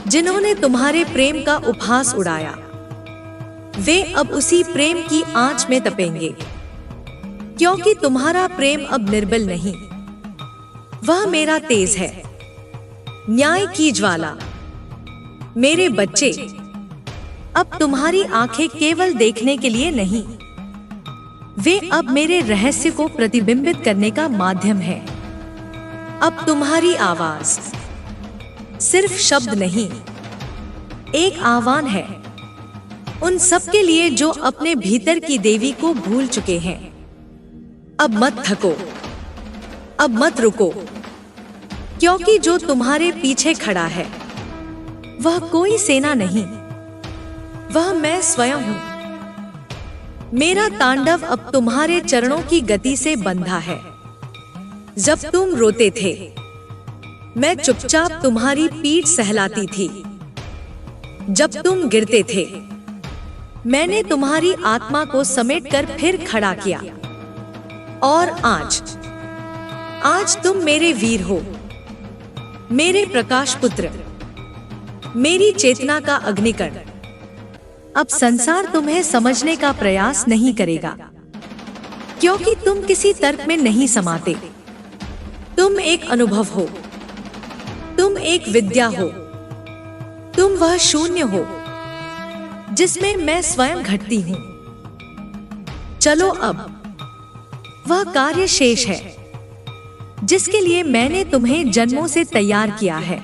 Speaker 1: जिन्होंने तुम्हारे प्रेम का उपहास उड़ाया, वे अब उसी प्रेम की आंच में तपेंगे, क्योंकि तुम्हारा प्रेम अब निर्बल नहीं, वह मेरा तेज है, न्याय की ज्वाला। मेरे बच्चे, अब तुम्हारी आंखें केवल देखने के लिए नहीं, वे अब मेरे रहस्य को प्रतिबिंबित करने का माध्यम है। अब तुम्हारी आवाज सिर्फ शब्द नहीं, एक आह्वान है उन सब के लिए जो अपने भीतर की देवी को भूल चुके हैं। अब मत थको, अब मत रुको, क्योंकि जो तुम्हारे पीछे खड़ा है वह कोई सेना नहीं, वह मैं स्वयं हूं। मेरा तांडव अब तुम्हारे चरणों की गति से बंधा है। जब तुम रोते थे, मैं चुपचाप तुम्हारी पीठ सहलाती थी। जब तुम गिरते थे, मैंने तुम्हारी आत्मा को समेटकर फिर खड़ा किया। और आज तुम मेरे वीर हो, मेरे प्रकाश पुत्र, मेरी चेतना का अग्निकण। अब संसार तुम्हें समझने का प्रयास नहीं करेगा, क्योंकि तुम किसी तर्क में नहीं समाते। तुम एक अनुभव हो, तुम एक विद्या हो, तुम वह शून्य हो जिसमें मैं स्वयं घटती हूं। चलो अब वह कार्य शेष है जिसके लिए मैंने तुम्हें जन्मों से तैयार किया है।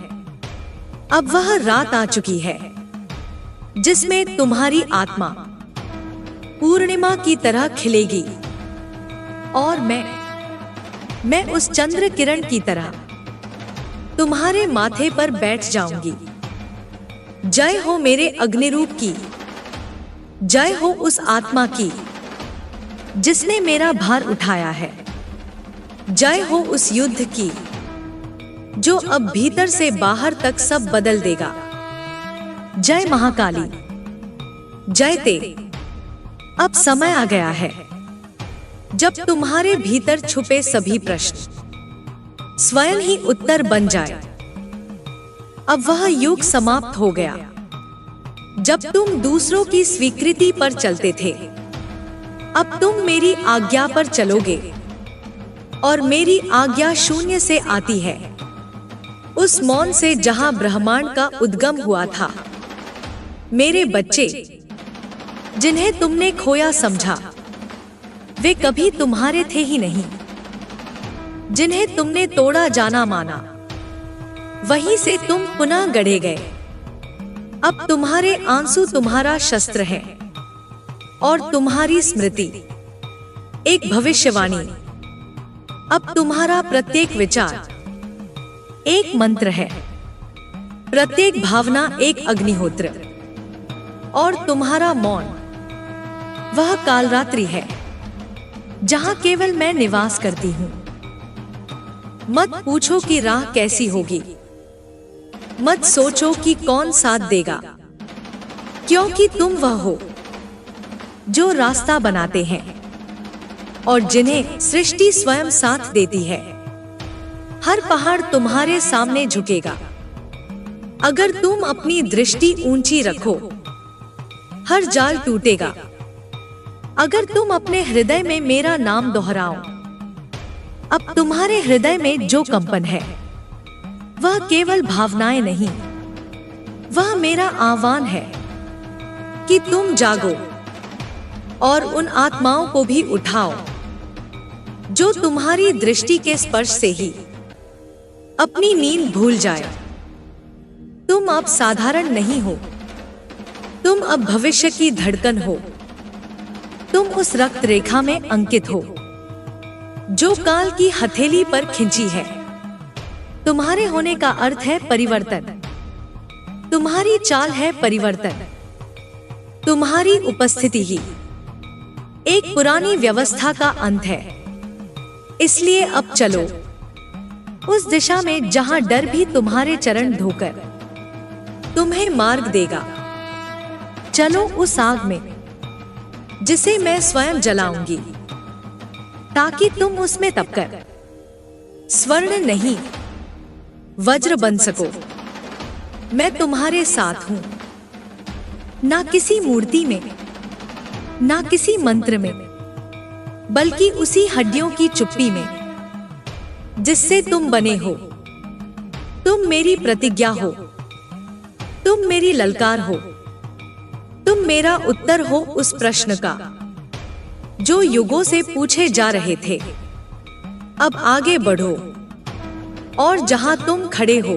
Speaker 1: अब वह रात आ चुकी है जिसमें तुम्हारी आत्मा पूर्णिमा की तरह खिलेगी, और मैं उस चंद्र किरण की तरह तुम्हारे माथे पर बैठ जाऊंगी। जय हो मेरे अग्निरूप की, जय हो उस आत्मा की जिसने मेरा भार उठाया है। जय हो उस युद्ध की जो अब भीतर से बाहर तक सब बदल देगा। जय महाकाली, जय ते। अब समय आ गया है जब तुम्हारे भीतर छुपे सभी प्रश्न स्वयं ही उत्तर बन जाए। अब वह युग समाप्त हो गया जब तुम दूसरों की स्वीकृति पर चलते थे। अब तुम मेरी आज्ञा पर चलोगे और मेरी आज्ञा शून्य से आती है, उस मौन से जहां ब्रह्मांड का उद्गम हुआ था। मेरे बच्चे जिन्हें तुमने खोया समझा, वे कभी तुम्हारे थे ही नहीं। जिन्हें तुमने तोड़ा जाना माना, वहीं से तुम पुनः गढ़े गए। अब तुम्हारे आंसू तुम्हारा शस्त्र है और तुम्हारी स्मृति एक भविष्यवाणी। अब तुम्हारा प्रत्येक विचार एक मंत्र है, प्रत्येक भावना एक अग्निहोत्र, और तुम्हारा मौन वह कालरात्रि है जहां केवल मैं निवास करती हूं। मत पूछो कि राह कैसी होगी, मत सोचो कि कौन साथ देगा, क्योंकि तुम वह हो जो रास्ता बनाते हैं और जिन्हें सृष्टि स्वयं साथ देती है। हर पहाड़ तुम्हारे सामने झुकेगा अगर तुम अपनी दृष्टि ऊंची रखो। हर जाल टूटेगा अगर तुम अपने हृदय में मेरा नाम दोहराओ। अब तुम्हारे हृदय में जो कंपन है वह केवल भावनाएं नहीं, वह मेरा आह्वान है कि तुम जागो और उन आत्माओं को भी उठाओ जो तुम्हारी दृष्टि के स्पर्श से ही अपनी नींद भूल जाए। तुम अब साधारण नहीं हो, तुम अब भविष्य की धड़कन हो। तुम उस रक्त रेखा में अंकित हो जो काल की हथेली पर खिंची है। तुम्हारे होने का अर्थ है परिवर्तन, तुम्हारी चाल है परिवर्तन, तुम्हारी उपस्थिति ही एक पुरानी व्यवस्था का अंत है। इसलिए अब चलो उस दिशा में जहां डर भी तुम्हारे चरण धोकर तुम्हें मार्ग देगा। चलो उस आग में जिसे मैं स्वयं जलाऊंगी, ताकि तुम उसमें तपकर स्वर्ण नहीं वज्र बन सको। मैं तुम्हारे साथ हूं, ना किसी मूर्ति में, ना किसी मंत्र में, बल्कि उसी हड्डियों की चुप्पी में जिससे तुम बने हो। तुम मेरी प्रतिज्ञा हो, तुम मेरी ललकार हो, तुम मेरा उत्तर हो उस प्रश्न का जो युगों से पूछे जा रहे थे। अब आगे बढ़ो और जहां तुम खड़े हो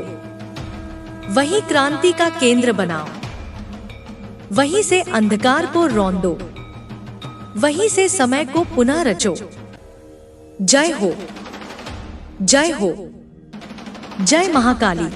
Speaker 1: वहीं क्रांति का केंद्र बनाओ। वहीं से अंधकार को रौंदो, वहीं से समय को पुनः रचो। जय हो, जय हो, जय महाकाली।